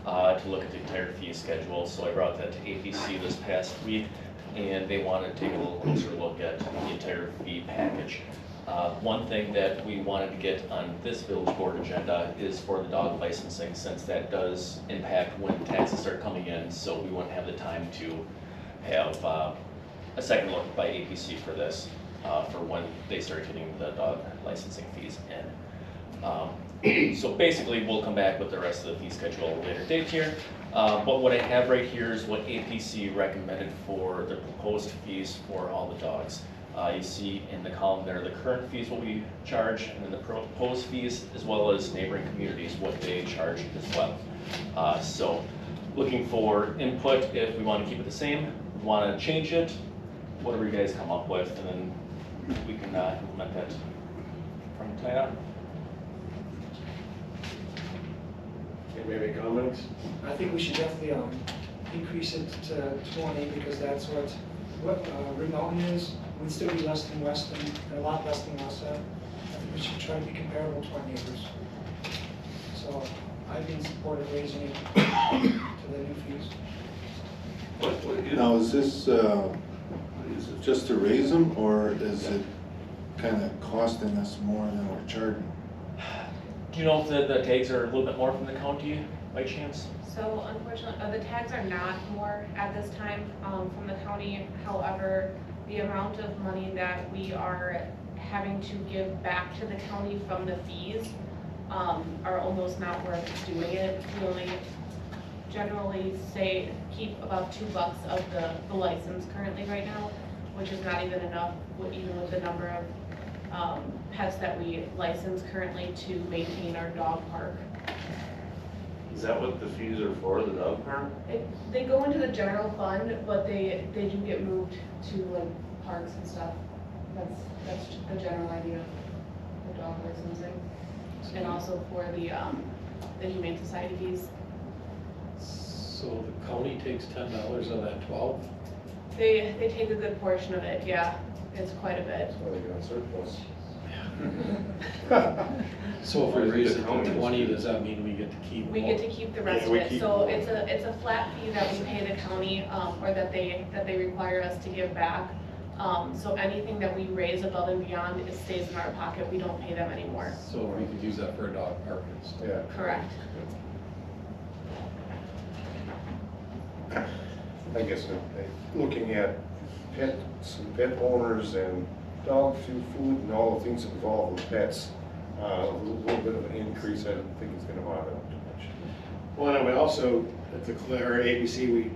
to look at the entire fee schedule. So I brought that to APC this past week, and they wanted to take a little closer look at the entire fee package. One thing that we wanted to get on this village board agenda is for the dog licensing, since that does impact when taxes start coming in, so we wouldn't have the time to have a second look by APC for this, for when they start getting the dog licensing fees in. So basically, we'll come back with the rest of the fee schedule at a later date here. But what I have right here is what APC recommended for the proposed fees for all the dogs. You see in the column there, the current fees, what we charge, and then the proposed fees, as well as neighboring communities, what they charge as well. So looking for input if we want to keep it the same, want to change it, whatever you guys come up with, and then we can implement that from tonight on. Maybe comments? I think we should definitely increase it to 20 because that's what Red Mountain is. We'd still be less than Weston and a lot less than Weston. I think we should try to be comparable to our neighbors. So I'd be in support of raising it to the new fees. Now, is this, is it just to raise them, or is it kind of costing us more than we're charging? Do you know if the tags are a little bit more from the county by chance? So unfortunately, the tags are not more at this time from the county. However, the amount of money that we are having to give back to the county from the fees are almost not worth doing it. We only generally say keep about $2 of the license currently right now, which is not even enough, even with the number of pets that we license currently to maintain our dog park. Is that what the fees are for, the dog park? They go into the general fund, but they do get moved to like parks and stuff. That's the general idea of the dog licensing. And also for the Humane Society fees. So the county takes $10 of that 12? They take a good portion of it, yeah. It's quite a bit. Well, they got surplus. So if we raise it to 20, does that mean we get to keep? We get to keep the rest of it. So it's a flat fee that we pay the county, or that they require us to give back. So anything that we raise above and beyond, it stays in our pocket. We don't pay them anymore. So we could use that for a dog park instead? Yeah. Correct. I guess looking at pets and pet owners and dog food and all the things involved with pets, a little bit of an increase, I don't think it's gonna bother them too much. Well, and we also, at the ABC, we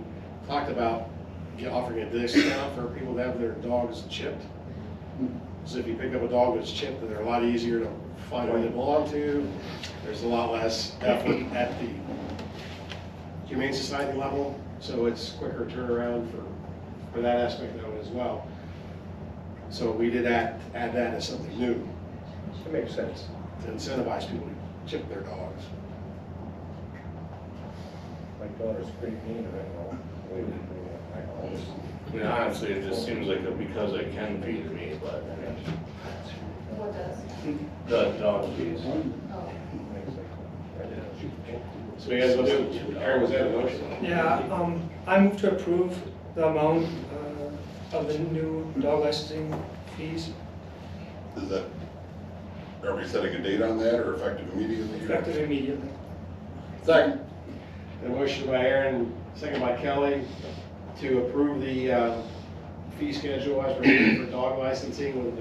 talked about offering a discount for people that have their dogs chipped. So if you pick up a dog that's chipped, they're a lot easier to find where they belong to. There's a lot less effort at the Humane Society level, so it's quicker turnaround for that aspect of it as well. So we did add that as something new. It makes sense. To incentivize people to chip their dogs. My daughter's pretty mean, I know. I mean, honestly, it just seems like because I can feed me, but What does? the dog fees. Oh. So you guys will do, Aaron, was that a motion? Yeah, I move to approve the amount of the new dog licensing fees Is that, are we setting a date on that or effective immediately? effective immediately. Second. A motion by Aaron, second by Kelly, to approve the fee schedule as written for dog licensing with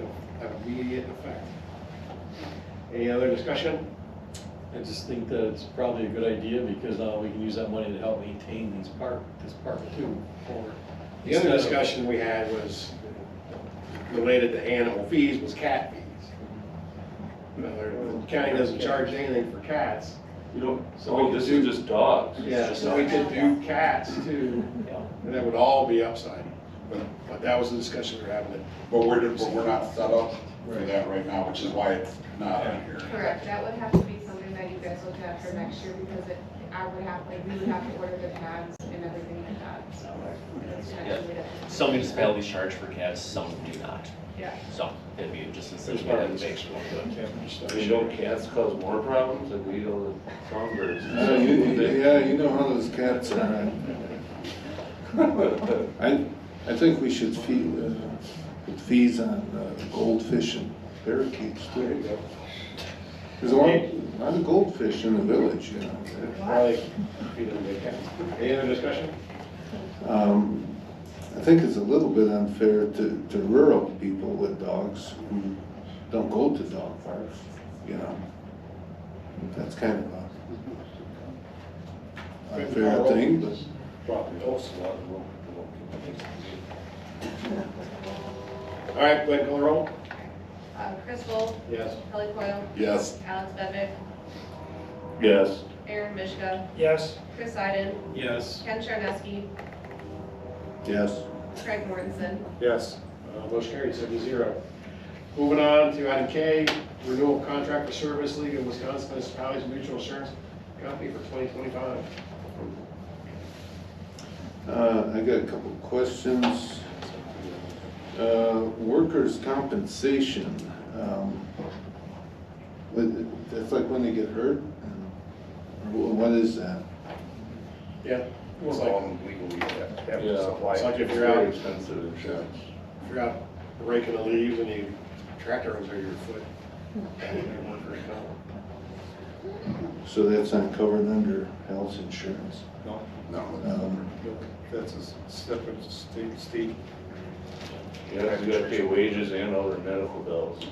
immediate effect. Any other discussion? I just think that it's probably a good idea because we can use that money to help maintain this park too. The other discussion we had was related to animal fees, was cat fees. The county doesn't charge anything for cats, You don't, So we this could is do- just dogs. Yeah, so we could do cats too, and that would all be upside. But that was the discussion we were having. But we're not set up for that right now, which is why it's not on here. Correct, that would have to be something that you guys look at for next year, because we would have to order the tags and everything like that, so. Yeah. Some municipalities charge for cats, some do not. Yeah. So it'd be just a There's situation part that of the makes it. I mean, don't cats cause more problems than we do with songbirds? Yeah, you know how those cats are. I think we should put fees on goldfish and parakeets too. There's a lot of goldfish in the village, you know. Probably feed them big cats. Any other discussion? I think it's a little bit unfair to rural people with dogs who don't go to dog parks, you know. That's kind of a unfair thing, but. Probably also a lot of them. All right, go ahead and call the roll. Chris Wolf, Yes. Kelly Coyle, Yes. Alex Bevick, Yes. Aaron Mishka, Yes. Chris Iden, Yes. Ken Charneski, Yes. Craig Mortensen. Yes. Motion carried, 7-0. Moving on to item K, renewal of contract for Service League of Wisconsin Municipalities Mutual Insurance Company for 2025. I got a couple of questions. Workers' compensation, that's like when they get hurt? Or what is that? Yeah. Well, It's like, legally, you have Yeah. to supply. It's like if you're very out- expensive insurance. if you're out raking the leaves and you tractor runs over your foot, and your workers know. So that's not covered under health insurance? No, No. that's a separate state. You gotta pay wages and other medical bills.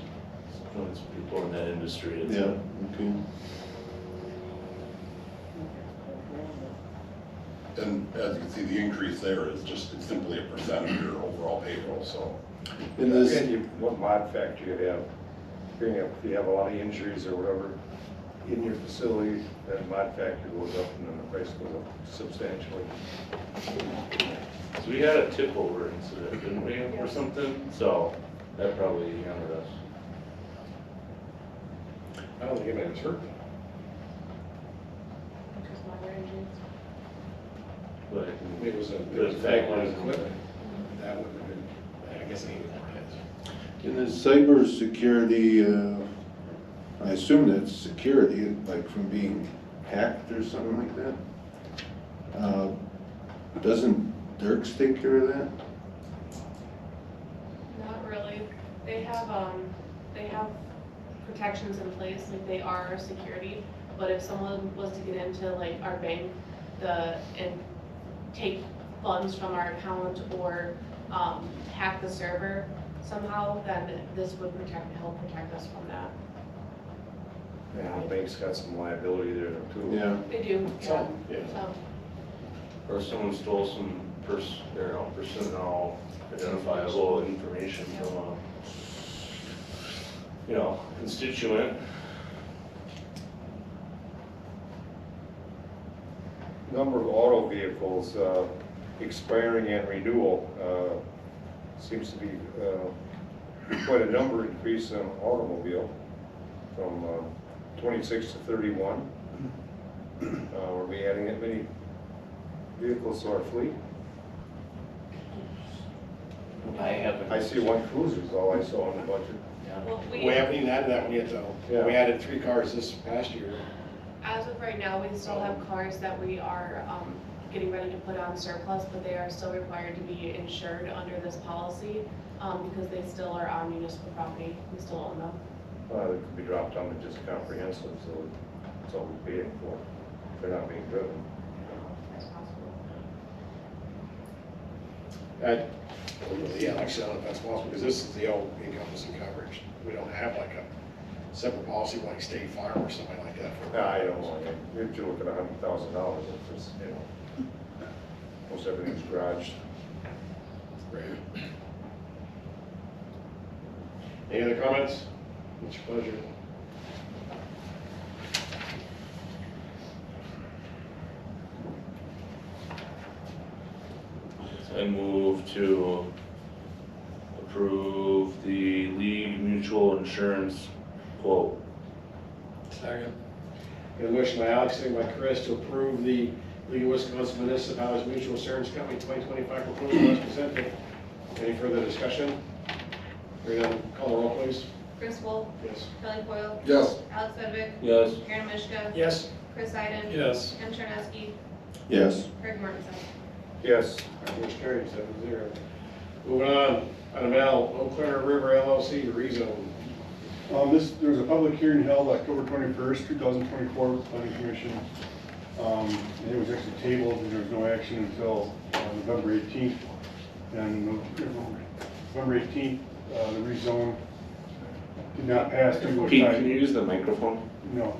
When it's people in that industry, it's. Yeah, okay. And as you can see, the increase there is just, it's simply a percent of your overall payroll, so. In this, And what mod factor you have, if you have a lot of injuries or whatever in your facility, that mod factor goes up and then the price goes up substantially. So we had a tip over incident, didn't we, or something? So that probably hammered us. I don't think anybody was hurt. Just minor injuries. But It was a the fact fact was, equipment. That would have been, I guess it needed more heads. in the cybersecurity, I assume that's security, like from being hacked or something like that? Doesn't Dirks take care of that? Not really. They have protections in place, like they are security, but if someone was to get into like our bank, and take funds from our account or, hack the server somehow, then this would help protect us from that. And the bank's got some liability there too. Yeah. They do, yeah. Some, yeah. Some. or someone stole some personnel identifiable information from a, constituent. Number of auto vehicles expiring and renewal seems to be quite a number increase in automobile from 26 to 31. Are we adding that many vehicles to our fleet? I see one cruiser is all I saw in the budget. Well, We haven't even added that one yet though. Yeah. We added 3 cars this past year. as of right now, we still have cars that we are, getting ready to put on surplus, but they are still required to be insured under this policy, because they still are on municipal property. We still own them. They could be dropped down to just comprehensive, so that's all we're paying for. They're not being driven. As possible. Yeah, like I said, I don't know if that's possible, because this is the old encompassing coverage. We don't have like a separate policy like State Farm or something like that. I don't know, if you look at $100,000, it's, most everything's garaged. Right. Any other comments? It's your pleasure. I move to approve the League Mutual Insurance quote. Second. Got a motion by Alex, second by Chris to approve the League of Wisconsin Municipalities Mutual Insurance Company 2025 proposal as presented. Any further discussion? Hearing none, call the roll, please. Chris Wolf, Yes. Kelly Coyle, Yes. Alex Benedict, Yes. Aaron Mishka, Yes. Chris Iden, Yes. Ken Charneski, Yes. Craig Mortensen. Yes. All right, motion carried, 7-0. Moving on, item L, Eau Claire River LLC rezone. There was a public hearing held October 21st, 2024 with the Planning Commission. And it was actually tabled and there was no action until November 18th. And November 18th, the rezone did not pass due to a Pete, tie. can you use the microphone? No.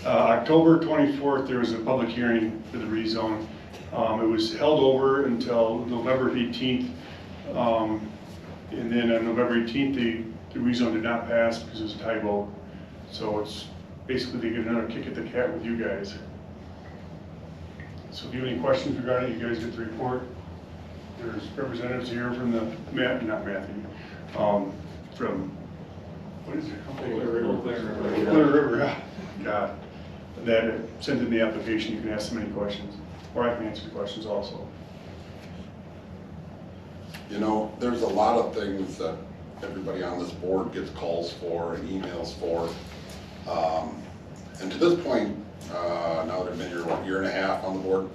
October 24th, there was a public hearing for the rezone. It was held over until November 18th. And then on November 18th, the rezone did not pass because it was a tie vote. So it's basically they get another kick at the cat with you guys. So if you have any questions regarding it, you guys get the report. There's representatives here from the, from, what is it? Clear River, yeah. God. That sent in the application, you can ask them any questions, or I can answer the questions also. You know, there's a lot of things that everybody on this board gets calls for and emails for. And to this point, now that I've been here, what, year and a half on the board,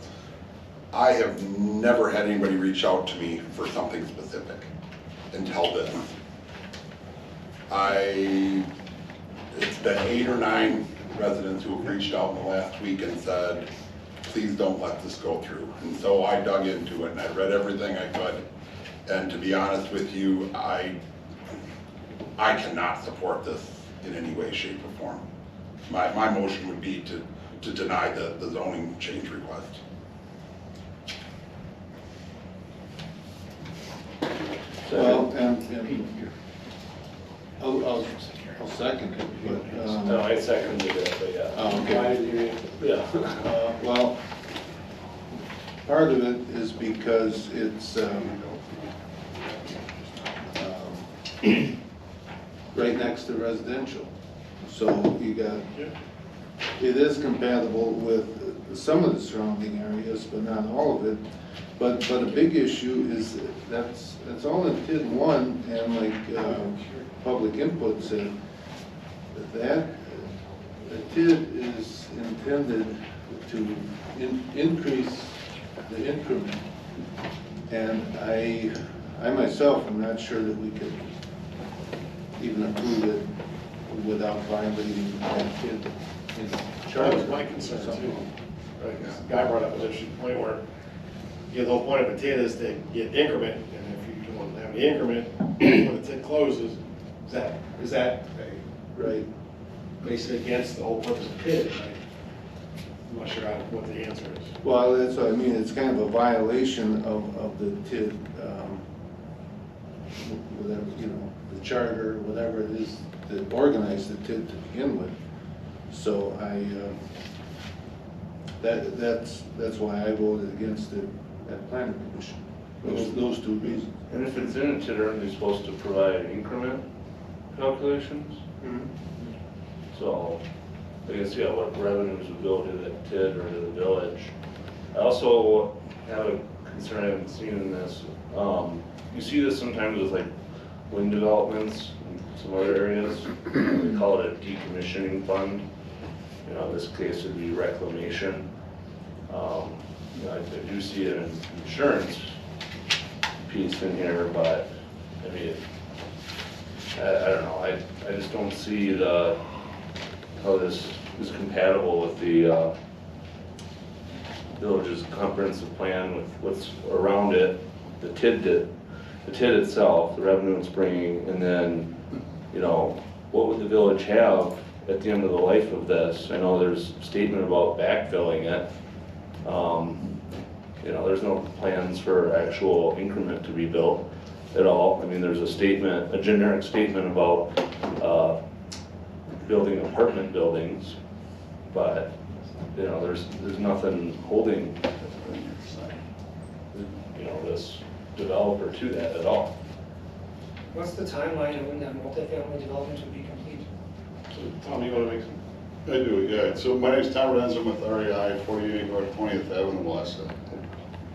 I have never had anybody reach out to me for something specific until this. It's been 8 or 9 residents who have reached out in the last week and said, please don't let this go through. And so I dug into it and I read everything I could. And to be honest with you, I cannot support this in any way, shape, or form. My motion would be to deny the zoning change request. Well, and I'll second it, but. No, I seconded it, but yeah. Oh, okay. Yeah. Well, part of it is because it's right next to residential. So you got, it is compatible with some of the surrounding areas, but not all of it. But a big issue is that's all in TID 1, and like public input said, that the TID is intended to increase the increment. And I myself am not sure that we could even approve it without violating that TID in charter. That was my concern too. Right, this guy brought up an interesting point where, you know, the whole point of a TID is to get increment, and if you don't have the increment, when the TID closes, is that right? Basically against the whole purpose of TID, right? I'm not sure what the answer is. Well, that's what I mean, it's kind of a violation of the TID, whatever, you know, the charter, whatever it is that organized the TID to begin with. So that's why I voted against it at planning commission. Those two reasons. And if it's in a TID, aren't they supposed to provide increment calculations? Mm-hmm. So, I guess, yeah, what revenues would go to the TID or to the village. I also have a concern I haven't seen in this. You see this sometimes with like wind developments in some other areas. They call it a decommissioning fund. You know, in this case it'd be reclamation. You know, I do see an insurance piece in here, but I mean, I don't know. I just don't see how this is compatible with the village's comprehensive plan with what's around it, the TID itself, the revenue it's bringing, and then, you know, what would the village have at the end of the life of this? I know there's a statement about backfilling it. You know, there's no plans for actual increment to be built at all. I mean, there's a statement, a generic statement about building apartment buildings, but you know, there's nothing holding, you know, this developer to that at all. What's the timeline of when that multifamily development would be complete? So, Tom, you want to make some? I do, yeah. So my name's Tom Renz, I'm with REI, 48 North 20th Avenue, Melissa.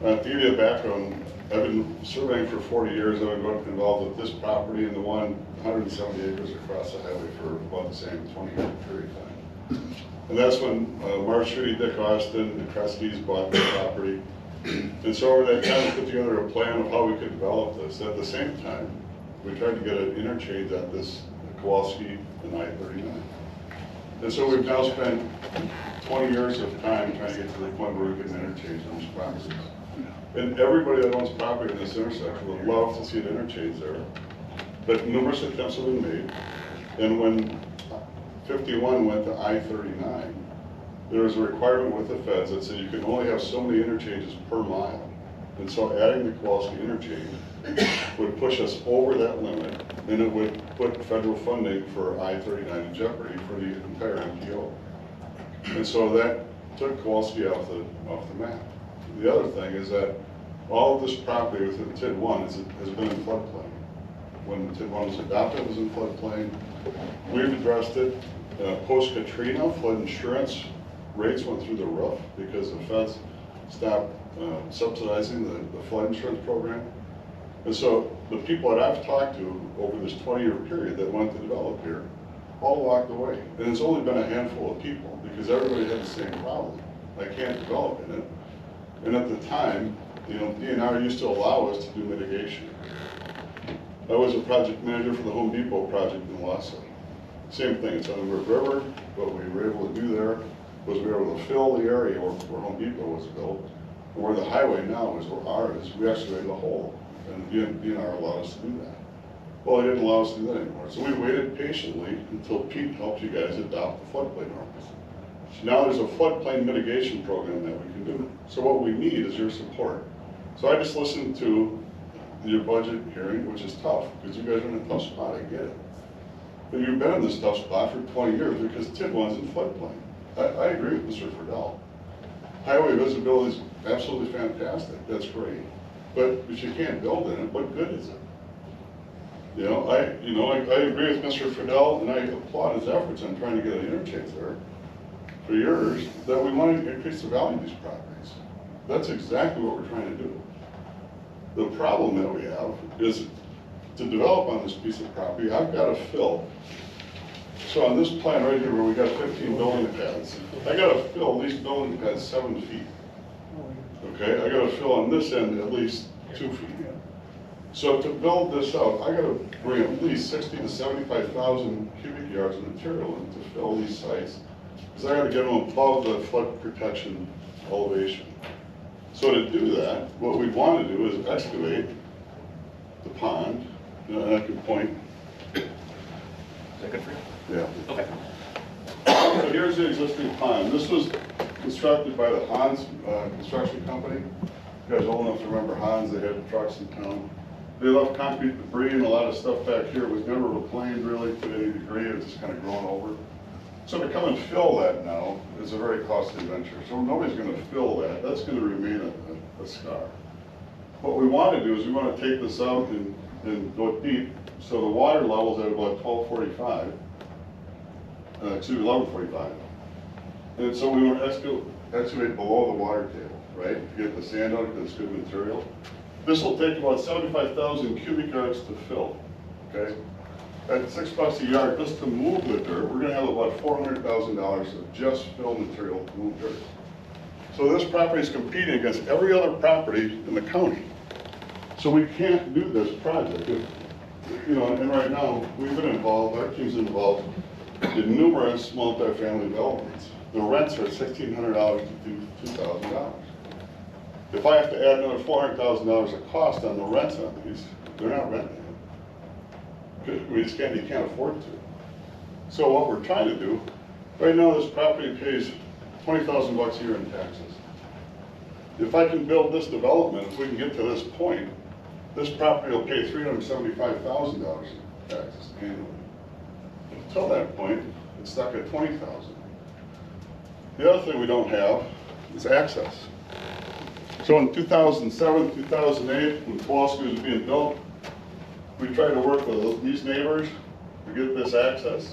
To give you a background, I've been surveying for 40 years. I've been involved with this property and the one 170 acres across the highway for about the same 20-year period of time. And that's when Mark Schutte, Dick Austin, the Kreskes bought the property. And so over that time, we put together a plan of how we could develop this. At the same time, we tried to get an interchange at this Kowalski and I-39. And so we've now spent 20 years of time trying to get to the point where we can interchange those properties. And everybody that owns property in this intersection would love to see an interchange there. But numerous attempts have been made. And when 51 went to I-39, there was a requirement with the feds that said you can only have so many interchanges per mile. And so adding the Kowalski interchange would push us over that limit, and it would put federal funding for I-39 in jeopardy for the entire MPO. And so that took Kowalski off the map. The other thing is that all of this property within TID 1 has been in floodplain. When TID 1 was adopted, it was in floodplain. We've addressed it. Post-Katrina, flood insurance rates went through the roof because the feds stopped subsidizing the flood insurance program. And so the people that I've talked to over this 20-year period that went to develop here all walked away. And it's only been a handful of people because everybody had the same problem. I can't develop in it. And at the time, you know, DNR used to allow us to do mitigation. I was a project manager for the Home Depot project in Wausau. Same thing, it's on the river. What we were able to do there was we were able to fill the area where Home Depot was built. And where the highway now is, where ours is, we excavated a hole. And DNR allowed us to do that. Well, they didn't allow us to do that anymore. So we waited patiently until Pete helped you guys adopt the floodplain norms. So now there's a floodplain mitigation program that we can do. So what we need is your support. So I just listened to your budget hearing, which is tough, because you guys are in a tough spot, I get it. But you've been in this tough spot for 20 years because TID 1's in floodplain. I agree with Mr. Friedel. Highway visibility is absolutely fantastic, that's great. But if you can't build in it, what good is it? You know, I agree with Mr. Friedel, and I applaud his efforts on trying to get an interchange there for years, that we want to increase the value of these properties. That's exactly what we're trying to do. The problem that we have is to develop on this piece of property, I've got to fill. So on this plan right here where we got 15 building pads, I got to fill these building pads 7 feet. Okay, I got to fill on this end at least 2 feet. So to build this out, I got to bring at least 60 to 75,000 cubic yards of material in to fill these sites, because I got to get them above the flood protection elevation. So to do that, what we want to do is excavate the pond, and I can point. Is that good for you? Yeah. Okay. So here's the existing pond. This was constructed by the Hans construction company. You guys old enough to remember Hans, they had trucks in town. They left concrete debris and a lot of stuff back here. It was never reclaimed really to any degree. It was just kind of grown over. So to come and fill that now is a very costly venture. So nobody's going to fill that. That's going to remain a scar. What we want to do is we want to take this out and go deep. So the water level's at about 1245. 1145. And so we want to excavate below the water table, right? To get the sand out because it's good material. This will take about 75,000 cubic yards to fill, okay? At $6 a yard, just to move the dirt, we're gonna have about $400,000 of just fill material to move dirt. So this property is competing against every other property in the county. So we can't do this project. You know, and right now, we've been involved, our team's involved in numerous multifamily developments. The rents are $1,600 to $2,000. If I have to add another $400,000 of cost on the rents on these, they're not renting it. We just you can't afford to. So what we're trying to do, right now this property pays $20,000 a year in taxes. If I can build this development, if we can get to this point, this property will pay $375,000 in taxes annually. Until that point, it's stuck at $20,000. The other thing we don't have is access. So in 2007, 2008, when Kowalski was being built, we tried to work with these neighbors to get this access.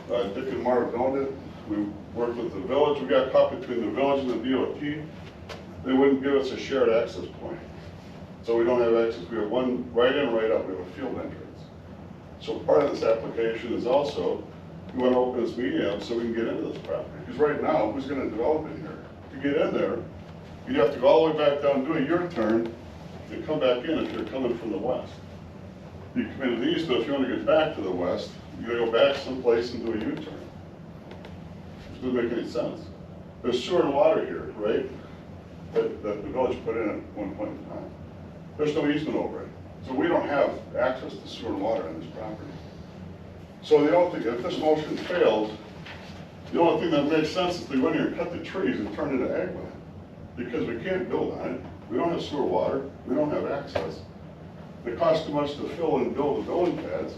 Dick and Marv owned it. We worked with the village. We got caught between the village and the DOT. They wouldn't give us a shared access point. So we don't have access. We have one right in, right out. We have a field entrance. So part of this application is also, we want to open this meeting up so we can get into this property. Because right now, who's going to develop it here? To get in there, you have to go all the way back down, do a U-turn, and come back in if you're coming from the west. You come into the east, but if you want to get back to the west, you gotta go back someplace and do a U-turn. Which doesn't make any sense. There's sewer and water here, right? That the village put in at one point in time. There's no easement over it. So we don't have access to sewer and water on this property. So the only thing, if this motion fails, the only thing that makes sense is they go in here and cut the trees and turn it into ag land. Because we can't build on it. We don't have sewer water. We don't have access. It costs too much to fill and build the building pads.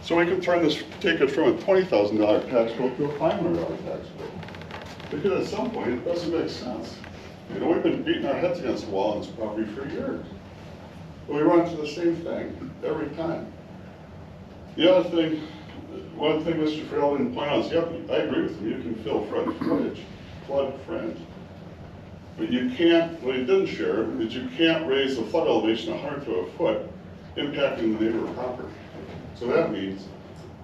So we can turn this, take it from a $20,000 tax bill to a $500 tax bill. Because at some point, it doesn't make sense. You know, we've been beating our heads against the wall on this property for years. But we run into the same thing every time. The other thing, one thing Mr. Farrell didn't point out is, yep, I agree with him, you can fill flood fringe. But you can't, what he didn't share, is you can't raise the flood elevation 100 to a foot, impacting the neighborhood property. So that means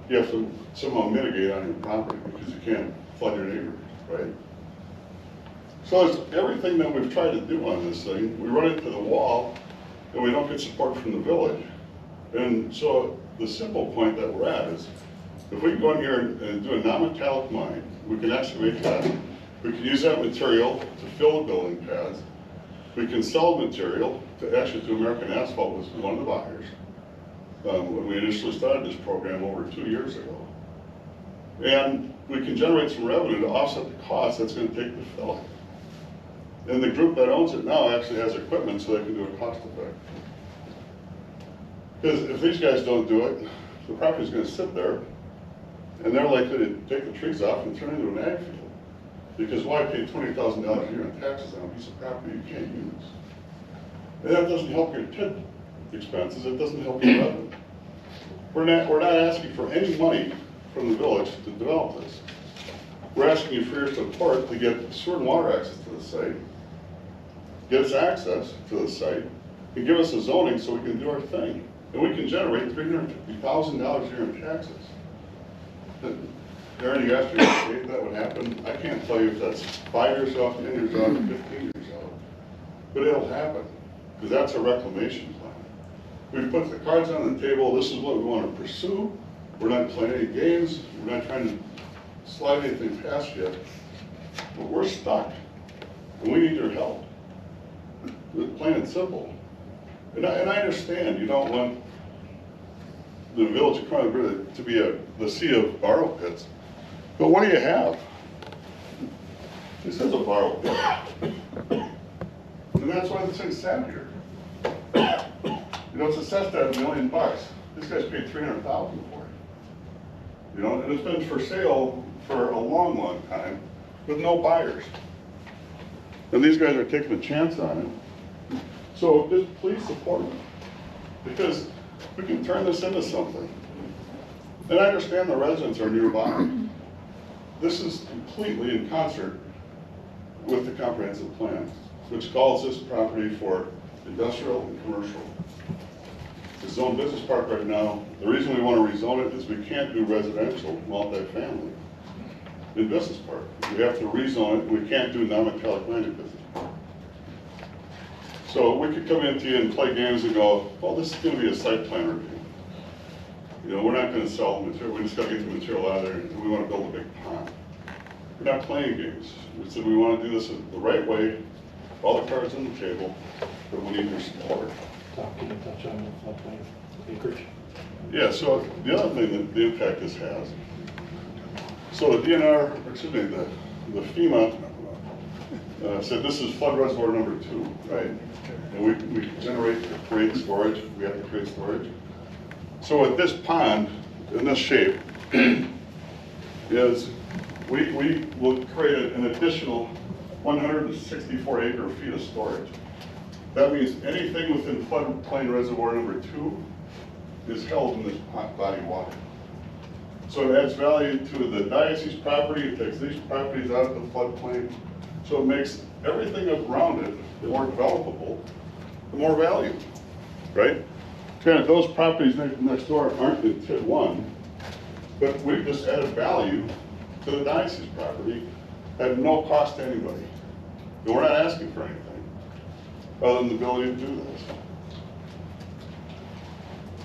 you have to somehow mitigate on your property because you can't flood your neighbor, right? So it's everything that we've tried to do on this thing, we run into the wall and we don't get support from the village. And so the simple point that we're at is, if we go in here and do a non-metallic mine, we can excavate that. We can use that material to fill the building pads. We can sell material to American Asphalt was one of the buyers. When we initially started this program over 2 years ago. And we can generate some revenue to offset the cost that's going to take to fill it. And the group that owns it now actually has equipment so they can do it cost effective. Because if these guys don't do it, the property's going to sit there and they're likely to take the trees off and turn it into an ag field. Because why pay $20,000 a year in taxes on a piece of property you can't use? And that doesn't help your TID expenses, it doesn't help your revenue. We're not asking for any money from the village to develop this. We're asking you for your support to get sewer and water access to the site, get us access to the site, and give us a zoning so we can do our thing. And we can generate $350,000 a year in taxes. Darren, you asked me what date that would happen. I can't tell you if that's 5 years out, 10 years out, or 15 years out. But it'll happen, because that's a reclamation plan. We've put the cards on the table. This is what we want to pursue. We're not playing any games. We're not trying to slide anything past you. But we're stuck, and we need your help. Plain and simple. And I understand you don't want the village of Kronenwetter to be the sea of borrow pits. But what do you have? This is a borrow pit. And that's why this thing's sat here. You know, it's assessed at $1 million. This guy's paid $300,000 for it. You know, and it's been for sale for a long, long time with no buyers. And these guys are taking a chance on it. So just please support them. Because we can turn this into something. And I understand the residents are nearby. This is completely in concert with the comprehensive plan, which calls this property for industrial and commercial. It's zoned business park right now. The reason we want to rezone it is we can't do residential multifamily in business park. We have to rezone it. We can't do non-metallic mining business park. So we could come into you and play games and go, well, this is going to be a site plan review. You know, we're not going to sell material. We just got to get the material out of there, and we want to build a big pond. We're not playing games. We said we want to do this the right way, all the cards on the table, but we need your support. Can you touch on the floodplain acreage? Yeah, so the other thing that the impact this has, so the DNR, excuse me, the FEMA said this is flood reservoir number 2, right? And we generate, create storage, we have to create storage. So with this pond, in this shape, is we will create an additional 164 acre feet of storage. That means anything within floodplain reservoir number 2 is held in this body of water. So it adds value to the diocese property, it takes these properties out of the floodplain, so it makes everything around it more developable, the more value, right? Granted, those properties next door aren't in TID 1, but we've just added value to the diocese property at no cost to anybody. And we're not asking for anything other than the ability to do this.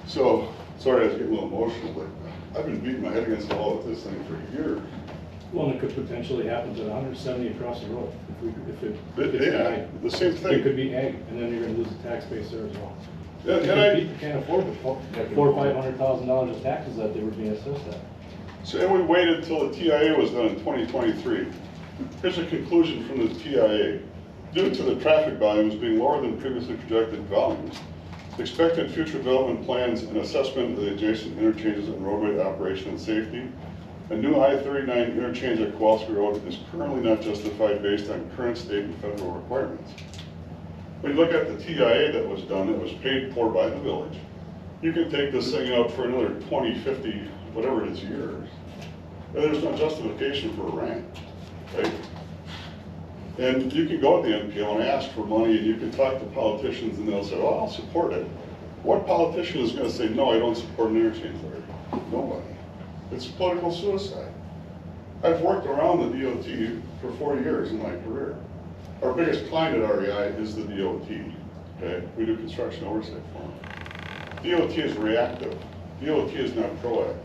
So, sorry I was getting a little emotional, but I've been beating my head against the wall with this thing for years. Well, and it could potentially happen to the 170 across the road. If it gets Yeah, ag. the same thing. It could be ag, and then you're gonna lose the tax base there as well. Yeah, People can't afford the $400,000 or $500,000 of taxes that they were being assessed at. So and we waited until the TIA was done in 2023. Here's a conclusion from the TIA. Due to the traffic volumes being lower than previously projected volumes, expected future development plans and assessment of the adjacent interchanges and roadway operation and safety, a new I-39 interchange at Kowalski Road is currently not justified based on current state and federal requirements. When you look at the TIA that was done, it was paid for by the village. You can take this thing out for another 20, 50, whatever it is, years. And there's no justification for a ramp, right? And you can go to the MPO and ask for money, and you can talk to politicians, and they'll say, well, I'll support it. What politician is gonna say, no, I don't support an interchange there? Nobody. It's political suicide. I've worked around the DOT for 4 years in my career. Our biggest client at REI is the DOT, okay? We do construction oversight for them. DOT is reactive. DOT is not proactive.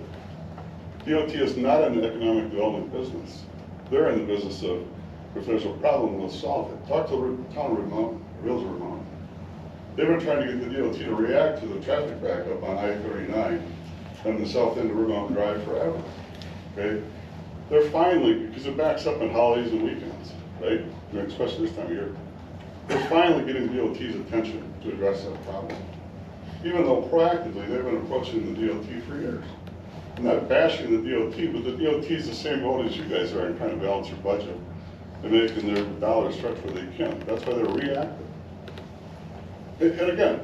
DOT is not an economic development business. They're in the business of, if there's a problem, we'll solve it. Talk to the town of Red Mountain, Reals of Red Mountain. They've been trying to get the DOT to react to the traffic backup on I-39 on the south end of Red Mountain Drive forever, okay? They're finally, because it backs up on holidays and weekends, right? Especially this time of year. They're finally getting DOT's attention to address that problem. Even though proactively, they've been approaching the DOT for years. I'm not bashing the DOT, but the DOT is the same boat as you guys are in trying to balance your budget and making their dollars stretch where they can. That's why they're reactive. And again,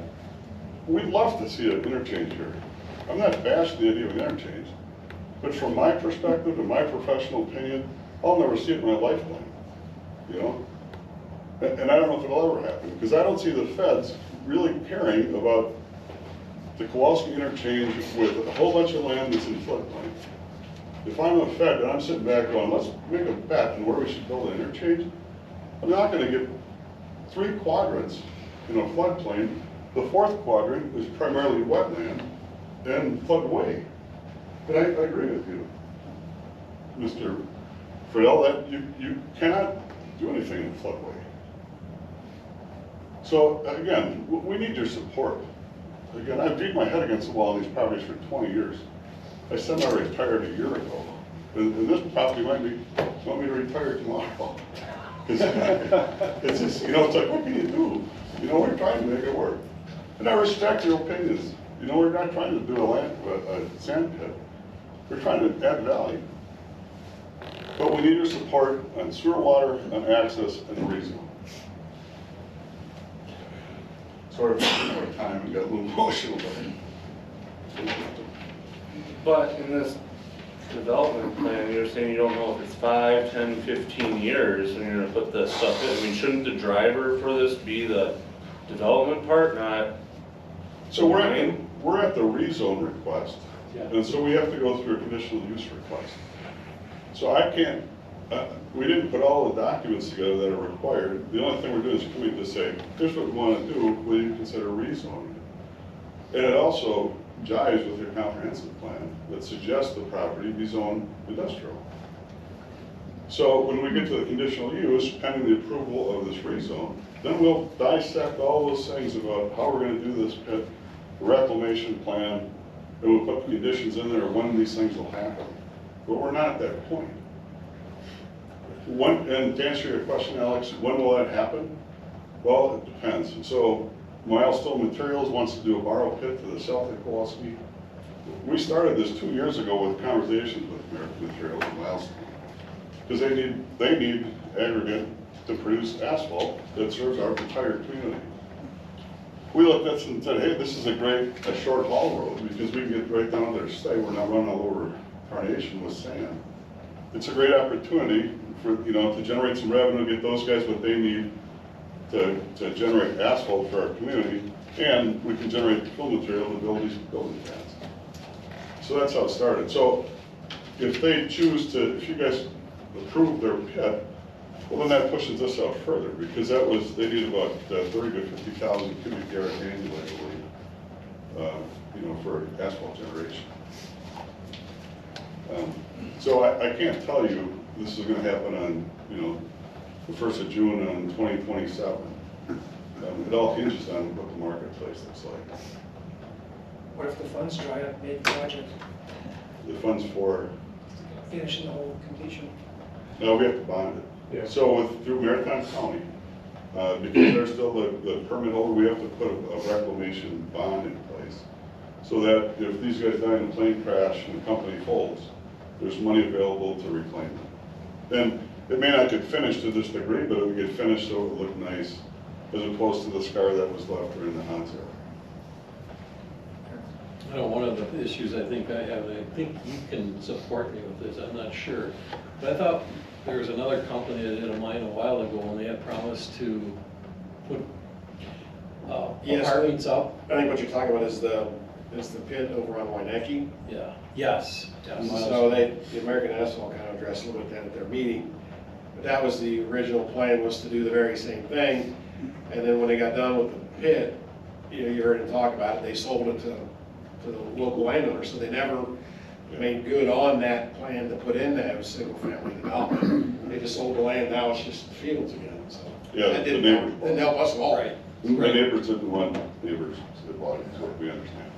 we'd love to see an interchange here. I'm not bashing the idea of an interchange, but from my perspective and my professional opinion, I'll never see it in my lifetime, you know? And I don't know if it'll ever happen, because I don't see the feds really caring about the Kowalski interchange with a whole bunch of land that's in floodplain. If I'm a Fed and I'm sitting back going, let's make a bet on where we should build an interchange, I'm not gonna get 3 quadrants in a floodplain. The 4th quadrant is primarily wetland and floodway. And I agree with you, Mr. Friedel, that you cannot do anything in floodway. So again, we need your support. Again, I've beat my head against the wall on these properties for 20 years. I semi-retired a year ago. And this property might be, want me to retire tomorrow. It's just, you know, it's like, what can you do? You know, we're trying to make it work. And I respect your opinions. You know, we're not trying to do a sand pit. We're trying to add value. But we need your support on sewer water, on access, and the rezone. Sorry for more time and got a little emotional. But in this development plan, you're saying you don't know if it's 5, 10, 15 years when you're gonna put this stuff in. I mean, shouldn't the driver for this be the development part, not? So we're at the rezone request. Yeah. And so we have to go through a conditional use request. So I can't, we didn't put all the documents together that are required. The only thing we're doing is coming to say, here's what we want to do, will you consider rezoning? And it also jives with your comprehensive plan that suggests the property be zoned industrial. So when we get to the conditional use, pending the approval of this rezone, then we'll dissect all those things about how we're going to do this pit, the reclamation plan, and we'll put conditions in there when these things will happen. But we're not at that point. And to answer your question, Alex, when will that happen? Well, it depends. So Milestone Materials wants to do a borrow pit to the south of Kowalski. We started this 2 years ago with conversations with American Materials and Milestone. because they need aggregate to produce asphalt that serves our entire community. We looked at this and said, hey, this is a short haul road, because we can get right down there, say, we're not running all over Carnation with sand. It's a great opportunity for, to generate some revenue, get those guys what they need to generate asphalt for our community, and we can generate the fill material to build these building pads. So that's how it started. So if they choose to, if you guys approve their pit, well, then that pushes us out further, because they need about 30 to 50,000 cubic yards annually, I believe, for asphalt generation. So I can't tell you this is going to happen on, the 1st of June on 2027. It all hinges on what the marketplace looks like. What if the funds dry up mid-project, The funds for, finishing the whole completion? no, we have to bond it. Yeah. So through Maritime County, because they're still the permit holder, we have to put a reclamation bond in place. So that if these guys die in a plane crash and the company folds, there's money available to reclaim them. And it may not get finished to this degree, but it will get finished so it will look nice, as opposed to the scar that was left during the hot zone. I know one of the issues I think I have, and I think you can support me with this, I'm not sure. But I thought there was another company that did a mine a while ago, and they had promised to put Yes. apartments up. I think what you're talking about is the pit over on Wyneki. Yeah, yes. So the American Asphalt kind of addressed a little bit that at their meeting. But that was the original plan, was to do the very same thing. And then when they got done with the pit, you heard them talk about it, they sold it to the local landowner. So they never made good on that plan to put in that single family development. They just sold the land, now it's just fields again, so. Yeah, That the didn't help us at all. Right. The neighbors didn't want neighbors to bought it, is what we understand.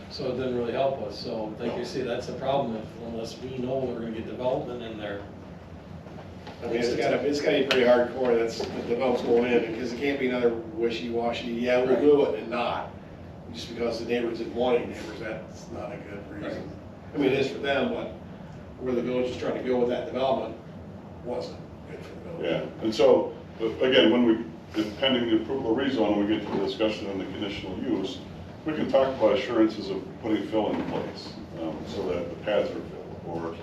So it didn't really help us, so like you say, that's the problem, unless we know we're gonna get development in there. I mean, it's gotta be pretty hardcore, that's, the development's going in, because it can't be another wishy-washy, yeah, we'll do it, and not. Just because the neighbors didn't want any neighbors, that's not a good reason. I mean, it is for them, but where the village is trying to go with that development wasn't good for the village. Yeah, and so, again, pending the approval of rezone, we get to the discussion on the conditional use, we can talk about assurances of putting fill in place, so that the pads are filled, or,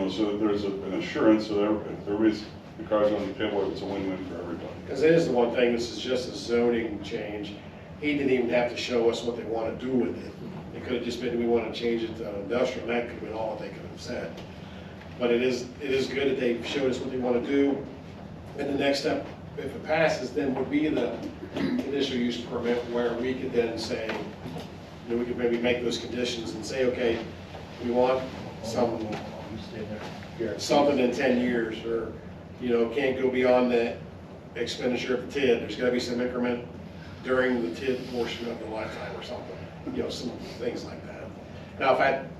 so that there's an assurance, so that if everybody's, the car's on the table, it's a win-win for everybody. Because it is the one thing, this is just a zoning change. He didn't even have to show us what they want to do with it. It could have just been, we want to change it to industrial, and that could have been all they could have said. But it is good that they showed us what they want to do. And the next step, if it passes, then would be the conditional use permit, where we could then say, we could maybe make those conditions and say, okay, we want something in 10 years, or, can't go beyond the expenditure of the TID. There's got to be some increment during the TID portion of the lifetime or something, some things like that. Now,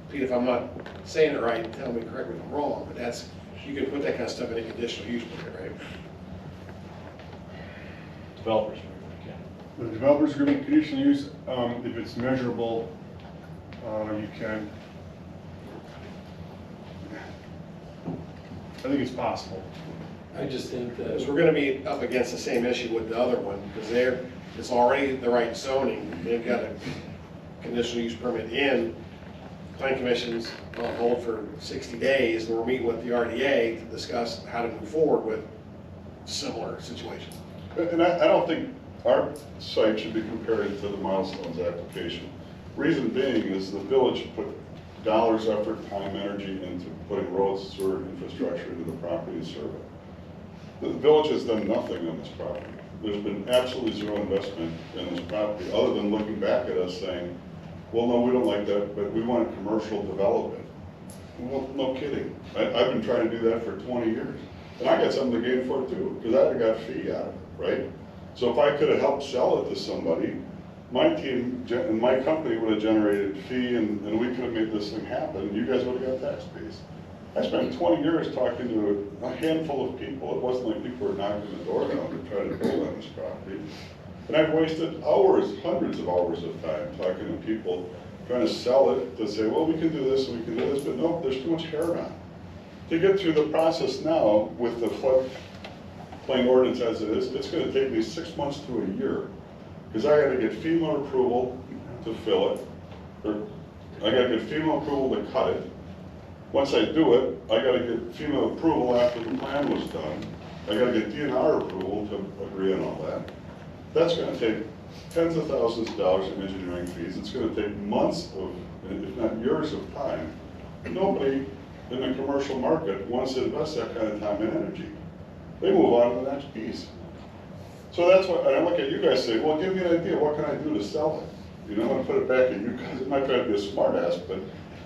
Pete, if I'm not saying it right, tell me, correct me if I'm wrong, but you can put that kind of stuff in a conditional use permit, right? Developers. The developer's agreement, conditional use, if it's measurable, you can. I think it's possible. I just think that. Because we're gonna be up against the same issue with the other one, because it's already the right zoning, they've got a conditional use permit in. Plan commission's on hold for 60 days, and we're meeting with the RDA to discuss how to move forward with similar situations. And I don't think our site should be compared to the Milestones application. Reason being is the village put dollars, effort, time, energy into putting roads, sewer infrastructure into the property and serve it. The village has done nothing on this property. There's been absolutely zero investment in this property, other than looking back at us saying, well, no, we don't like that, but we want commercial development. Well, no kidding. I've been trying to do that for 20 years. And I got something to gain for it too, because I'd have got a fee out of it, right? So if I could have helped sell it to somebody, my team and my company would have generated fee, and we could have made this thing happen. You guys would have got tax base. I spent 20 years talking to a handful of people. It wasn't like people were knocking the door down to try to build on this property. And I've wasted hours, hundreds of hours of time talking to people, trying to sell it, to say, well, we can do this and we can do this, but no, there's too much hair on it. to get through the process now with the floodplain ordinance as it is, it's gonna take me 6 months to a year. Because I gotta get FEMA approval to fill it, or I gotta get FEMA approval to cut it. Once I do it, I gotta get FEMA approval after the plan was done. I gotta get DNR approval to agree on all that. That's gonna take tens of thousands of dollars in engineering fees. It's gonna take months of, if not years of time. Nobody in the commercial market wants to invest that kind of time and energy. They move on to the next piece. So that's why, and I look at you guys and say, well, give me an idea, what can I do to sell it? You know, I'm gonna put it back at you guys. It might try to be a smart ass, but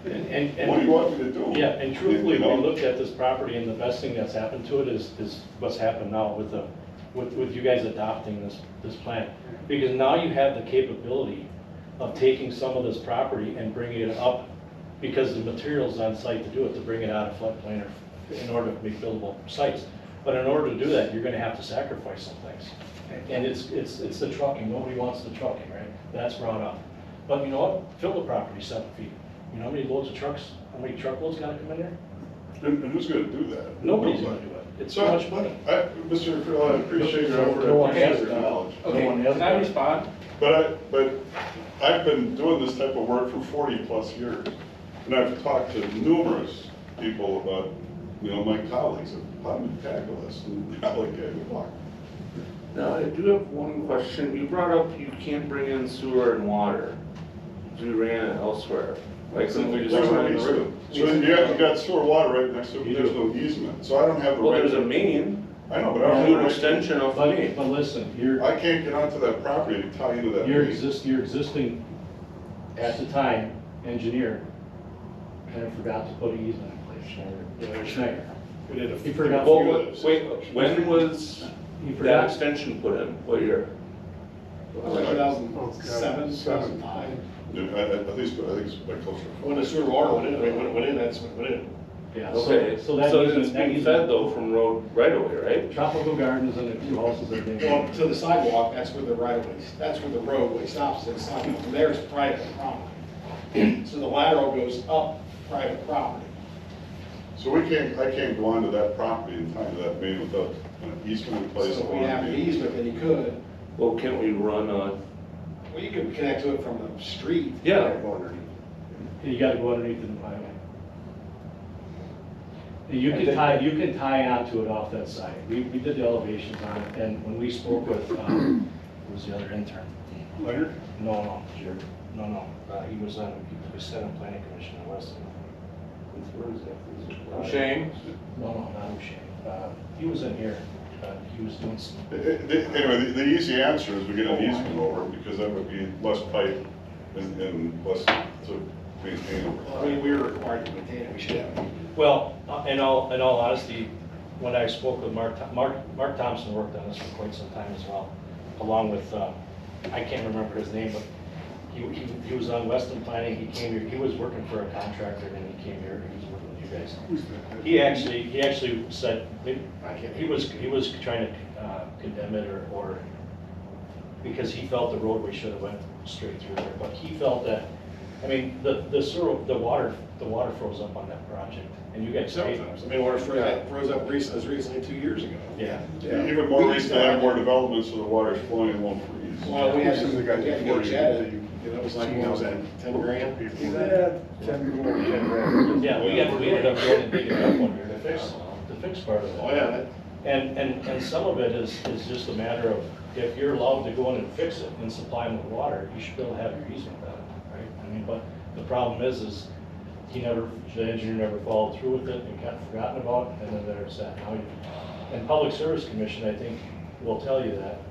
what do you want me to do? Yeah, and truthfully, You know? we looked at this property, and the best thing that's happened to it is what's happened now with you guys adopting this plan. Because now you have the capability of taking some of this property and bringing it up, because the material's on site to do it, to bring it out of floodplain or in order to make buildable sites. But in order to do that, you're gonna have to sacrifice some things. And it's the trucking, nobody wants the trucking, right? That's brought up. But you know what? Fill the property 7 feet. You know how many loads of trucks, how many truckloads gotta come in there? And who's gonna do that? Nobody's gonna do it. It's too So, much money. Mr. Frill, I appreciate your effort. No one I appreciate has your that. knowledge. Okay, can I respond? But I've been doing this type of work for 40+ years. And I've talked to numerous people about, you know, my colleagues, how do we tackle this? And they're like, yeah, good luck. Now, I do have one question. You brought up you can't bring in sewer and water. You ran it elsewhere. Like, couldn't we just There's run no the river? easement. So you got sewer water right next to it, there's no easement. So I don't have the right. Well, there's a main. I know, but I don't have Do the an right. extension of the main. But listen, you're, I can't get onto that property to tie into that your main. existing, at the time, engineer kind of forgot to put an easement in place. Schneider. He forgot. Well, wait, when was He that forgot. extension put in? What year? 2007, 2005. Yeah, at least, I think it's like closer. When the sewer water went in, when it went in, that's when it went in. Yeah, Okay, so that so easement- it's that being easement- fed though from road right away, right? Tropical Gardens and the two houses are being. Well, to the sidewalk, that's where the right of way, that's where the roadway stops, to the sidewalk. From there, it's private property. So the lateral goes up private property. So I can't go onto that property and tie to that main without an easement in place. So if we have the easement, then you could. Well, can't we run a? Well, you could connect to it from the street. Yeah. You gotta go underneath the highway. You can tie onto it off that side. We did the elevations on it, and when we spoke with, who was the other intern? Leonard? No, he was on, he was on planning commission in Weston. Shane? No, not Shane. He was in here, he was doing some. Anyway, the easy answer is we get an easement over it, because that would be less pipe and less to maintain. I mean, we were required to maintain it, we should have. Well, in all honesty, when I spoke with Mark Thompson worked on this for quite some time as well, along with, I can't remember his name, but he was on Weston Planning, he came here, he was working for a contractor, and he came here, he was working with you guys. He actually said, he was trying to condemn it or, because he felt the roadway should have went straight through there, but he felt that, I mean, the water froze up on that project, and you guys. Sometimes, I mean, water froze up as recently 2 years ago. Yeah. Even more recently, have more development, so the water's flowing and won't freeze. Well, we had to Since they got get to jetted, it was like, what was that, 10 grand? Yeah, 10 grand. Yeah, we ended up going and digging it up one year to fix part of it. Oh, yeah. And some of it is just a matter of, if you're allowed to go in and fix it and supply them with water, you should be able to have your easement done, right? I mean, but the problem is the engineer never followed through with it and got forgotten about, and then there's that. And Public Service Commission, I think, will tell you that,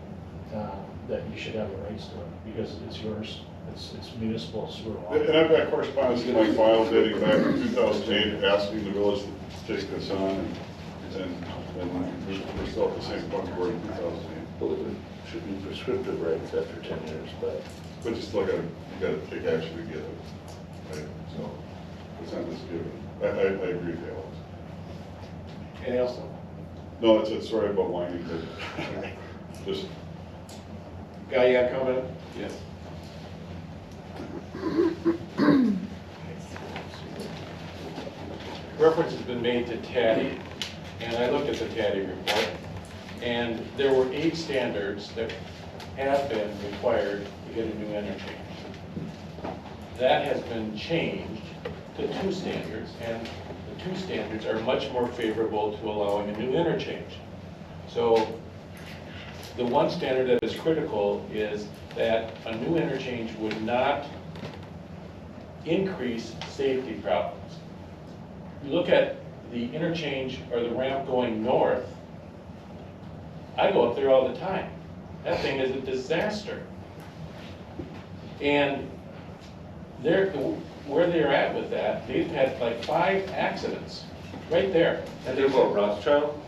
that you should have the rights to it, because it's yours, it's municipal sewer water. And I've got correspondence in my file dating back to 2008, asking the village to take this on, and we're still at the same point we were in 2008. Well, it should be prescriptive rights after 10 years, but. But you still you gotta take action to get it, right? So, it's not just given. I agree with Alex. Anything else? No, it's sorry about whining, but just. Guy, you got a comment? Yes. reference has been made to TADDY, and I looked at the TADDY report, and there were 8 standards that have been required to get a new interchange. That has been changed to 2 standards, and the 2 standards are much more favorable to allowing a new interchange. So the one standard that is critical is that a new interchange would not increase safety problems. You look at the interchange or the ramp going north, I go up there all the time. That thing is a disaster. And where they're at with that, they've had like 5 accidents right there. And they're about Rothschild?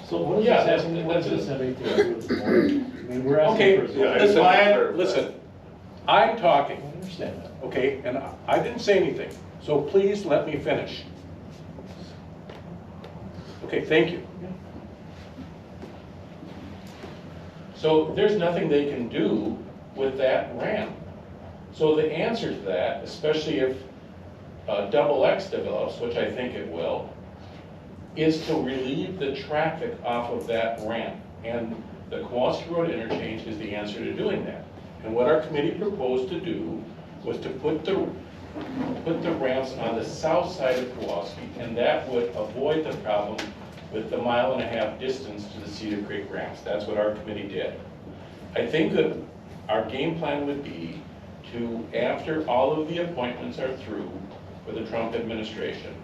So what does Yeah, this that's- have, what does that's this have anything to do with the board? I mean, we're asking Okay, for. listen, I'm talking. I understand that. Okay, and I didn't say anything, so please let me finish. Okay, thank you. So there's nothing they can do with that ramp. So the answer to that, especially if double X develops, which I think it will, is to relieve the traffic off of that ramp. And the Kowalski Road interchange is the answer to doing that. And what our committee proposed to do was to put the ramps on the south side of Kowalski, and that would avoid the problem with the 1.5 mile distance to the Cedar Creek ramps. That's what our committee did. I think that our game plan would be to, after all of the appointments are through for the Trump administration,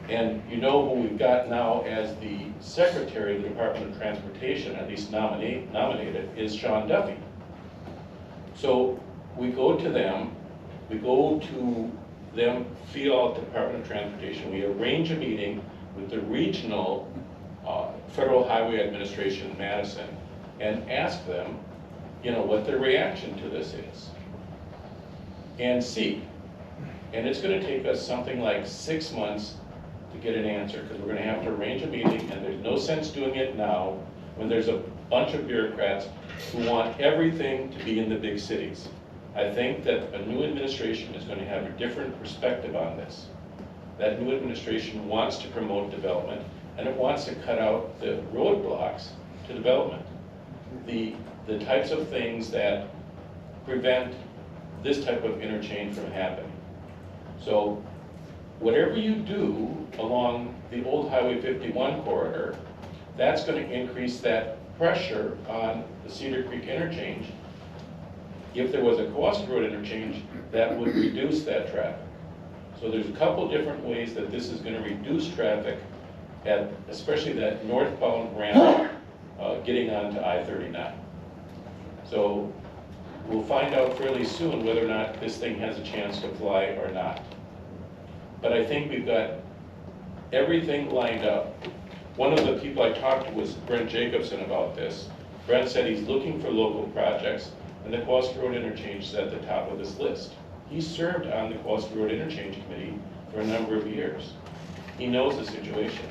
and you know who we've got now as the Secretary of the Department of Transportation, at least nominated, is Sean Duffy. So we go to them, feel out the Department of Transportation, we arrange a meeting with the regional Federal Highway Administration in Madison and ask them, you know, what their reaction to this is. And see. And it's gonna take us something like 6 months to get an answer, because we're gonna have to arrange a meeting, and there's no sense doing it now when there's a bunch of bureaucrats who want everything to be in the big cities. I think that a new administration is going to have a different perspective on this. That new administration wants to promote development, and it wants to cut out the roadblocks to development. The types of things that prevent this type of interchange from happening. So whatever you do along the old Highway 51 corridor, that's going to increase that pressure on the Cedar Creek interchange. If there was a Kowalski Road interchange, that would reduce that traffic. So there's a couple different ways that this is going to reduce traffic at, especially that northbound ramp getting onto I-39. So we'll find out fairly soon whether or not this thing has a chance to fly or not. But I think we've got everything lined up. One of the people I talked to was Brent Jacobson about this. Brent said he's looking for local projects, and the Kowalski Road interchange is at the top of this list. He served on the Kowalski Road Interchange Committee for a number of years. He knows the situation.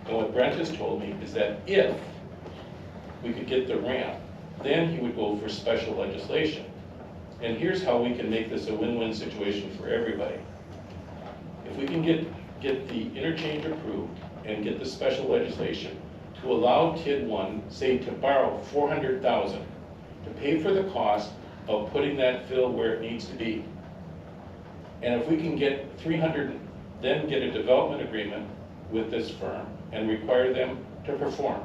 And what Brent has told me is that if we could get the ramp, then he would go for special legislation. And here's how we can make this a win-win situation for everybody. If we can get the interchange approved and get the special legislation to allow TID 1, say, to borrow $400,000 to pay for the cost of putting that fill where it needs to be. And if we can get 300, then get a development agreement with this firm and require them to perform.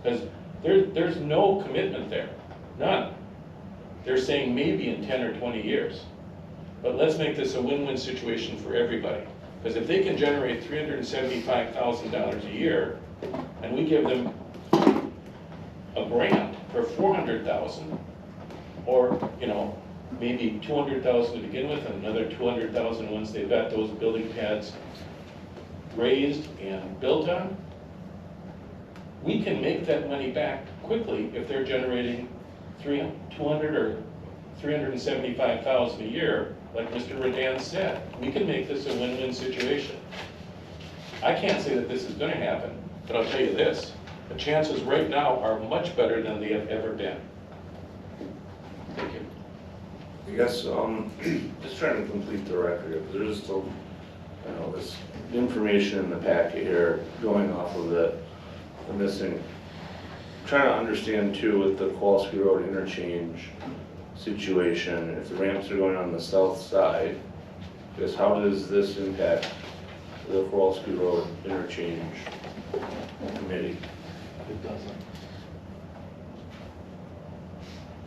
Because there's no commitment there, none. They're saying maybe in 10 or 20 years. But let's make this a win-win situation for everybody. Because if they can generate $375,000 a year, and we give them a grant for $400,000, or, you know, maybe $200,000 to begin with, and another $200,000 once they've got those building pads raised and built on, we can make that money back quickly if they're generating $200,000 or $375,000 a year, like Mr. Redan said. We can make this a win-win situation. I can't say that this is going to happen, but I'll tell you this, the chances right now are much better than they have ever been. Thank you. I guess, just trying to complete the record, because there's still know, this information in the packet here, going off of the missing, trying to understand too with the Kowalski Road interchange situation, if the ramps are going on the south side, because how does this impact the Kowalski Road interchange committee? It doesn't.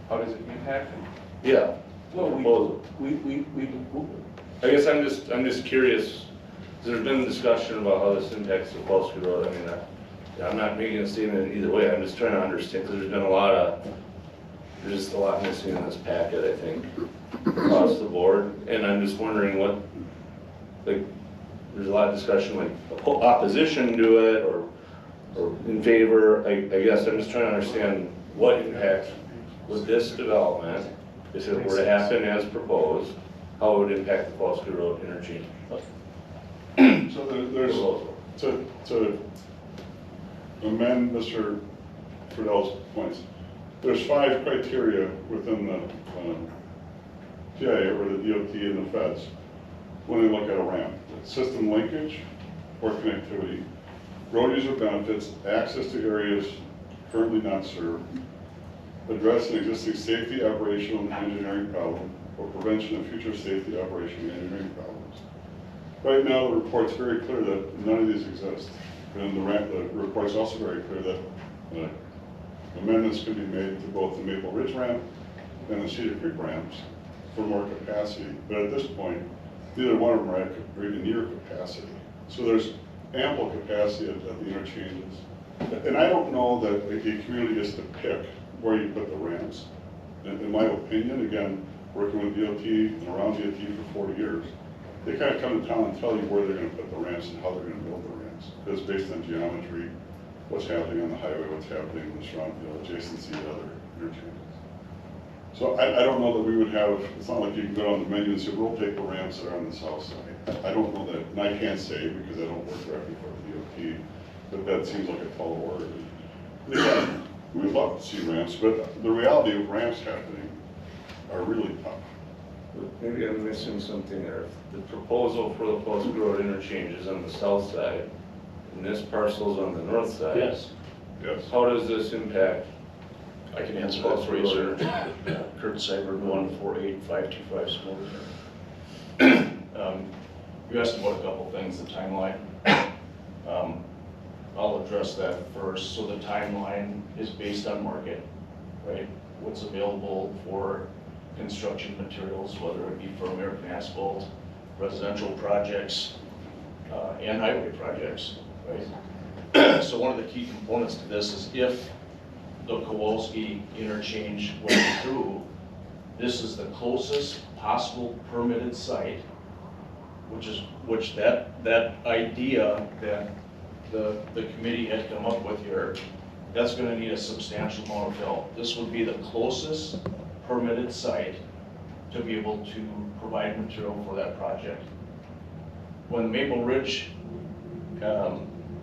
How does it impact them? Yeah. Well, I guess I'm just curious, there's been discussion about how this impacts the Kowalski Road. I mean, I'm not making a statement either way, I'm just trying to understand, because there's just a lot missing in this packet, I think, across the board. And I'm just wondering what, like, there's a lot of discussion, like, opposition to it, or in favor. I guess I'm just trying to understand what impact with this development, if it were to happen as proposed, how it would impact the Kowalski Road interchange. So there's, to amend Mr. Friedel's points, there's 5 criteria within the PIA, or the DOT and the feds, when they look at a ramp. System linkage or connectivity, road user benefits, access to areas currently not served, address an existing safety, operational, and engineering problem, or prevention of future safety, operation, and engineering problems. Right now, the report's very clear that none of these exist. And the report's also very clear that amendments could be made to both the Maple Ridge ramp and the Cedar Creek ramps for more capacity. But at this point, neither one of them are at very near capacity. So there's ample capacity at the interchanges. And I don't know that a community gets to pick where you put the ramps. In my opinion, again, working with DOT and around DOT for 40 years, they kind of come to town and tell you where they're going to put the ramps and how they're going to build the ramps. Because based on geometry, what's happening on the highway, what's happening in the surrounding, adjacency to other interchanges. So I don't know that we would have, it's not like you can go on the menu and say, we'll take the ramps that are on the south side. I don't know that, and I can't say because I don't work directly for the DOT, but that seems like a tall order. Again, we'd love to see ramps, but the reality of ramps happening are really tough. Maybe I'm missing something there. The proposal for the Kowalski Road interchange is on the south side, and this parcel's on the north side. Yes. Yes. How does this impact? I can answer that for you, sir. Kurt Seibert, 148525 Smolder. You asked about a couple things, the timeline. I'll address that first. So the timeline is based on market, right? What's available for construction materials, whether it be for American asphalt, residential projects, and highway projects, right? So one of the key components to this is if the Kowalski interchange went through, this is the closest possible permitted site, which that idea that the committee had come up with here, that's gonna need a substantial amount of fill. This would be the closest permitted site to be able to provide material for that project. When Maple Ridge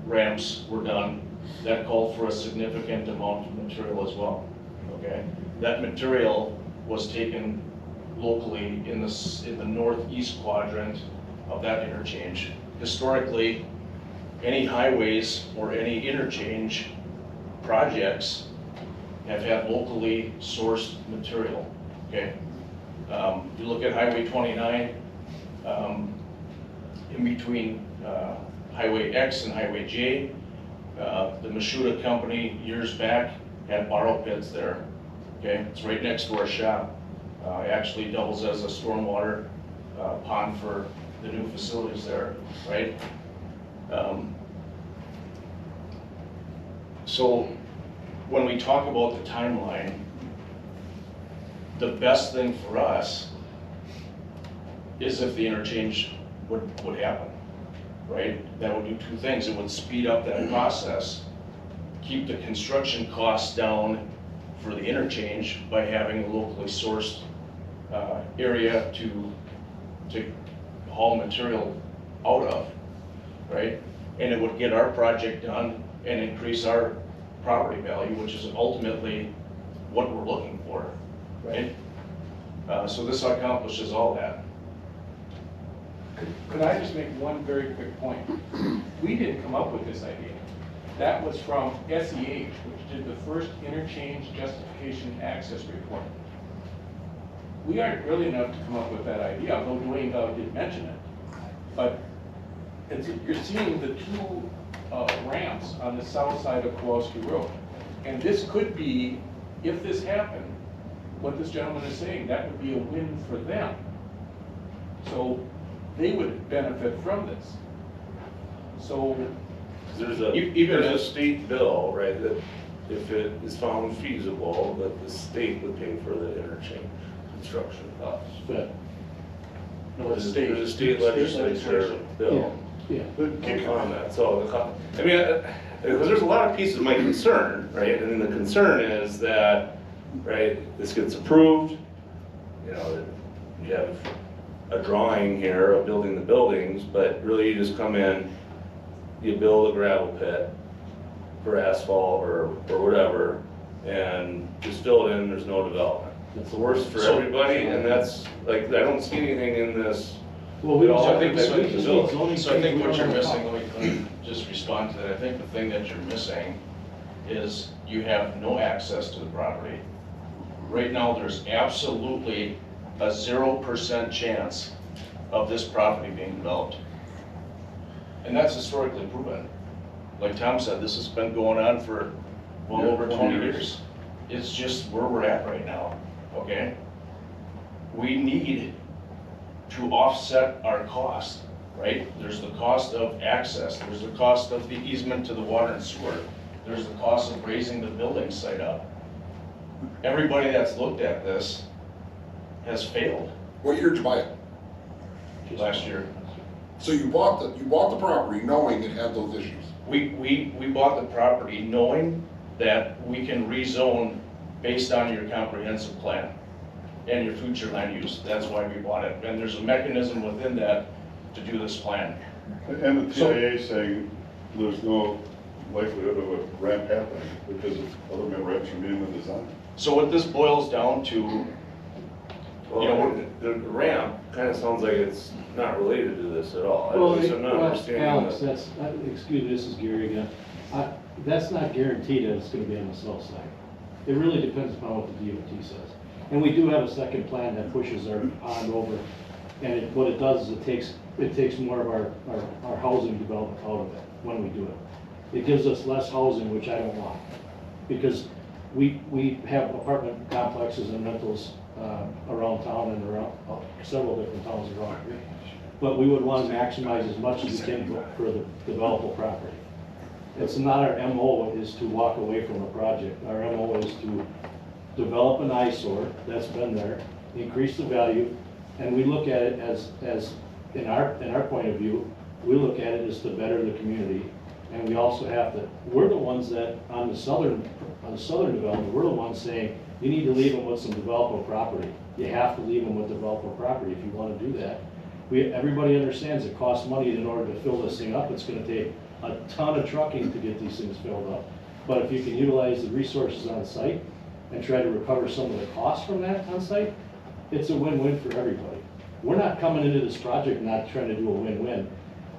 ramps were done, that called for a significant amount of material as well, okay? That material was taken locally in the northeast quadrant of that interchange. Historically, any highways or any interchange projects have had locally sourced material, okay? You look at Highway 29, in between Highway X and Highway J, the Mashuda company years back had borrow pits there, okay? It's right next to our shop. It actually doubles as a stormwater pond for the new facilities there, right? So when we talk about the timeline, the best thing for us is if the interchange would happen, right? That would do two things. It would speed up that process, keep the construction costs down for the interchange by having a locally sourced area to haul material out of, right? And it would get our project done and increase our property value, which is ultimately what we're looking for, right? So this accomplishes all that. Could I just make one very quick point? We didn't come up with this idea. That was from SEH, which did the first interchange justification access report. We aren't brilliant enough to come up with that idea, although Dwayne did mention it. But you're seeing the two ramps on the south side of Kowalski Road. And this could be, if this happened, what this gentleman is saying, that would be a win for them. So they would benefit from this. So There's a state bill, right, that if it is found feasible, that the state would pay for the interchange construction costs. But There's a state legislature bill. Yeah. On that, so, I mean, because there's a lot of pieces of my concern, right, and the concern is that, right, this gets approved, you know, you have a drawing here of building the buildings, but really you just come in, you build a gravel pit for asphalt or whatever, and just fill it in, there's no development. It's the worst for everybody, and that's, like, I don't see anything in this. Well, we all so I think what you're missing, let me just respond to that. I think the thing that you're missing is you have no access to the property. Right now, there's absolutely a 0% chance of this property being developed. And that's historically proven. Like Tom said, this has been going on for well over 20 years. It's just where we're at right now, okay? We need to offset our cost, right? There's the cost of access, there's the cost of the easement to the water and sewer, there's the cost of raising the building site up. Everybody that's looked at this has failed. What year did you buy it? Last year. So you bought the property knowing it had those issues? We bought the property knowing that we can rezone based on your comprehensive plan and your future land use. That's why we bought it. And there's a mechanism within that to do this plan. And the TIA saying there's no likelihood of a ramp happening because of other ramps from being in the design. So what this boils down to, Well, the ramp kind of sounds like it's not related to this at all. Well, At least I'm not understanding Alex, that. that's, excuse me, this is Gary again. That's not guaranteed that it's gonna be on the south side. It really depends upon what the DOT says. And we do have a second plan that pushes our pond over. And what it does is it takes more of our housing development out of it when we do it. It gives us less housing, which I don't want. Because we have apartment complexes and rentals around town and around several different towns around here. But we would want to maximize as much as we can for the developable property. It's not our MO is to walk away from a project. Our MO is to develop an eyesore that's been there, increase the value, and we look at it as in our point of view, we look at it as to better the community. And we also have to, we're the ones that on the southern development, we're the ones saying, you need to leave them with some developable property. You have to leave them with developable property if you want to do that. Everybody understands it costs money in order to fill this thing up. It's going to take a ton of trucking to get these things filled up. But if you can utilize the resources on site and try to recover some of the costs from that on site, it's a win-win for everybody. We're not coming into this project not trying to do a win-win.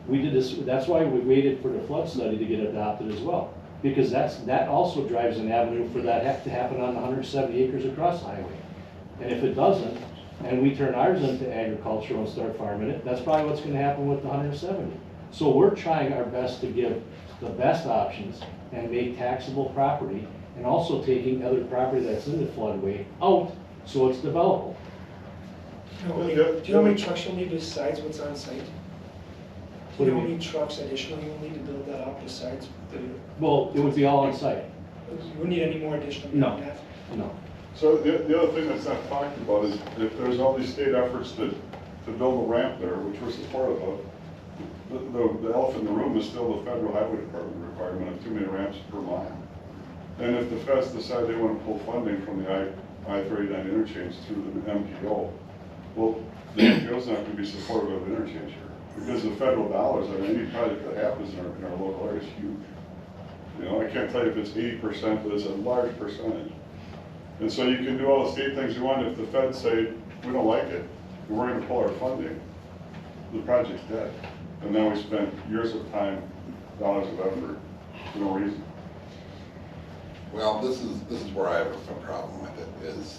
We did this, that's why we waited for the flood study to get adopted as well. Because that also drives an avenue for that to happen on 170 acres across the highway. And if it doesn't, and we turn ours into agricultural and start farming it, that's probably what's gonna happen with the 170. So we're trying our best to give the best options and make taxable property, and also taking other property that's in the floodway out, so it's developable. Do you know how many trucks you'll need besides what's on site? Do you know how many trucks additionally you'll need to build that up besides the? Well, it would be all on site. You wouldn't need any more additional No. than that? No. So the other thing that's not talked about is if there's all these state efforts to build a ramp there, which we're supportive of, the elephant in the room is still the federal highway department requirement of too many ramps per mile. And if the feds decide they want to pull funding from the I-39 interchange through the MPO, well, the MPO's not going to be supportive of interchange here. Because the federal dollars, I mean, any project that happens in our local area is huge. You know, I can't tell you if it's 80%, but it's a large percentage. And so you can do all the state things you want. If the feds say, we don't like it, and we're going to pull our funding, the project's dead. And now we spent years of time, dollars of effort, for no reason. Well, this is where I have a problem with it, is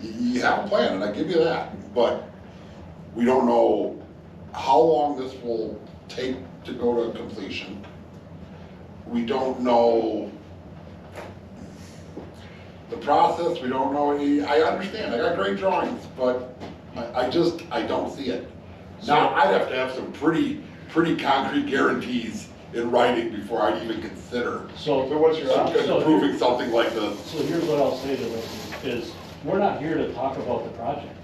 you have a plan, and I give you that, but we don't know how long this will take to go to completion. We don't know the process, we don't know any, I understand, I got great drawings, but I don't see it. Now, I'd have to have some pretty concrete guarantees in writing before I'd even consider So what's your option? approving something like this. So here's what I'll say to this, is we're not here to talk about the project.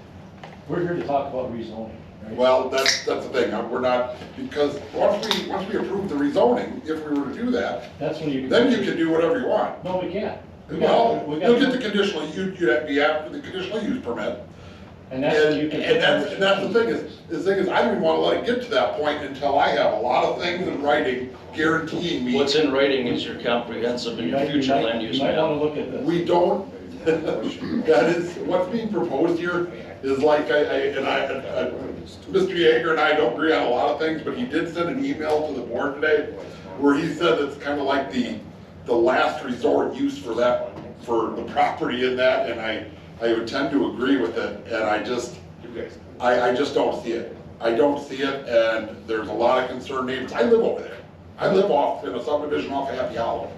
We're here to talk about rezoning, right? Well, that's the thing, we're not, because once we approve the rezoning, if we were to do that, That's when you can. then you can do whatever you want. No, we can't. Well, we you'll get the conditional, you'd be after the conditional use permit. And that's when you can. And that's the thing is, I don't even wanna let it get to that point until I have a lot of things in writing guaranteeing me. What's in writing is your comprehensive and your future land use You might wanna map. look at this. We don't, that is, what's being proposed here is like, Mr. Yeager and I don't agree on a lot of things, but he did send an email to the board today where he said it's kind of like the last resort use for the property in that, and I would tend to agree with it, and I just don't see it. I don't see it, and there's a lot of concerned neighbors. I live over there. I live off in a subdivision off of Happy Hollow.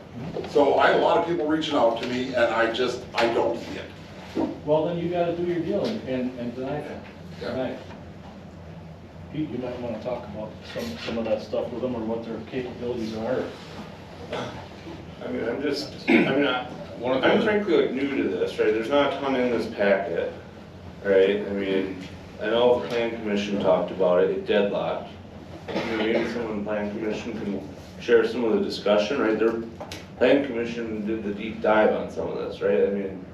So I had a lot of people reaching out to me, and I don't see it. Well, then you gotta do your deal and deny that. Yeah. Deny it. Pete, you might wanna talk about some of that stuff with them, or what their capabilities are. I mean, I'm frankly like new to this, right? There's not a ton in this packet, right? I mean, I know the plan commission talked about it, it deadlocked. Maybe someone in the plan commission can share some of the discussion, right? Their plan commission did the deep dive on some of this, right? I mean,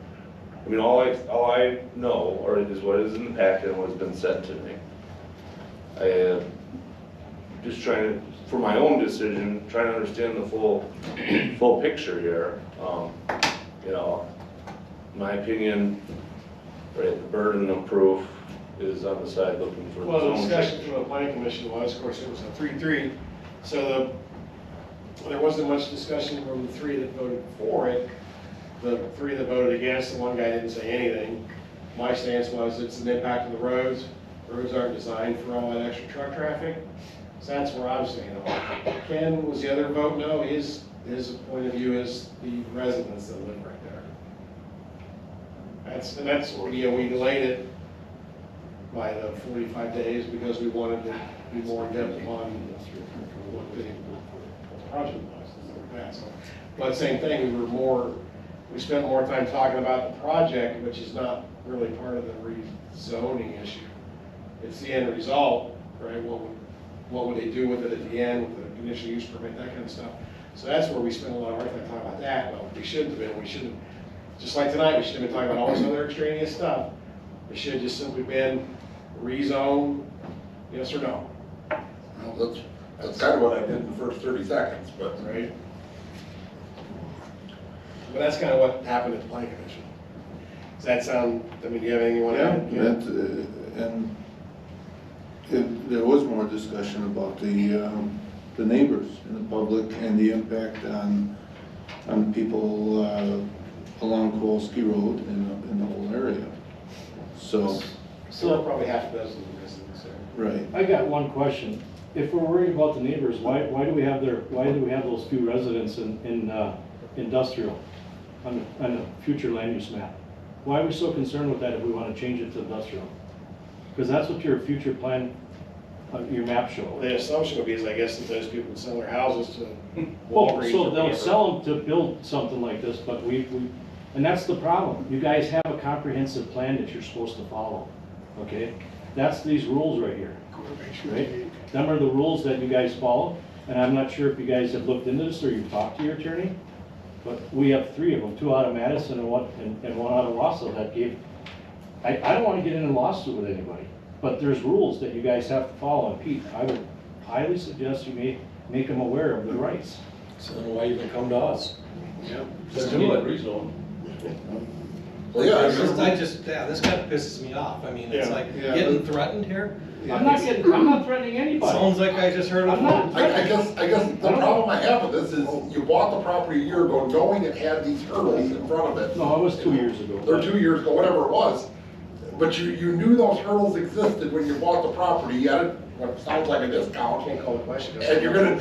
all I know, or is what is in the packet and what's been said to me. I am just trying to, for my own decision, trying to understand the full picture here. You know, my opinion, right, the burden of proof is on the side looking for the Well, the zone discussion change. from the planning commission was, of course, it was a 3-3, so there wasn't much discussion from the 3 that voted for it. The 3 that voted against, the one guy didn't say anything. My stance was it's an impact on the roads. Roads aren't designed for all that extra truck traffic. So that's where I'm saying, Ken was the other vote no. His point of view is the residents that live right there. That's we delayed it by the 45 days because we wanted to be more in depth on what the project was and stuff like that. So, but same thing, we spent more time talking about the project, which is not really part of the rezoning issue. It's the end result, right? What would they do with it at the end, with the conditional use permit, that kind of stuff. So that's where we spent a lot of our time talking about that. Well, we shouldn't have been. We shouldn't, just like tonight, we should have been talking about all this other extraneous stuff. It should have just simply been rezone, yes or no. Well, that's kind of what I did in the first 30 seconds, but. Right. But that's kind of what happened at the planning commission. Does that sound, I mean, do you have anything you want to add? And there was more discussion about the neighbors and the public and the impact on people along Kowalski Road in the whole area. So Probably half a dozen residents there. right. I got one question. If we're worried about the neighbors, why do we have those few residents in industrial on the future land use map? Why are we so concerned with that if we want to change it to industrial? Because that's what your future plan, your map show. The assumption would be is, I guess, that those people would sell their houses to Well, Walgreens. so or they'll whatever. sell them to build something like this, but and that's the problem. You guys have a comprehensive plan that you're supposed to follow, okay? That's these rules right here, right? Them are the rules that you guys follow, and I'm not sure if you guys have looked into this or you've talked to your attorney, but we have 3 of them, 2 out of Madison and one out of Wausau that gave, I don't want to get in a lawsuit with anybody, but there's rules that you guys have to follow, and Pete, I would highly suggest you make them aware of their rights. So then why even come to us? Yeah. Just do it, rezone. Well, yeah, yeah, this kind of pisses me off. I mean, it's Yeah. like Yeah. getting threatened here. I'm not threatening anybody. Sounds like I just heard. I'm not. I guess the problem I have with this is you bought the property a year ago knowing it had these hurdles in front of it. No, it was 2 years ago. Or 2 years ago, whatever it was. But you knew those hurdles existed when you bought the property, you had it, what sounds like a discount. Can't call the question. And you're gonna,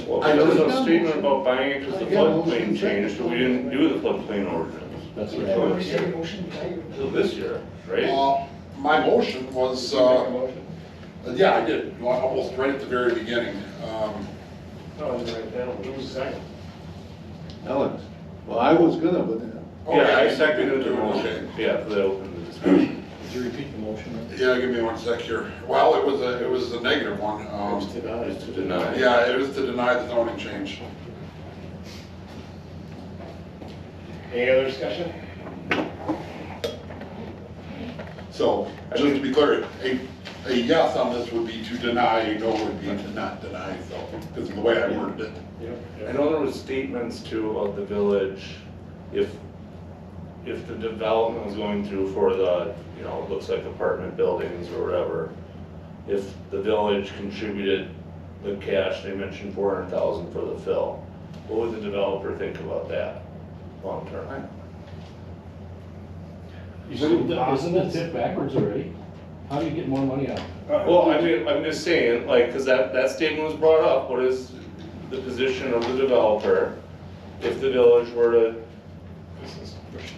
Well, there was a statement about buying it because the floodplain changed, but we didn't do the floodplain ordinance. That's Yeah, right. we said a motion, Till this year, right? my motion was, Make a motion? yeah, I did, almost right at the very beginning. No, I didn't write it down. Who was the second? Alex, well, I was gonna, but Yeah, I seconded the motion. Yeah, for the open the discussion. Could you repeat the motion? Yeah, give me 1 sec here. Well, it was a negative one. It's to deny. Yeah, it was to deny the zoning change. Any other discussion? So, just to be clear, a yes on this would be to deny, a no would be to not deny, so, because of the way I worded it. I know there was statements too of the village, if the development was going through for the, you know, it looks like apartment buildings or whatever, if the village contributed the cash, they mentioned 400,000 for the fill, what would the developer think about that long term? Isn't that tip backwards already? How do you get more money out of it? Well, I mean, I'm just saying, like, because that statement was brought up, what is the position of the developer if the village were to,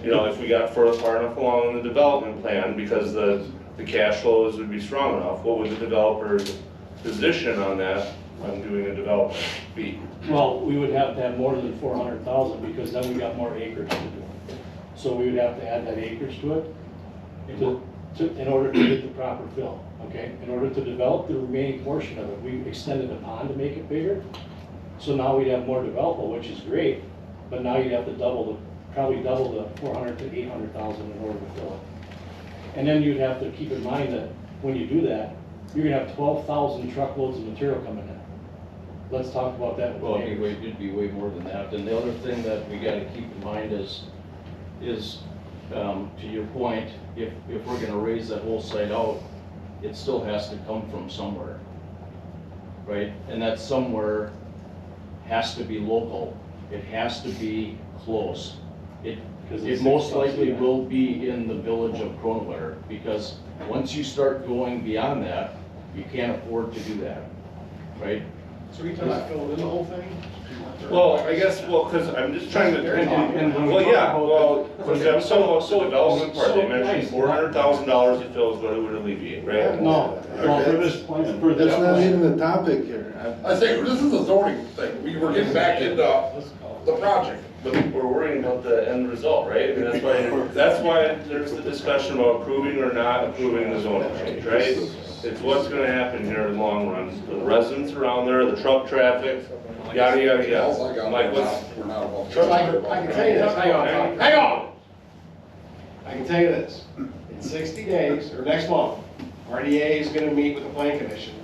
you know, if we got far enough along in the development plan, because the cash flows would be strong enough, what would the developer's position on that, on doing a development be? Well, we would have to have more than 400,000 because then we got more acreage to do. So we would have to add that acreage to it in order to get the proper fill, okay? In order to develop the remaining portion of it, we extended the pond to make it bigger. So now we'd have more developable, which is great, but now you'd have to probably double the 400 to 800,000 in order to fill it. And then you'd have to keep in mind that when you do that, you're gonna have 12,000 truckloads of material coming in. Let's talk about that. Well, it'd be way more than that. And the other thing that we gotta keep in mind is to your point, if we're gonna raise that whole site out, it still has to come from somewhere, right? And that somewhere has to be local. It has to be close. It most likely will be in the village of Kronenwetter, because once you start going beyond that, you can't afford to do that, right? So we talking about filling in the whole thing? Well, I guess, because I'm just trying to, well, yeah, well, because I'm so development part, they mentioned $400,000 of fills, what it would alleviate, right? No, for this plan, for this. that's not even the topic here. I say, this is a zoning thing, we were getting back into the project. But we're worrying about the end result, right? I mean, that's why there's the discussion about approving or not approving the zoning change, right? It's what's gonna happen here in the long run. The residents around there, the truck traffic, yada, yada, yada. Like, what's, We're not about. So I can tell you this, hang on. I can tell you this, in 60 days, or next month, RDA is gonna meet with the plan commission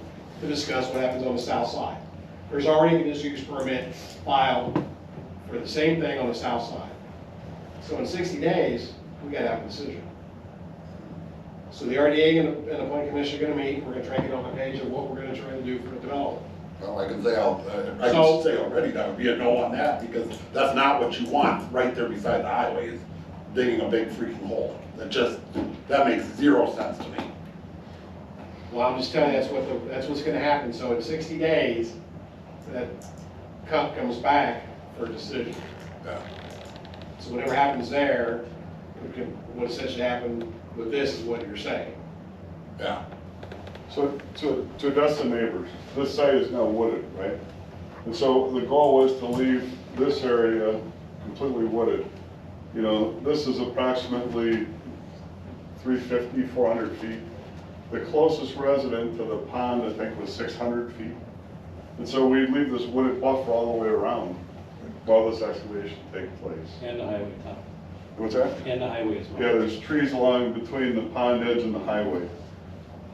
to discuss what happens on the south side. There's already a conditional use permit filed for the same thing on the south side. So in 60 days, we gotta have a decision. So the RDA and the plan commission are gonna meet, we're gonna try to get on the page of what we're gonna try to do for the development. Well, I can say, I can say already that would be a no on that, because that's not what you want right there beside the highway, is digging a big freaking hole. That makes zero sense to me. Well, I'm just telling you, that's what's gonna happen, so in 60 days, that cup comes back for a decision. Yeah. So whatever happens there, what essentially happened with this is what you're saying. Yeah. So to address the neighbors, this site is now wooded, right? And so the goal was to leave this area completely wooded. You know, this is approximately 350, 400 feet. The closest resident to the pond, I think, was 600 feet. And so we leave this wooded buffer all the way around while this excavation takes place. And the highway, Tom. What's that? And the highway as well. Yeah, there's trees along between the pond edge and the highway.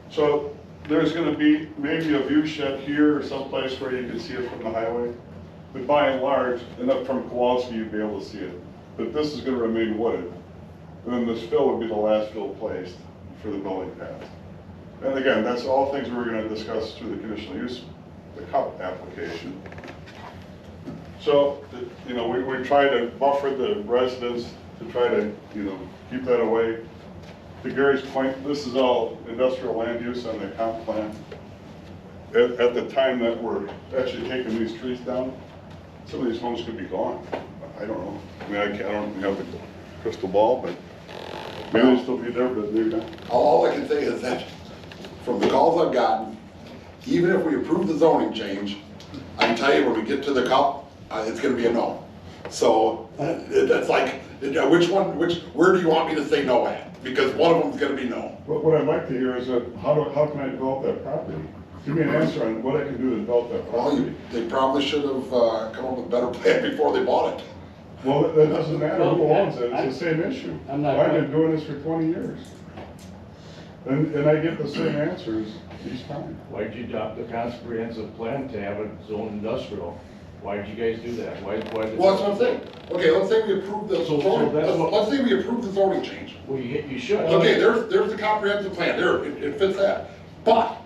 So there's gonna be maybe a view shed here or someplace where you can see it from the highway. But by and large, and up from Kowalski, you'd be able to see it. But this is gonna remain wooded. And then this fill would be the last fill placed for the building pads. And again, that's all things we're gonna discuss through the conditional use, the CUP application. So, you know, we try to buffer the residents to try to, you know, keep that away. To Gary's point, this is all industrial land use on the comp plan. At the time that we're actually taking these trees down, some of these homes could be gone. I don't know. I mean, I don't have the crystal ball, but maybe they'll still be there, but maybe not. All I can say is that from the calls I've gotten, even if we approve the zoning change, I can tell you when we get to the CUP, it's gonna be a no. So that's like, where do you want me to say no at? Because one of them's gonna be no. But what I'd like to hear is that how can I develop that property? Give me an answer on what I can do to develop that property. Well, they probably should have come up with a better plan before they bought it. Well, that doesn't matter who owns it, it's the same issue. I've been doing this for 20 years. And I get the same answers each time. Why'd you adopt the comprehensive plan to have it zone industrial? Why'd you guys do that? Why? Well, that's what I'm saying. Okay, let's say we approve the zoning, let's say we approve the zoning change. Well, you should. Okay, there's the comprehensive plan, there, it fits that. But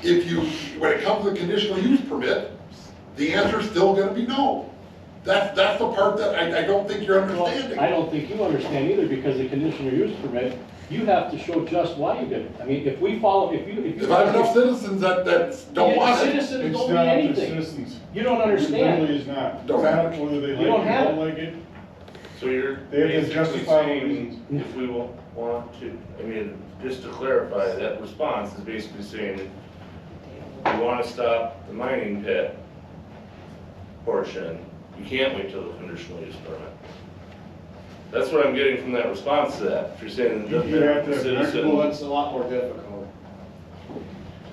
if you, when it comes to the conditional use permit, the answer's still gonna be no. That's the part that I don't think you're understanding. I don't think you understand either, because the conditional use permit, you have to show just why you did it. I mean, if we follow, if you. If I have enough citizens that don't want it. Citizens don't mean anything. You don't understand. It literally is not. Don't It's have not whether they You like don't it, have don't it. like it. So you're They have to basically justify saying, if we want to, I mean, just to clarify, that response is basically saying, you want to stop the mining pit portion, you can't wait till the conditional use permit. That's what I'm getting from that response to that. If you're saying that You have to the have citizen. Well, it's a lot more difficult.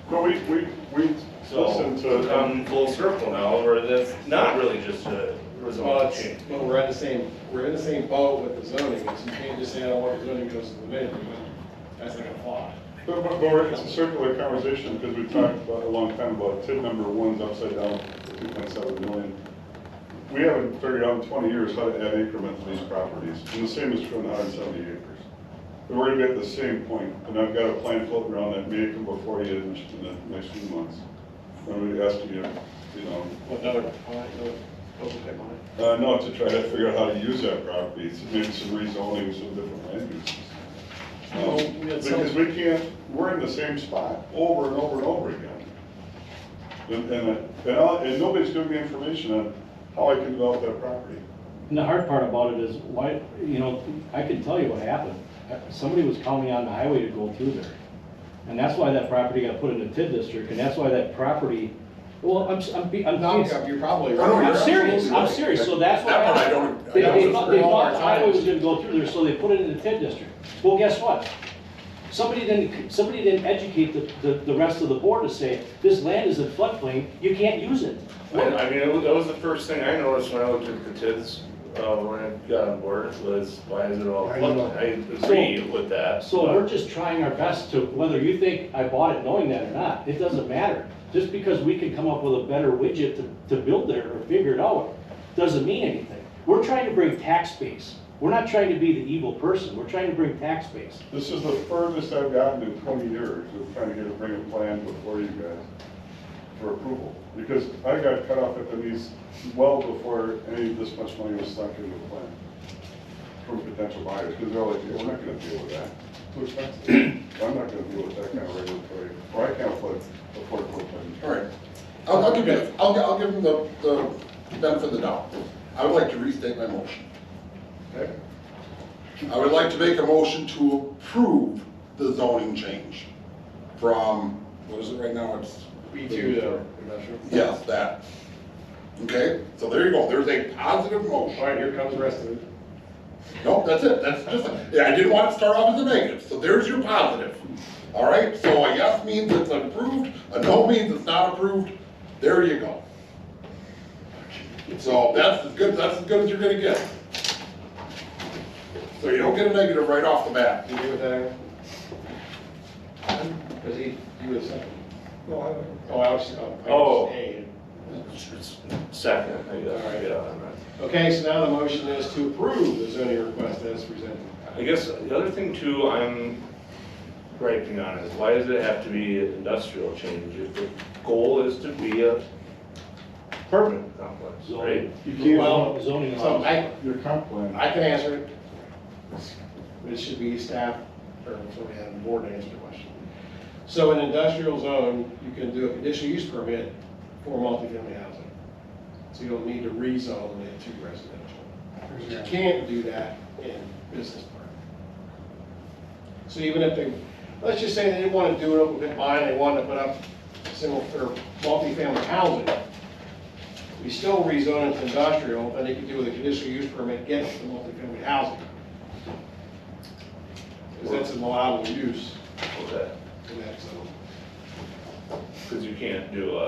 No, we listen So to. come full circle now, where that's not really just a Well, result change. well, we're in the same boat with the zoning, it's, you can't just say, I don't want the zoning goes to the minimum, that's not gonna fly. But it's a circular conversation, because we talked about a long time about TID number one's upside down, 2.7 million. We haven't figured out in 20 years how to add increment to these properties, and the same is true in 170 acres. But we're gonna be at the same point, and I've got a plan floating around that may come before you in the next few months. I'm gonna ask you, you know. Another No, to try to figure out how to use that property, maybe some rezoning, some different land uses. Because we can't, we're in the same spot over and over and over again. And nobody's giving me information on how I can develop that property. And the hard part about it is why, you know, I can tell you what happened. Somebody was counting on the highway to go through there. And that's why that property got put in the TID district, and that's why that property, well, I'm you're probably I'm serious, so that's why. They thought the highway was gonna go through there, so they put it in the TID district. Well, guess what? Somebody didn't educate the rest of the board to say, this land is in floodplain, you can't use it. I mean, that was the first thing I noticed when I looked at the TIDs, when I got on board, was why is it all floodplain? I agree with that. So we're just trying our best to, whether you think I bought it knowing that or not, it doesn't matter. Just because we can come up with a better widget to build there or figure it out, doesn't mean anything. We're trying to bring tax base. We're not trying to be the evil person, we're trying to bring tax base. This is the furthest I've gotten in 20 years of trying to bring a plan before you guys for approval. Because I got cut off at the knees well before any of this much money was sunk into the plan from potential buyers, because they're like, yeah, we're not gonna deal with that. Too expensive. I'm not gonna deal with that kind of regulatory, or I can't afford floodplain. All right, I'll give them the benefit of the doubt. I would like to restate my motion. Okay? I would like to make a motion to approve the zoning change from, what is it right now, it's B2 to industrial. Yes, that. Okay, so there you go, there's a positive motion. All right, here comes the rest of it. Nope, that's it, that's just, yeah, I didn't want it to start off as a negative, so there's your positive. All right, so a yes means it's approved, a no means it's not approved, there you go. So that's as good as you're gonna get. So you don't get a negative right off the bat. You agree with that, Aaron? Because he was second. No, I was A. Second. All right. Okay, so now the motion is to approve the zoning request as presented. I guess the other thing too, I'm griping on is why does it have to be an industrial change? If the goal is to be a apartment complex, right? You can't, Well, Zoning so allows. your comp plan. I can answer it. It should be staff, or somebody on the board to answer the question. So in industrial zone, you can do a conditional use permit for multifamily housing. So you don't need to rezone it to residential. You can't do that in business park. So even if they, let's just say they didn't want to do it open pit mine, they wanted to put up single or multifamily housing, we still rezone it to industrial, and they could do with a conditional use permit, get the multifamily housing. Because that's an allowable use Okay. in that zone. Because you can't do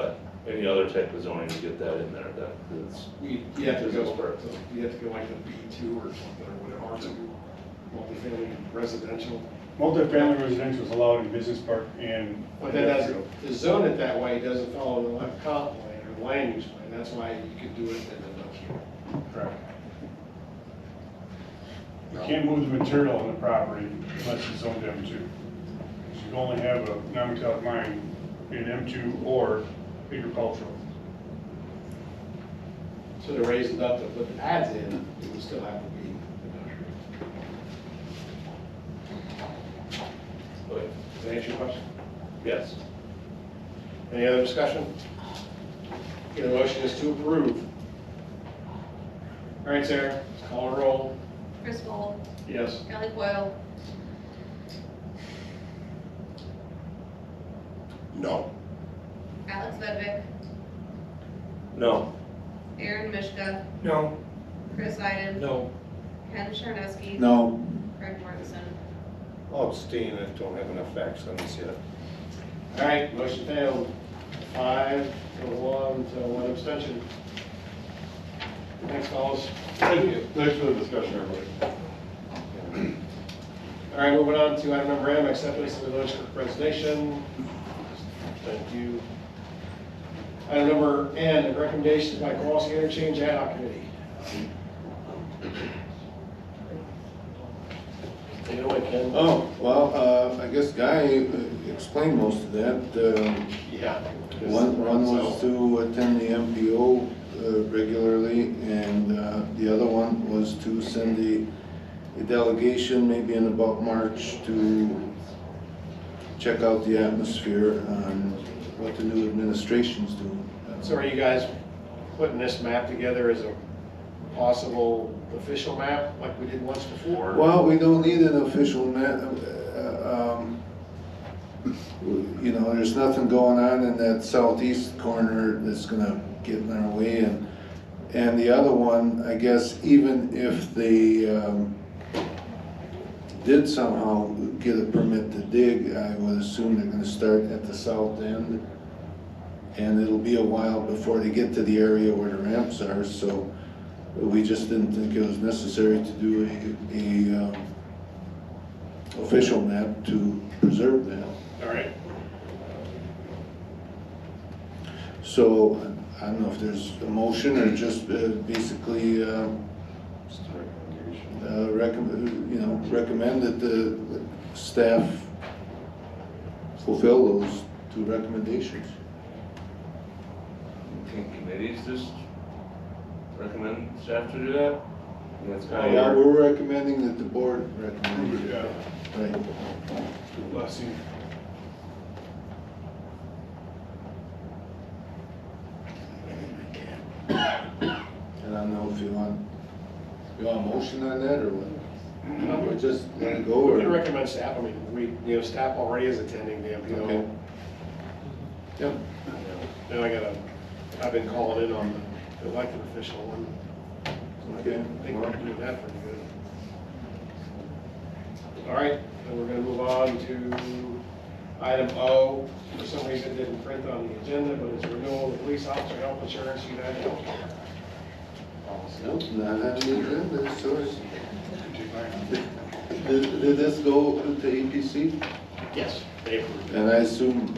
any other type of zoning to get that in there, that's. You have to go, like the B2 or something, or whatever, R2, multifamily residential. Multifamily residential is allowed in business park and. But that doesn't, to zone it that way doesn't follow the comp plan or the land use plan, that's why you could do it in industrial. Correct. You can't move the material on the property unless it's zoned M2. You can only have a non-metallic mine in M2 or agricultural. So to raise it up to put the pads in, it would still have to be industrial. Okay. Does that answer your question? Yes. Any other discussion? Okay, the motion is to approve. All right, Sarah, let's call a roll. Chris Bowl, Yes. Kelly Coyle, No. Alex Vedvik, No. Aaron Mishka, No. Chris Iden, No. Ken Charneski. No, Craig Mortensen. I'll abstain, I don't have enough facts on this yet. All right, motion failed. 5 to 1 to 1 abstention. Thanks, fellas. Thank you. Thanks for the discussion, everybody. All right, moving on to item number M, acceptance of the village clerk resignation. Thank you. Item number N, recommendations by Kowalski Interchange Ad hoc Committee. Take it away, Ken. oh, well, I guess Guy explained most of that. Yeah. One was to attend the MPO regularly, and the other one was to send a delegation, maybe in about March, to check out the atmosphere on what the new administration's doing. So are you guys putting this map together as a possible official map, like we did once before? Well, we don't need an official map. You know, there's nothing going on in that southeast corner that's gonna get in our way, and the other one, I guess, even if they did somehow get a permit to dig, I would assume they're gonna start at the south end, and it'll be a while before they get to the area where the ramps are, so we just didn't think it was necessary to do a official map to preserve that. All right. So, I don't know if there's a motion or just basically, recommend that the staff fulfill those two recommendations. Can committees just recommend staff to do that? And that's kind Yeah, of. we're recommending that the board recommend. Yeah. Right. Blessing. And I don't know if you want a motion on that or what? Or just let it go We can or? recommend staff, I mean, staff already is attending the MPO. Okay. Yep. Then I've been calling in on the elected official one. So Okay. I think we're doing that pretty good. All right, and we're gonna move on to item O. For some reason, it didn't print on the agenda, but it's renewal of police officer health insurance, United Healthcare. Nope, not on the agenda, sorry. Did this go to APC? Yes, they approved it. And I assume,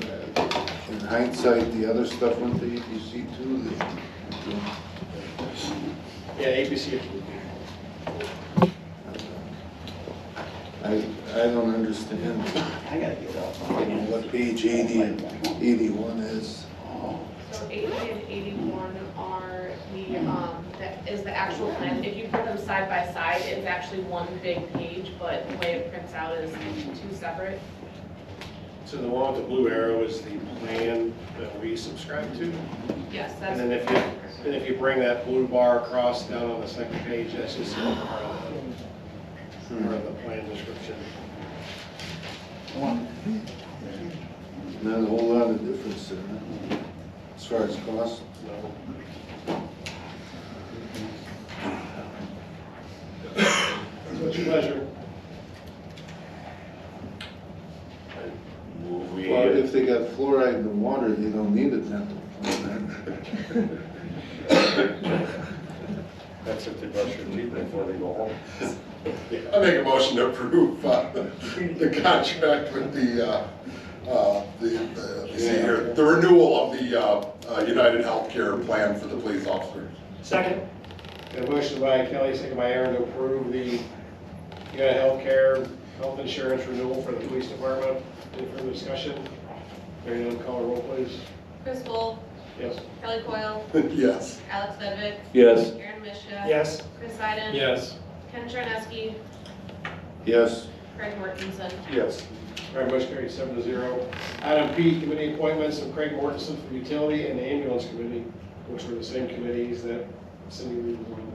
in hindsight, the other stuff went to APC too? Yeah, APC approved it. I don't understand. I gotta get up. What page 80 and 81 is. So 80 and 81 are that is the actual plan. If you put them side by side, it's actually one big page, but the way it prints out is two separate. So the one with the blue arrow is the plan that we subscribe to? Yes, that's. And then if you bring that blue bar across down on the second page, that's just part of the plan description. Not a whole lot of difference there, huh? As far as cost. What's your pleasure? Well, if they got fluoride in the water, they don't need it now. That's if they brush your teeth before they go home. I make a motion to approve the contract with the renewal of the United Healthcare plan for the police officers. Second. Got a motion by Kelly, second by Aaron to approve the United Healthcare health insurance renewal for the police department. Any further discussion? Hearing none, call the roll, please. Chris Bull, Yes. Kelly Coyle, Yes. Alex Bedwick, Yes. Aaron Mishka. Yes. Chris Iden. Yes. Ken Charneski, Yes. Craig Mortensen. Yes. All right, motion carried 7-0. Item P, committee appointments of Craig Mortensen for utility and the ambulance committee, which were the same committees that Cindy Reed was on.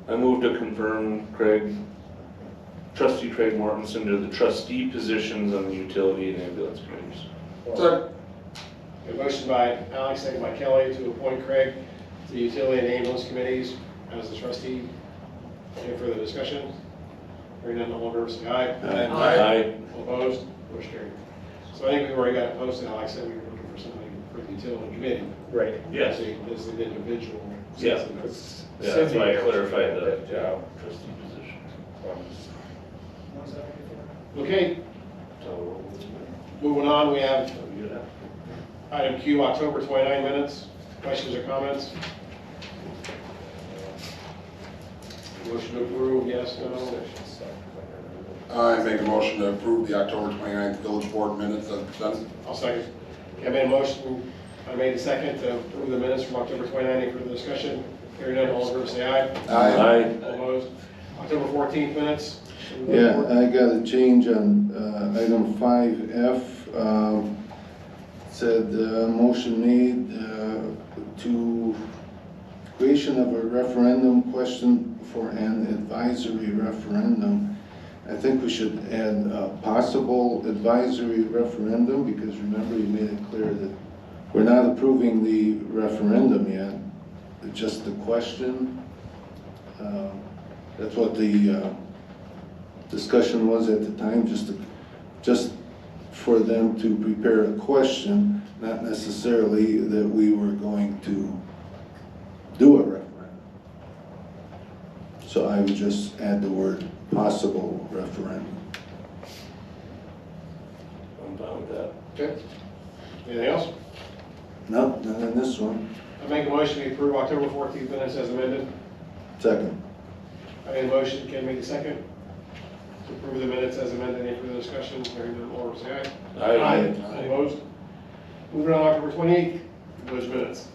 I move to confirm trustee Craig Mortensen to the trustee positions on the utility and ambulance committees. Second. A motion by Alex, second by Kelly to appoint Craig to the utility and ambulance committees as the trustee. Any further discussion? Hearing none, all in favor, say aye. Aye. All opposed? Motion carried. So I think we've already got it posted. Alex said we were looking for somebody for the utility committee. Right. Yes. As an individual. Yeah. Yeah, that's why I clarified the trustee position. Okay, moving on, we have item Q, October 29 minutes. Questions or comments? Motion to approve, yes, no? I make a motion to approve the October 29th village board minutes as presented. I'll second. I made a motion, I made a second to approve the minutes from October 29. Any further discussion? Hearing none, all in favor, say aye. Aye. All opposed? October 14th minutes? Yeah, I got a change on item 5F. Said motion made to creation of a referendum question for an advisory referendum. I think we should add a possible advisory referendum, because remember you made it clear that we're not approving the referendum yet, just the question. That's what the discussion was at the time, just for them to prepare a question, not necessarily that we were going to do a referendum. So I would just add the word possible referendum. I'm fine with that. Okay. Anything else? No, not in this one. I make a motion to approve October 14th minutes as amended. Second. I made a motion, Ken made a second. To approve the minutes as amended. Any further discussion? Hearing none, all in favor, say aye. Aye. All opposed? Moving on, October 28th, those minutes.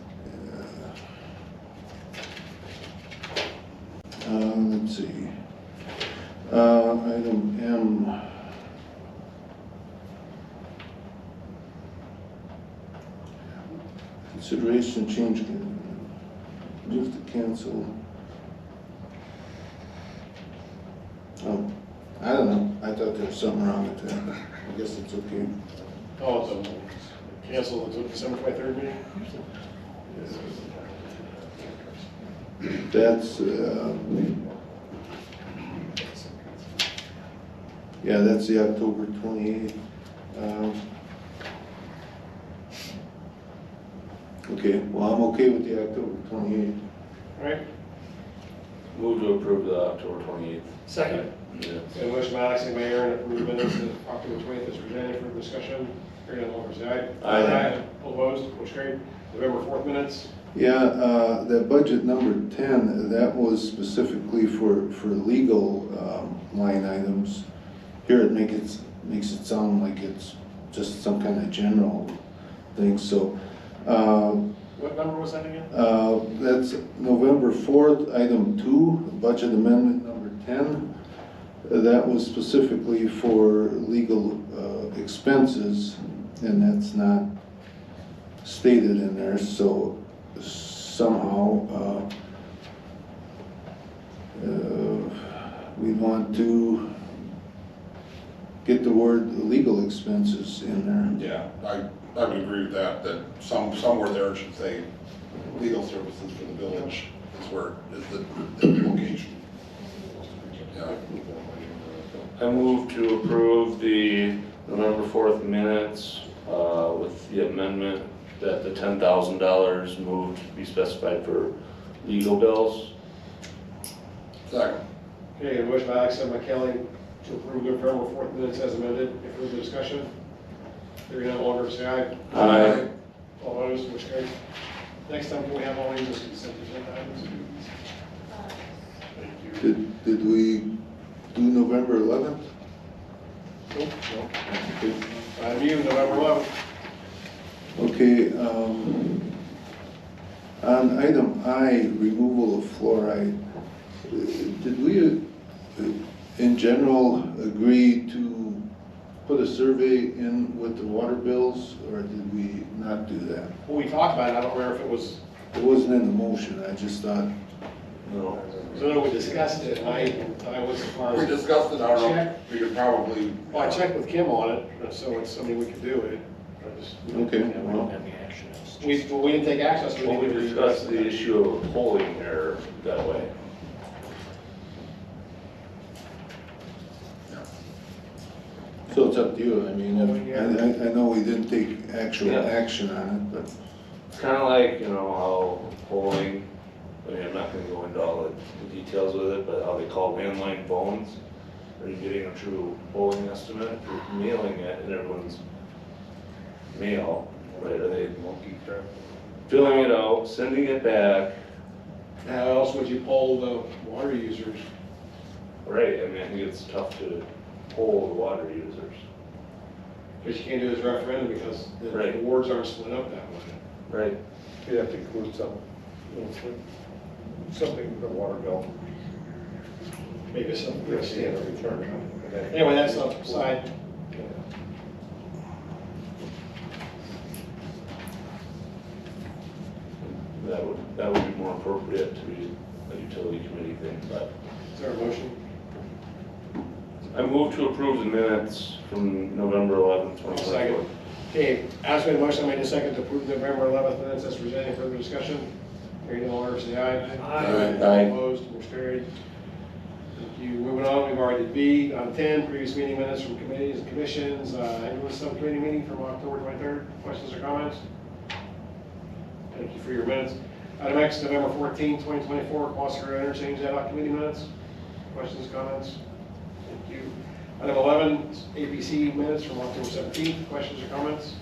Let's see. Item M. Consideration change, move to cancel. Oh, I don't know. I thought there was something wrong with that. I guess it's okay. Oh, it's cancel the December 23rd meeting? That's, yeah, that's the October 28th. Okay, well, I'm okay with the October 28th. All right. Move to approve the October 28th. Second. Minutes. Got a motion by Alex and by Aaron to approve the minutes of October 20th as presented for discussion. Hearing none, all in favor, say aye. Aye. All opposed? Motion carried. November 4th minutes. Yeah, that budget number 10, that was specifically for legal line items. here it makes it sound like it's just some kind of general thing, so, What number was that again? that's November 4th, item 2, budget amendment number 10. That was specifically for legal expenses, and that's not stated in there, so somehow we want to get the word legal expenses in there. Yeah, I would agree with that, that somewhere there it should say legal services for the village is where, is the location. Yeah. I move to approve the November 4th minutes with the amendment that the $10,000 moved to be specified for legal bills. Second. Okay, a motion by Alex, second by Kelly to approve November 4th minutes as amended. Any further discussion? Hearing none, all in favor say aye. Aye. All opposed, motion carried. Next time, can we have all these as consent agenda items? Thank you. Did we do November 11th? Nope, no. You, November 11th. Okay, on item I, removal of fluoride, did we, in general, agree to put a survey in with the water bills, or did we not do that? Well, we talked about it, I don't remember if it was, It wasn't in the motion, I just thought. No. so we discussed it, and I was. We discussed it, I don't know, we could probably. Well, I checked with Kim on it, so it's something we could do it. I just- Okay. Yeah, we don't have any action. We didn't take action, so Well, we we need to discussed the issue of polling error that way. So it's up to you, I mean, I know we didn't take actual Yeah. action on it, but. It's kind of like, you know, how polling, I mean, I'm not gonna go into all the details with it, but how they call landline phones. Are you getting a true polling estimate? If you're mailing it in everyone's mail, right, are they filling it out, sending it back? How else would you poll the water users? Right, I mean, I think it's tough to poll the water users. Because you can't do this referendum because the Right. wards aren't split up that way. Right. You have to include something with the water bill. Maybe some, Standard return. anyway, that's outside. That would be more appropriate to be a utility committee thing, but. Is there a motion? I move to approve the minutes from November 11th, 2024. Second. Okay, Alex made a motion, I made a second to approve November 11th minutes as presented. Any further discussion? Hearing none, all in favor say aye. Aye. Opposed, motion carried. Thank you. Moving on, we've already did B. On 10, previous meeting minutes from committees and commissions. Ambulance subcommittee meeting from October 23rd. Questions or comments? Thank you for your minutes. Item X, November 14th, 2024, Quasico Interchange Ad hoc Committee minutes. Questions, comments? Thank you. Item 11, APC minutes from October 17th. Questions or comments?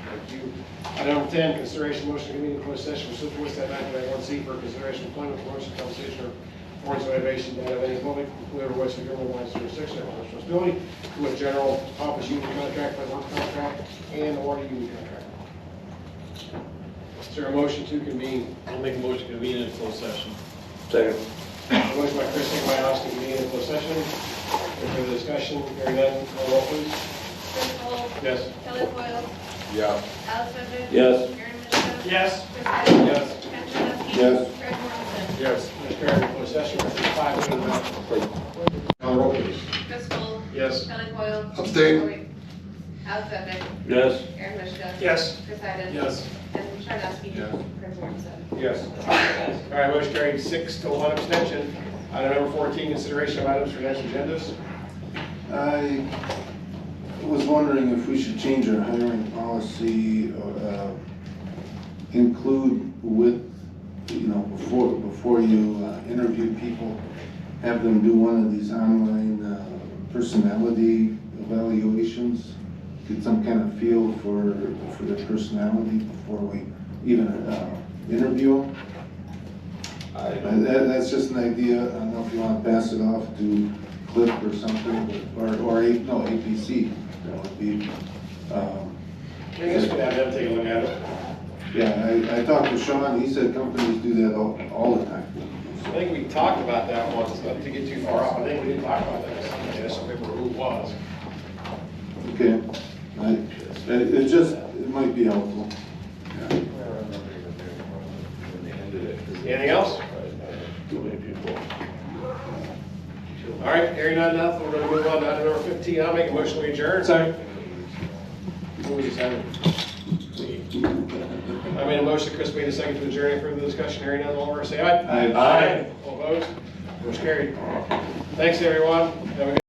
Thank you. Item number 10, consideration motion to convene a closed session for Central West at 9.1C for consideration of employment, promotion, compensation, or performance evaluation data of any public, whoever was the government lines jurisdiction or responsibility to a general office union contract, by work contract, and or union contract. Is there a motion to convene? I'll make a motion to convene in closed session. Second. Motion by Chris, second by Austin, convene in closed session. Any further discussion? Hearing none, call roll please. Chris Cole. Yes. Kelly Coyle. Yeah. Alex Bender. Yes. Aaron Mitchell. Yes. Chris Evans. Yes. Ken Chesky. Yes. Greg Morrison. Yes. Mr. Chair, closed session, we're 5 minutes. Call roll please. Chris Cole. Yes. Kelly Coyle. Abstain. Oh, wait. Alex Bender. Yes. Aaron Mitchell. Yes. Chris Evans. Yes. And Chesky. Yes. Greg Morrison. Yes. All right, motion carried 6-1 abstention. Item number 14, consideration of items for next agendas. I was wondering if we should change our hiring policy, include with, you know, before you interview people, have them do one of these online personality evaluations, get some kind of feel for their personality before we even interview them. That's just an idea. I don't know if you want to pass it off to Clip or something, or APC, that would be, I guess we'd have them take a look at it. yeah, I talked to Sean, he said companies do that all the time. I think we talked about that once, not to get too far off, I think we did talk about that, I just don't remember who it was. Okay, it just, it might be helpful. Anything else? All right, hearing none, we're gonna move on to item number 15. I'll make a motion to adjourn. Sorry. Who was second? I made a motion, Chris made a second to adjourn. Any further discussion? Hearing none, all over, say aye. Aye. All opposed? Motion carried. Thanks, everyone. Have a good